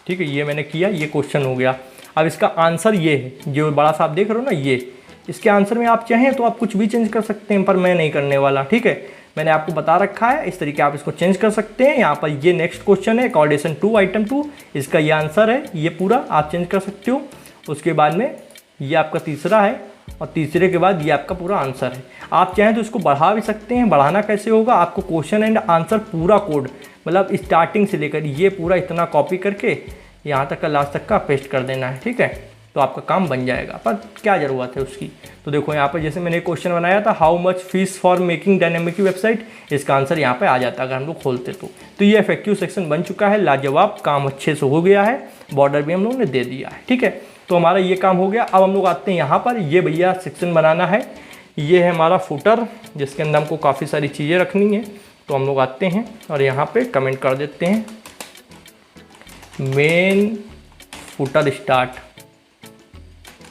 A: ठीक है। ये मैंने किया, ये क्वेश्चन हो गया। अब इसका आंसर ये है, जो बड़ा सा आप देख रहे हो ना, ये इसके आंसर में आप चाहें तो आप कुछ भी चेंज कर सकते हैं, पर मैं नहीं करने वाला, ठीक है। मैंने आपको बता रखा है, इस तरीके आप इसको चेंज कर सकते हैं। यहाँ पर ये नेक्स्ट क्वेश्चन है, अकॉर्डेशन 2 आइटम 2, इसका ये आंसर है, ये पूरा आप चेंज कर सकते हो। उसके बाद में ये आपका तीसरा है, और तीसरे के बाद ये आपका पूरा आंसर है। आप चाहें तो इसको बढ़ा भी सकते हैं। बढ़ाना कैसे होगा, आपको क्वेश्चन एंड आंसर पूरा कोड मतलब स्टार्टिंग से लेकर ये पूरा इतना कॉपी करके यहाँ तक का लास्ट तक का पेस्ट कर देना है, ठीक है। तो आपका काम बन जाएगा, पर क्या ज़रूरत है उसकी। तो देखो यहाँ पर जैसे मैंने क्वेश्चन बनाया था, how much fees for making dynamic website, इसका आंसर यहाँ पे आ जाता है अगर हम लोग खोलते तो ये FAQ सेक्शन बन चुका है, लाजवाब, काम अच्छे से हो गया है, बॉर्डर भी हम लोग ने दे दिया है, ठीक है। तो हमारा ये काम हो गया। अब हम लोग आते हैं यहाँ पर, ये भैया सेक्शन बनाना है, ये है हमारा फुटर, जिसके अंदर हमको काफ़ी सारी चीज़ें रखनी है। तो हम लोग आते हैं और यहाँ पर कमेंट कर देते हैं main footer start,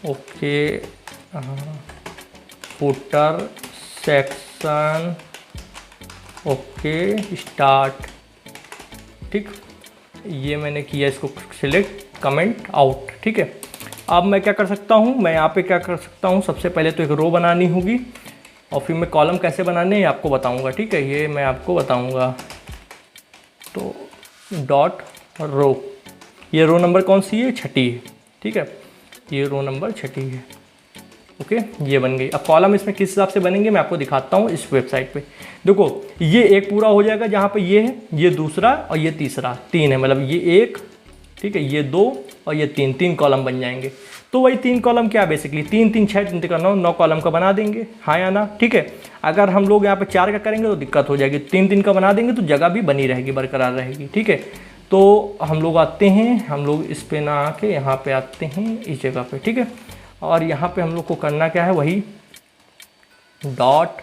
A: okay, footer section, okay start, ठीक। ये मैंने किया, इसको सिलेक्ट कमेंट आउट, ठीक है। अब मैं क्या कर सकता हूँ, मैं यहाँ पे क्या कर सकता हूँ, सबसे पहले तो एक रो बनानी होगी, और फिर मैं कॉलम कैसे बनाने हैं आपको बताऊँगा, ठीक है। ये मैं आपको बताऊँगा, तो डॉट रो, ये रो नंबर कौन सी है, छठी है, ठीक है, ये रो नंबर छठी है। ओके, ये बन गई। अब कॉलम इसमें किस हिसाब से बनेंगे मैं आपको दिखाता हूँ इस वेबसाइट पे। देखो ये एक पूरा हो जाएगा जहाँ पे ये है, ये दूसरा और ये तीसरा, तीन है, मतलब ये एक, ठीक है, ये दो और ये तीन, तीन कॉलम बन जाएंगे। तो वही तीन कॉलम क्या बेसिकली, तीन तीन छः, तीन का नौ, नौ कॉलम का बना देंगे, हाँ या ना, ठीक है। अगर हम लोग यहाँ पे चार का करेंगे तो दिक्कत हो जाएगी, तीन तीन का बना देंगे तो जगह भी बनी रहेगी, बरकरार रहेगी, ठीक है। तो हम लोग आते हैं, हम लोग इस पे ना आके यहाँ पे आते हैं इस जगह पे, ठीक है। और यहाँ पे हम लोग को करना क्या है, वही डॉट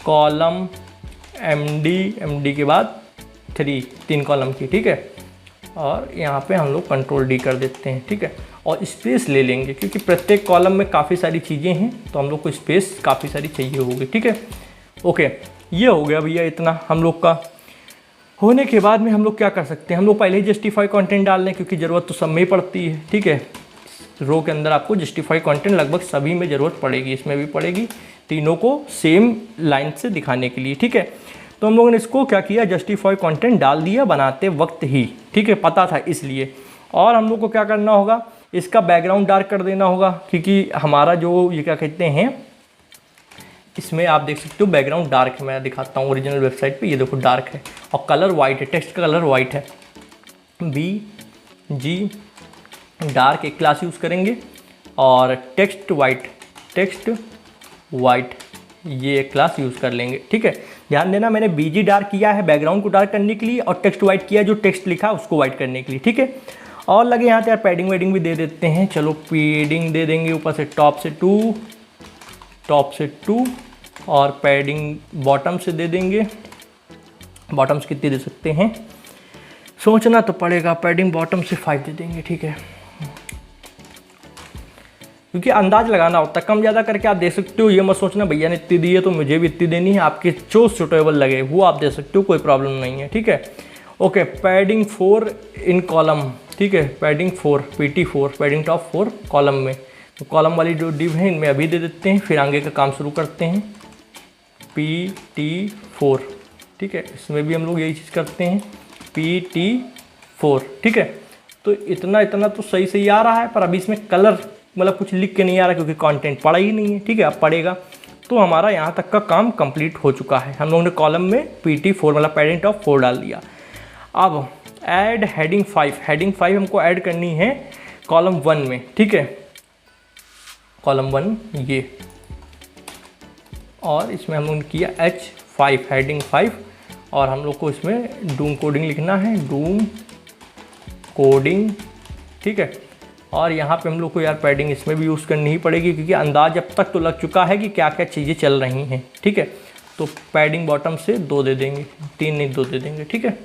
A: कॉलम एमडी के बाद 3, तीन कॉलम की, ठीक है। और यहाँ पे हम लोग कंट्रोल डी कर देते हैं, ठीक है। और स्पेस ले लेंगे क्योंकि प्रत्येक कॉलम में काफ़ी सारी चीज़ें हैं, तो हम लोग को स्पेस काफ़ी सारी चाहिए होगी, ठीक है। ओके, ये हो गया भैया इतना हम लोग का। होने के बाद में हम लोग क्या कर सकते हैं, हम लोग पहले ही जस्टिफाई कंटेंट डाल लें क्योंकि ज़रूरत तो सब में ही पड़ती है, ठीक है। रो के अंदर आपको जस्टिफाई कंटेंट लगभग सभी में ज़रूरत पड़ेगी, इसमें भी पड़ेगी, तीनों को सेम लाइन से दिखाने के लिए, ठीक है। तो हम लोगों ने इसको क्या किया, जस्टिफाई कंटेंट डाल दिया बनाते वक्त ही, ठीक है, पता था इसलिए। और हम लोग को क्या करना होगा, इसका बैकग्राउंड डार्क कर देना होगा क्योंकि हमारा जो ये क्या कहते हैं, इसमें आप देख सकते हो बैकग्राउंड डार्क है, मैं दिखाता हूँ ओरिजिनल वेबसाइट पे, ये देखो डार्क है और कलर वाइट है, टेक्स्ट का कलर वाइट है। BG डार्क एक क्लास यूज़ करेंगे और टेक्स्ट वाइट ये एक क्लास यूज़ कर लेंगे, ठीक है। ध्यान देना मैंने BG डार्क किया है बैकग्राउंड को डार्क करने के लिए और टेक्स्ट वाइट किया जो टेक्स्ट लिखा उसको वाइट करने के लिए, ठीक है। और लगे यहाँ पे यार पैडिंग वेडिंग भी दे देते हैं, चलो पैडिंग दे देंगे ऊपर से टॉप से 2 और पैडिंग बॉटम से दे देंगे, बॉटम से कितनी दे सकते हैं सोचना तो पड़ेगा, पैडिंग बॉटम से 5 दे देंगे, ठीक है, क्योंकि अंदाज लगाना होता है, कम ज़्यादा करके आप दे सकते हो, ये मत सोचना भैया ने इतनी दी है तो मुझे भी इतनी देनी है, आपके जो सूटेबल लगे वो आप दे सकते हो, कोई प्रॉब्लम नहीं है, ठीक है। ओके, पैडिंग 4 इन कॉलम, ठीक है, padding 4 PT4 padding top 4 column में, तो कॉलम वाली जो डिव है इनमें अभी दे देते हैं, फिर आगे का काम शुरू करते हैं। PT4, ठीक है, इसमें भी हम लोग यही चीज़ करते हैं, PT4, ठीक है। तो इतना तो सही आ रहा है, पर अभी इसमें कलर मतलब कुछ लिख के नहीं आ रहा क्योंकि कंटेंट पड़ा ही नहीं है, ठीक है। अब पड़ेगा तो हमारा यहाँ तक का काम कंप्लीट हो चुका है, हम लोगों ने कॉलम में PT4 मतलब पैडिंग टॉप 4 डाल दिया। अब ऐड हेडिंग 5 हमको ऐड करनी है कॉलम 1 में, ठीक है, कॉलम 1 ये, और इसमें हम लोगों ने किया H5 हेडिंग 5 और हम लोग को इसमें डूम कोडिंग लिखना है, डूम कोडिंग, ठीक है। और यहाँ पे हम लोग को यार पैडिंग इसमें भी यूज़ करनी ही पड़ेगी क्योंकि अंदाज अब तक तो लग चुका है कि क्या क्या चीज़ें चल रही हैं, ठीक है। तो पैडिंग बॉटम से 2 दे देंगे, 3 नहीं 2 दे देंगे, ठीक है।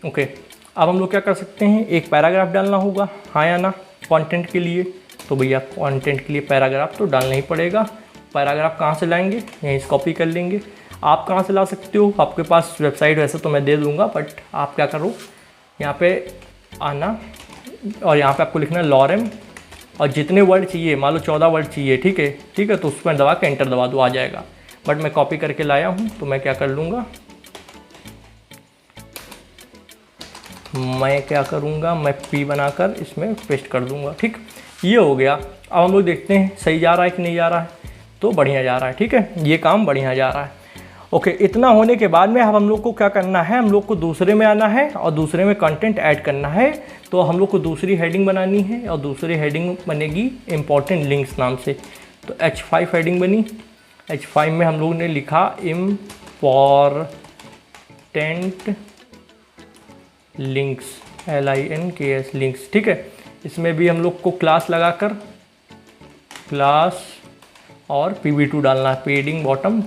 A: ओके, अब हम लोग क्या कर सकते हैं, एक पैराग्राफ डालना होगा, हाँ या ना, कंटेंट के लिए। तो भैया कंटेंट के लिए पैराग्राफ तो डालना ही पड़ेगा। पैराग्राफ कहाँ से लाएंगे, यहीं से कॉपी कर लेंगे। आप कहाँ से ला सकते हो, आपके पास वेबसाइट वैसे तो मैं दे दूँगा, बट आप क्या करो, यहाँ पे आना और यहाँ पे आपको लिखना है लॉरेम और जितने वर्ड चाहिए, मान लो 14 वर्ड चाहिए, ठीक है, तो उस पर दबा के एंटर दबा दो, आ जाएगा। बट मैं कॉपी करके लाया हूँ तो मैं क्या कर लूँगा, मैं क्या करूँगा, मैं P बनाकर इसमें पेस्ट कर दूँगा, ठीक। ये हो गया। अब हम लोग देखते हैं सही जा रहा है कि नहीं जा रहा है, तो बढ़िया जा रहा है, ठीक है, ये काम बढ़िया जा रहा है। ओके, इतना होने के बाद में अब हम लोग को क्या करना है, हम लोग को दूसरे में आना है और दूसरे में कंटेंट ऐड करना है। तो हम लोग को दूसरी हेडिंग बनानी है और दूसरी हेडिंग बनेगी इम्पॉर्टेंट लिंक्स नाम से। तो H5 हेडिंग बनी, H5 में हम लोग ने लिखा इम्पॉर्टेंट लिंक्स, LINKS लिंक्स, ठीक है। इसमें भी हम लोग को क्लास लगाकर क्लास और PB2 डालना है, पैडिंग बॉटम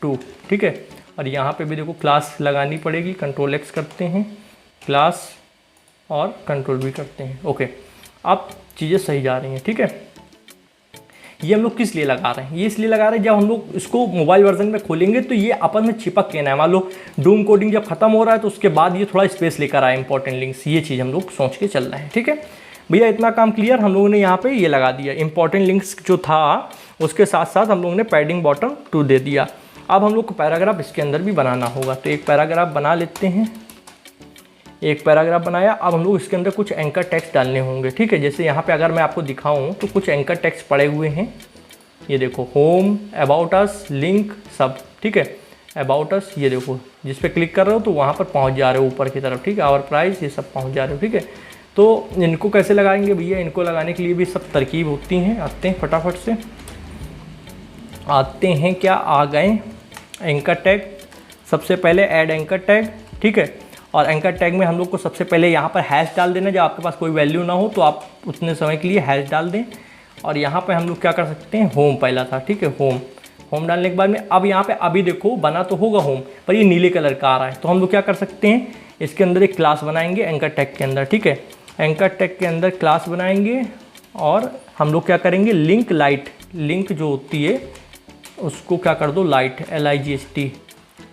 A: 2, ठीक है। और यहाँ पे भी देखो क्लास लगानी पड़ेगी, कंट्रोल X करते हैं, क्लास और कंट्रोल V करते हैं। ओके, अब चीज़ें सही जा रही हैं, ठीक है। ये हम लोग किस लिए लगा रहे हैं, ये इसलिए लगा रहे हैं जब हम लोग इसको मोबाइल वर्जन में खोलेंगे तो ये अपन में चिपक के ना है। मान लो डूम कोडिंग जब खत्म हो रहा है तो उसके बाद ये थोड़ा स्पेस लेकर आए इंपॉर्टेंट लिंक्स, ये चीज़ हम लोग सोच के चल रहे हैं, ठीक है भैया। इतना काम क्लियर, हम लोगों ने यहाँ पे ये लगा दिया इंपॉर्टेंट लिंक्स जो था, उसके साथ साथ हम लोगों ने पैडिंग बॉटम 2 दे दिया। अब हम लोग को पैराग्राफ इसके अंदर भी बनाना होगा, तो एक पैराग्राफ बना लेते हैं। एक पैराग्राफ बनाया। अब हम लोग इसके अंदर कुछ एंकर टेक्स्ट डालने होंगे, ठीक है। जैसे यहाँ पे अगर मैं आपको दिखाऊँ तो कुछ एंकर टेक्स्ट पड़े हुए हैं, ये देखो, होम, अबाउट अस, लिंक, सब, ठीक है। अबाउट अस, ये देखो, जिस पे क्लिक कर रहे हो तो वहाँ पर पहुँच जा रहे हो ऊपर की तरफ, ठीक है। आवर प्राइस, ये सब पहुँच जा रहे हो, ठीक है। तो इनको कैसे लगाएंगे भैया, इनको लगाने के लिए भी सब तरकीब होती हैं। आते हैं फटाफट से, आते हैं, क्या आ गए, एंकर टैग। सबसे पहले ऐड एंकर टैग, ठीक है। और एंकर टैग में हम लोग को सबसे पहले यहाँ पर हैश डाल देना। जब आपके पास कोई वैल्यू ना हो तो आप उतने समय के लिए हैश डाल दें। और यहाँ पे हम लोग क्या कर सकते हैं, होम पहला था, ठीक है, होम। होम डालने के बाद में अब यहाँ पे अभी देखो बना तो होगा होम, पर ये नीले कलर का आ रहा है। तो हम लोग क्या कर सकते हैं, इसके अंदर एक क्लास बनाएंगे एंकर टैग के अंदर, ठीक है। एंकर टैग के अंदर क्लास बनाएंगे और हम लोग क्या करेंगे, लिंक लाइट, लिंक जो होती है उसको क्या कर दो, लाइट,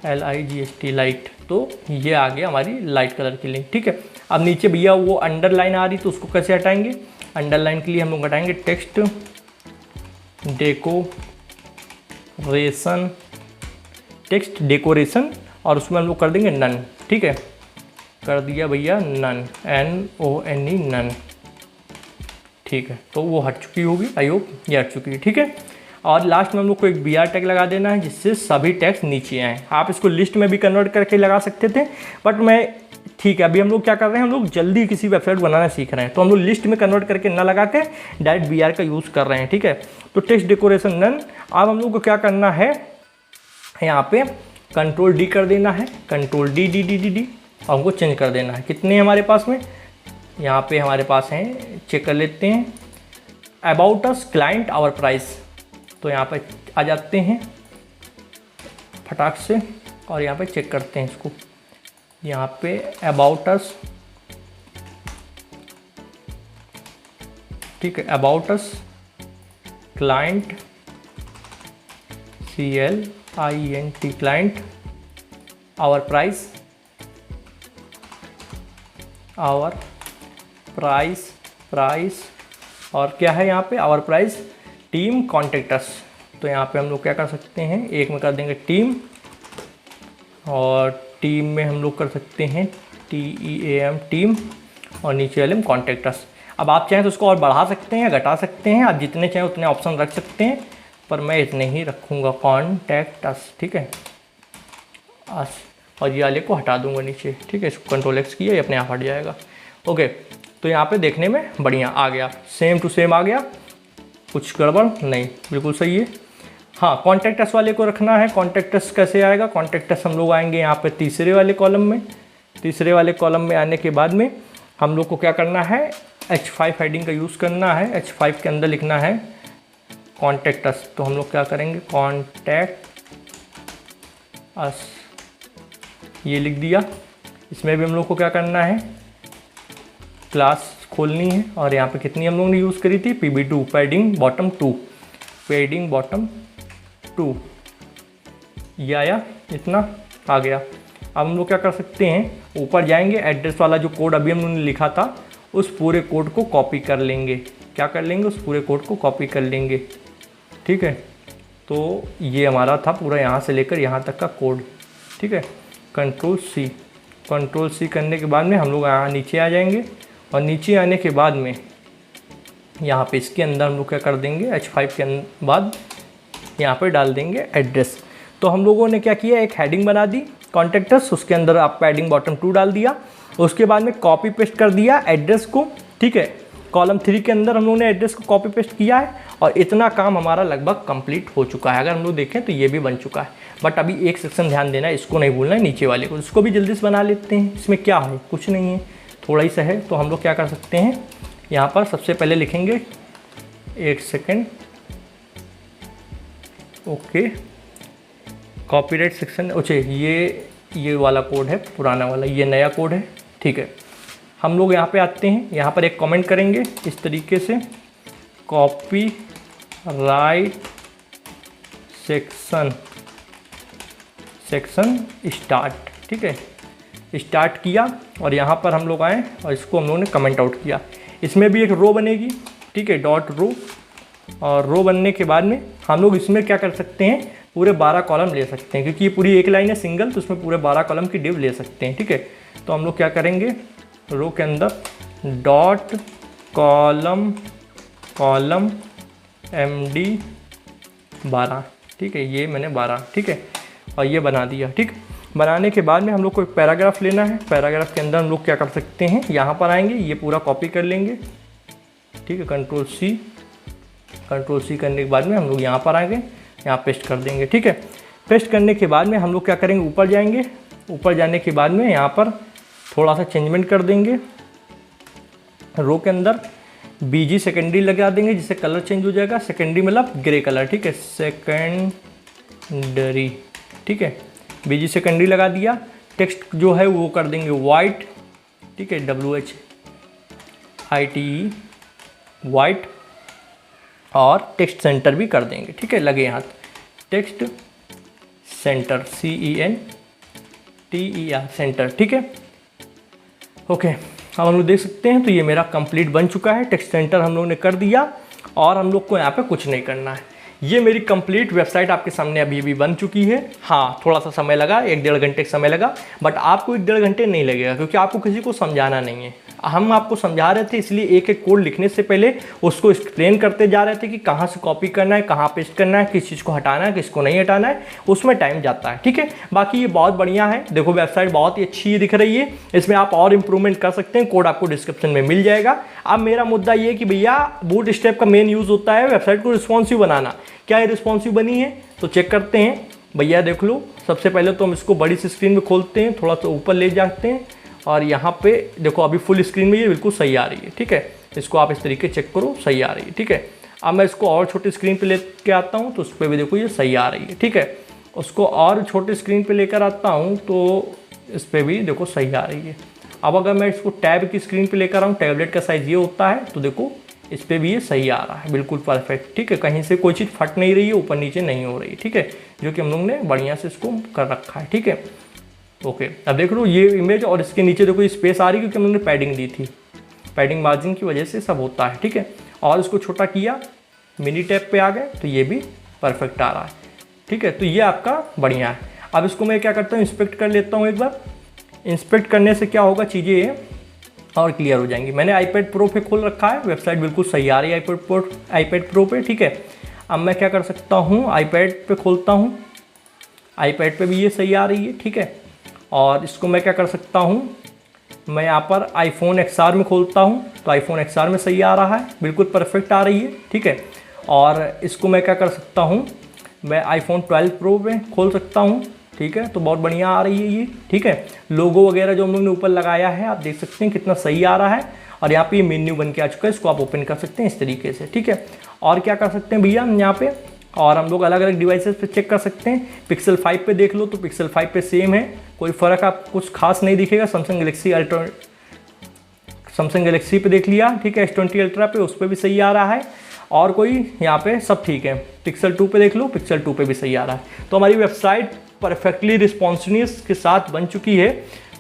A: LIGHT लाइट। तो ये आ गया हमारी लाइट कलर की लिंक, ठीक है। अब नीचे भैया वो अंडरलाइन आ रही, तो उसको कैसे हटाएंगे, अंडरलाइन के लिए हम लोग हटाएंगे टेक्स्ट डेकोरेशन, टेक्स्ट डेकोरेशन, और उसमें हम लोग कर देंगे नन, ठीक है। कर दिया भैया नन, NONE, नन, ठीक है। तो वो हट चुकी होगी, आई होप ये हट चुकी है, ठीक है। और लास्ट में हम लोग को एक BR टैग लगा देना है, जिससे सभी टैग्स नीचे आएँ। आप इसको लिस्ट में भी कन्वर्ट करके लगा सकते थे, बट मैं, ठीक है, अभी हम लोग क्या कर रहे हैं, हम लोग जल्दी किसी वेबसाइट बनाना सीख रहे हैं, तो हम लोग लिस्ट में कन्वर्ट करके ना लगा के डायरेक्ट BR का यूज़ कर रहे हैं, ठीक है। तो टेक्स्ट डेकोरेशन नन। अब हम लोग को क्या करना है, यहाँ पे कंट्रोल D कर देना है, कंट्रोल D, और हमको चेंज कर देना है। कितने हैं हमारे पास में, यहाँ पे हमारे पास हैं, चेक कर लेते हैं, about us, client, our price. तो यहाँ पे आ जाते हैं फटाक से और यहाँ पे चेक करते हैं इसको। यहाँ पे अबाउट अस, ठीक है, about us, client, CLINT, client, our price, our price, और क्या है यहाँ पे, our price, team, contact us. तो यहाँ पे हम लोग क्या कर सकते हैं, एक में कर देंगे टीम, और टीम में हम लोग कर सकते हैं TEAM, टीम, और नीचे वाले में कॉन्टेक्ट अस। अब आप चाहें तो उसको और बढ़ा सकते हैं या घटा सकते हैं, आप जितने चाहें उतने ऑप्शन रख सकते हैं, पर मैं इतने ही रखूँगा, कॉन्टेक्ट अस, ठीक है, अस। और ये वाले को हटा दूंगा नीचे, ठीक है। इसको कंट्रोल X किया, ये अपने आप हट जाएगा, ओके। तो यहाँ पे देखने में बढ़िया आ गया, सेम टू सेम आ गया, कुछ गड़बड़ नहीं, बिल्कुल सही है। हाँ, कॉन्टेक्ट अस वाले को रखना है। कॉन्टेक्ट अस कैसे आएगा, कॉन्टेक्ट अस हम लोग आएंगे यहाँ पे तीसरे वाले कॉलम में। तीसरे वाले कॉलम में आने के बाद में हम लोग को क्या करना है, H5 हेडिंग का यूज़ करना है। H5 के अंदर लिखना है कॉन्टेक्ट अस। तो हम लोग क्या करेंगे, कॉन्टेक्ट अस, ये लिख दिया। इसमें भी हम लोग को क्या करना है, क्लास खोलनी है, और यहाँ पे कितनी हम लोग ने यूज़ करी थी, PB2, padding bottom 2, padding bottom 2, ये आया, इतना आ गया। अब हम लोग क्या कर सकते हैं, ऊपर जाएंगे, एड्रेस वाला जो कोड अभी हमने लिखा था उस पूरे कोड को कॉपी कर लेंगे। क्या कर लेंगे, उस पूरे कोड को कॉपी कर लेंगे, ठीक है। तो ये हमारा था पूरा यहाँ से लेकर यहाँ तक का कोड, ठीक है। कंट्रोल C करने के बाद में हम लोग यहाँ नीचे आ जाएंगे, और नीचे आने के बाद में यहाँ पे इसके अंदर हम लोग क्या कर देंगे, H5 के बाद यहाँ पे डाल देंगे एड्रेस। तो हम लोगों ने क्या किया, एक हेडिंग बना दी कॉन्टेक्ट अस, उसके अंदर आप पैडिंग बॉटम 2 डाल दिया, उसके बाद में कॉपी पेस्ट कर दिया एड्रेस को, ठीक है। कॉलम 3 के अंदर हम लोगों ने एड्रेस को कॉपी पेस्ट किया है, और इतना काम हमारा लगभग कंप्लीट हो चुका है। अगर हम लोग देखें तो ये भी बन चुका है, बट अभी एक सेक्शन ध्यान देना है, इसको नहीं भूलना है, नीचे वाले को, इसको भी जल्दी से बना लेते हैं। इसमें क्या है, कुछ नहीं है, थोड़ा ही सा है। तो हम लोग क्या कर सकते हैं, यहाँ पर सबसे पहले लिखेंगे, एक सेकेंड, ओके, कॉपीराइट सेक्शन, अच्छा ये वाला कोड है, पुराना वाला, ये नया कोड है, ठीक है। हम लोग यहाँ पे आते हैं, यहाँ पर एक कमेंट करेंगे इस तरीके से, कॉपी राइट सेक्शन स्टार्ट, ठीक है। स्टार्ट किया, और यहाँ पर हम लोग आए और इसको हम लोगों ने कमेंट आउट किया। इसमें भी एक रो बनेगी, ठीक है, डॉट रो, और रो बनने के बाद में हम लोग इसमें क्या कर सकते हैं, पूरे 12 कॉलम ले सकते हैं, क्योंकि ये पूरी एक लाइन है सिंगल, तो उसमें पूरे 12 कॉलम की डिव ले सकते हैं, ठीक है। तो हम लोग क्या करेंगे, रो के अंदर डॉट कॉलम MD 12, ठीक है, ये मैंने 12, ठीक है, और ये बना दिया। ठीक, बनाने के बाद में हम लोग को एक पैराग्राफ लेना है। पैराग्राफ के अंदर हम लोग क्या कर सकते हैं, यहाँ पर आएंगे, ये पूरा कॉपी कर लेंगे, ठीक है, कंट्रोल सी करने के बाद में हम लोग यहाँ पर आएंगे, यहाँ पेस्ट कर देंगे। ठीक है, पेस्ट करने के बाद में हम लोग क्या करेंगे, ऊपर जाएंगे, ऊपर जाने के बाद में यहाँ पर थोड़ा सा चेंजमेंट कर देंगे, रो के अंदर BG सेकेंडरी लगा देंगे, जिससे कलर चेंज हो जाएगा। सेकेंडरी मतलब ग्रे कलर, ठीक है, सेकेंडरी, ठीक है, BG सेकेंडरी लगा दिया। टेक्स्ट जो है वो कर देंगे वाइट, ठीक है, WHITE वाइट, और टेक्स्ट सेंटर भी कर देंगे, ठीक है, लगे हाथ, टेक्स्ट सेंटर CENTER सेंटर, ठीक है, ओके। अब हम लोग देख सकते हैं, तो ये मेरा कंप्लीट बन चुका है, टेक्स्ट सेंटर हम लोग ने कर दिया, और हम लोग को यहाँ पे कुछ नहीं करना है। ये मेरी कंप्लीट वेबसाइट आपके सामने अभी बन चुकी है। हाँ, थोड़ा सा समय लगा, 1-1.5 घंटे का समय लगा, बट आपको 1-1.5 घंटे नहीं लगेगा, क्योंकि आपको किसी को समझाना नहीं है। हम आपको समझा रहे थे, इसलिए एक एक कोड लिखने से पहले उसको एक्सप्लेन करते जा रहे थे कि कहाँ से कॉपी करना है, कहाँ पेस्ट करना है, किस चीज़ को हटाना है, किसको नहीं हटाना है, उसमें टाइम जाता है। ठीक है, बाकी ये बहुत बढ़िया है, देखो वेबसाइट बहुत ही अच्छी दिख रही है, इसमें आप और इंप्रूवमेंट कर सकते हैं, कोड आपको डिस्क्रिप्शन में मिल जाएगा। अब मेरा मुद्दा ये कि भैया बूटस्ट्रैप का मेन यूज़ होता है वेबसाइट को रिस्पॉन्सिव बनाना। क्या ये रिस्पॉन्सिव बनी है, तो चेक करते हैं। भैया देख लो, सबसे पहले तो हम इसको बड़ी सी स्क्रीन में खोलते हैं, थोड़ा सा ऊपर ले जाते हैं, और यहाँ पे देखो अभी फुल स्क्रीन में ये बिल्कुल सही आ रही है। ठीक है, इसको आप इस तरीके चेक करो, सही आ रही है। ठीक है, अब मैं इसको और छोटी स्क्रीन पे लेके आता हूँ, तो उस पर भी देखो ये सही आ रही है। ठीक है, उसको और छोटी स्क्रीन पे लेकर आता हूँ, तो इस पर भी देखो सही आ रही है। अब अगर मैं इसको टैब की स्क्रीन पे लेकर आऊँ, टैबलेट का साइज़ ये होता है, तो देखो इस पर भी ये सही आ रहा है, बिल्कुल परफेक्ट। ठीक है, कहीं से कोई चीज़ फट नहीं रही है, ऊपर नीचे नहीं हो रही है। ठीक है, जो कि हम लोग ने बढ़िया से इसको कर रखा है। ठीक है, ओके। अब देख लो ये इमेज, और इसके नीचे देखो स्पेस आ रही है, क्योंकि हम लोगों ने पैडिंग दी थी, पैडिंग मार्जिन की वजह से सब होता है। ठीक है, और इसको छोटा किया, मिनी टैब पे आ गए, तो ये भी परफेक्ट आ रहा है। ठीक है, तो ये आपका बढ़िया है। अब इसको मैं क्या करता हूँ, इंस्पेक्ट कर लेता हूँ एक बार। इंस्पेक्ट करने से क्या होगा, चीज़ें और क्लियर हो जाएंगी। मैंने iPad Pro पे खोल रखा है, वेबसाइट बिल्कुल सही आ रही है iPad Pro पे। ठीक है, अब मैं क्या कर सकता हूँ, iPad पे खोलता हूँ, iPad पे भी ये सही आ रही है। ठीक है, और इसको मैं क्या कर सकता हूँ, मैं यहाँ पर iPhone XR में खोलता हूँ, तो iPhone XR में सही आ रहा है, बिल्कुल परफेक्ट आ रही है। ठीक है, और इसको मैं क्या कर सकता हूँ, मैं iPhone 12 Pro पे खोल सकता हूँ। ठीक है, तो बहुत बढ़िया आ रही है ये। ठीक है, लोगो वगैरह जो हम लोग ने ऊपर लगाया है, आप देख सकते हैं कितना सही आ रहा है, और यहाँ पे ये मेन्यू बन के आ चुका है, इसको आप ओपन कर सकते हैं इस तरीके से। ठीक है, और क्या कर सकते हैं भैया यहाँ पे, और हम लोग अलग अलग डिवाइसेस पे चेक कर सकते हैं। Pixel 5 पे देख लो, तो Pixel 5 पे सेम है, कोई फ़र्क आपको कुछ खास नहीं दिखेगा। Samsung Galaxy पे देख लिया। ठीक है, S20 Ultra पे, उस पर भी सही आ रहा है, और कोई यहाँ पे सब ठीक है। Pixel 2 पे देख लो, Pixel 2 पे भी सही आ रहा है। तो हमारी वेबसाइट परफेक्टली रिस्पॉन्सिवनेस के साथ बन चुकी है,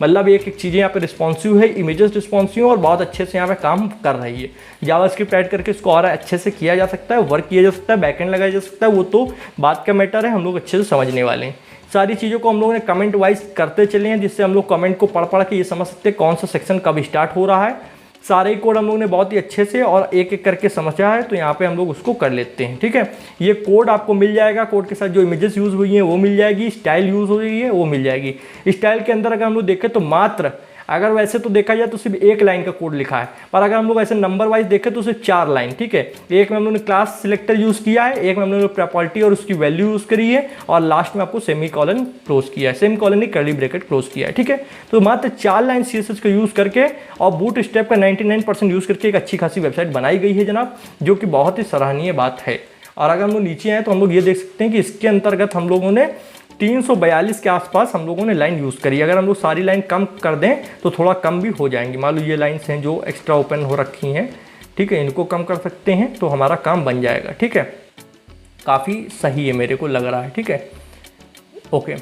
A: मतलब एक एक चीज़ें यहाँ पे रिस्पॉन्सिव है, इमेजेस रिस्पॉन्सिव और बहुत अच्छे से यहाँ पे काम कर रही है। जावास्क्रिप्ट ऐड करके इसको और अच्छे से किया जा सकता है, वर्क किया जा सकता है, बैकएंड लगाया जा सकता है, वो तो बात का मैटर है, हम लोग अच्छे से समझने वाले हैं। सारी चीज़ों को हम लोगों ने कमेंट वाइज करते चले हैं, जिससे हम लोग कमेंट को पढ़ पढ़ के ये समझ सकते हैं कौन सा सेक्शन कब स्टार्ट हो रहा है। सारे कोड हम लोग ने बहुत ही अच्छे से और एक एक करके समझा है, तो यहाँ पे हम लोग उसको कर लेते हैं। ठीक है, ये कोड आपको मिल जाएगा, कोड के साथ जो इमेजेस यूज़ हुई हैं वो मिल जाएगी, स्टाइल यूज़ हुई है वो मिल जाएगी। स्टाइल के अंदर अगर हम लोग देखें तो मात्र, अगर वैसे तो देखा जाए तो सिर्फ 1 लाइन का कोड लिखा है, पर अगर हम लोग ऐसे नंबर वाइज देखें तो सिर्फ 4 लाइन। ठीक है, एक में हम लोगों ने क्लास सिलेक्टर यूज़ किया है, एक में हम लोगों ने प्रॉपर्टी और उसकी वैल्यू यूज़ करी है, और लास्ट में आपको सेमीकोलन क्लोज किया है, सेमीकोलन नहीं कर्ली ब्रैकेट क्लोज किया है। ठीक है, तो मात्र 4 लाइन CSS का यूज़ करके और बूटस्ट्रैप का 99% यूज़ करके एक अच्छी खासी वेबसाइट बनाई गई है जनाब, जो कि बहुत ही सराहनीय बात है। और अगर हम लोग नीचे आए तो हम लोग ये देख सकते हैं कि इसके अंतर्गत हम लोगों ने 342 के आसपास हम लोगों ने लाइन यूज़ करी। अगर हम लोग सारी लाइन कम कर दें तो थोड़ा कम भी हो जाएंगी। मान लो ये लाइन्स हैं जो एक्स्ट्रा ओपन हो रखी हैं, ठीक है, इनको कम कर सकते हैं तो हमारा काम बन जाएगा। ठीक है, काफ़ी सही है मेरे को लग रहा है। ठीक है, ओके,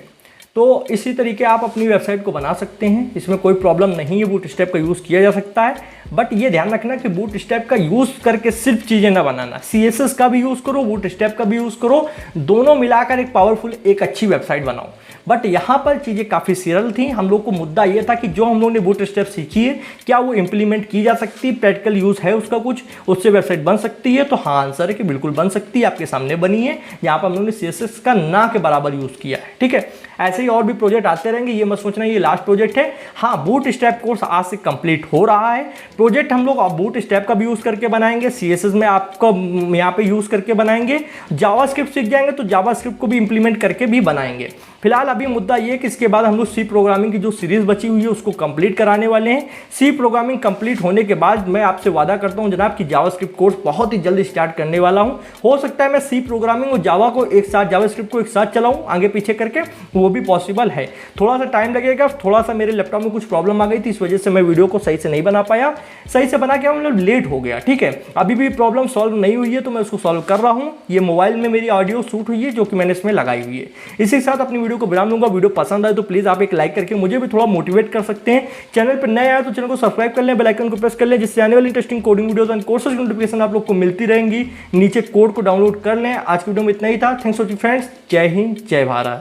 A: तो इसी तरीके आप अपनी वेबसाइट को बना सकते हैं, इसमें कोई प्रॉब्लम नहीं है, बूटस्ट्रैप का यूज़ किया जा सकता है। बट ये ध्यान रखना कि बूटस्ट्रैप का यूज़ करके सिर्फ चीज़ें ना बनाना, CSS का भी यूज़ करो, बूटस्ट्रैप का भी यूज़ करो, दोनों मिलाकर एक पावरफुल एक अच्छी वेबसाइट बनाओ। बट यहाँ पर चीज़ें काफ़ी सरल थी। हम लोग को मुद्दा ये था कि जो हम लोगों ने बूटस्ट्रैप सीखी है क्या वो इंप्लीमेंट की जा सकती है, प्रैक्टिकल यूज़ है उसका कुछ, उससे वेबसाइट बन सकती है? तो हाँ आंसर है कि बिल्कुल बन सकती है, आपके सामने बनी है। यहाँ पर हम लोगों ने CSS का ना के बराबर यूज़ किया है। ठीक है, ऐसे ही और भी प्रोजेक्ट आते रहेंगे, ये मत सोचना ये लास्ट प्रोजेक्ट है। हाँ, बूटस्ट्रैप कोर्स आज से कंप्लीट हो रहा है। प्रोजेक्ट हम लोग बूटस्ट्रैप का भी यूज़ करके बनाएंगे, CSS में आपको यहाँ पे यूज़ करके बनाएंगे, जावास्क्रिप्ट सीख जाएंगे तो जावास्क्रिप्ट को भी इंप्लीमेंट करके भी बनाएंगे। फिलहाल अभी मुद्दा ये कि इसके बाद हम लोग सी प्रोग्रामिंग की जो सीरीज बची हुई है उसको कंप्लीट कराने वाले हैं। सी प्रोग्रामिंग कंप्लीट होने के बाद मैं आपसे वादा करता हूं जनाब कि जावास्क्रिप्ट कोर्स बहुत ही जल्द स्टार्ट करने वाला हूं। हो सकता है मैं सी प्रोग्रामिंग और जावा को एक साथ, जावास्क्रिप्ट को एक साथ चलाऊं आगे पीछे करके, वो भी पॉसिबल है। थोड़ा सा टाइम लगेगा, थोड़ा सा मेरे लैपटॉप में कुछ प्रॉब्लम आ गई थी, इस वजह से मैं वीडियो को सही से नहीं बना पाया, सही से बना के मतलब लेट हो गया। ठीक है, अभी भी प्रॉब्लम सॉल्व नहीं हुई है तो मैं उसको सॉल्व कर रहा हूँ। ये मोबाइल में मेरी ऑडियो शूट हुई है जो कि मैंने इसमें लगाई हुई है। इसी के साथ अपनी वीडियो को विराम दूंगा। वीडियो पसंद आए तो प्लीज आप एक लाइक करके मुझे भी थोड़ा मोटिवेट कर सकते हैं। चैनल पर नए आए तो चैनल को सब्सक्राइब कर लें, बेल आइकन को प्रेस कर लें, जिससे आने वाली interesting coding videos and courses की नोटिफिकेशन आप लोग को मिलती रहेंगी। नीचे कोड को डाउनलोड कर लें। आज की वीडियो में इतना ही था। Thanks for friends. जय हिंद, जय भारत।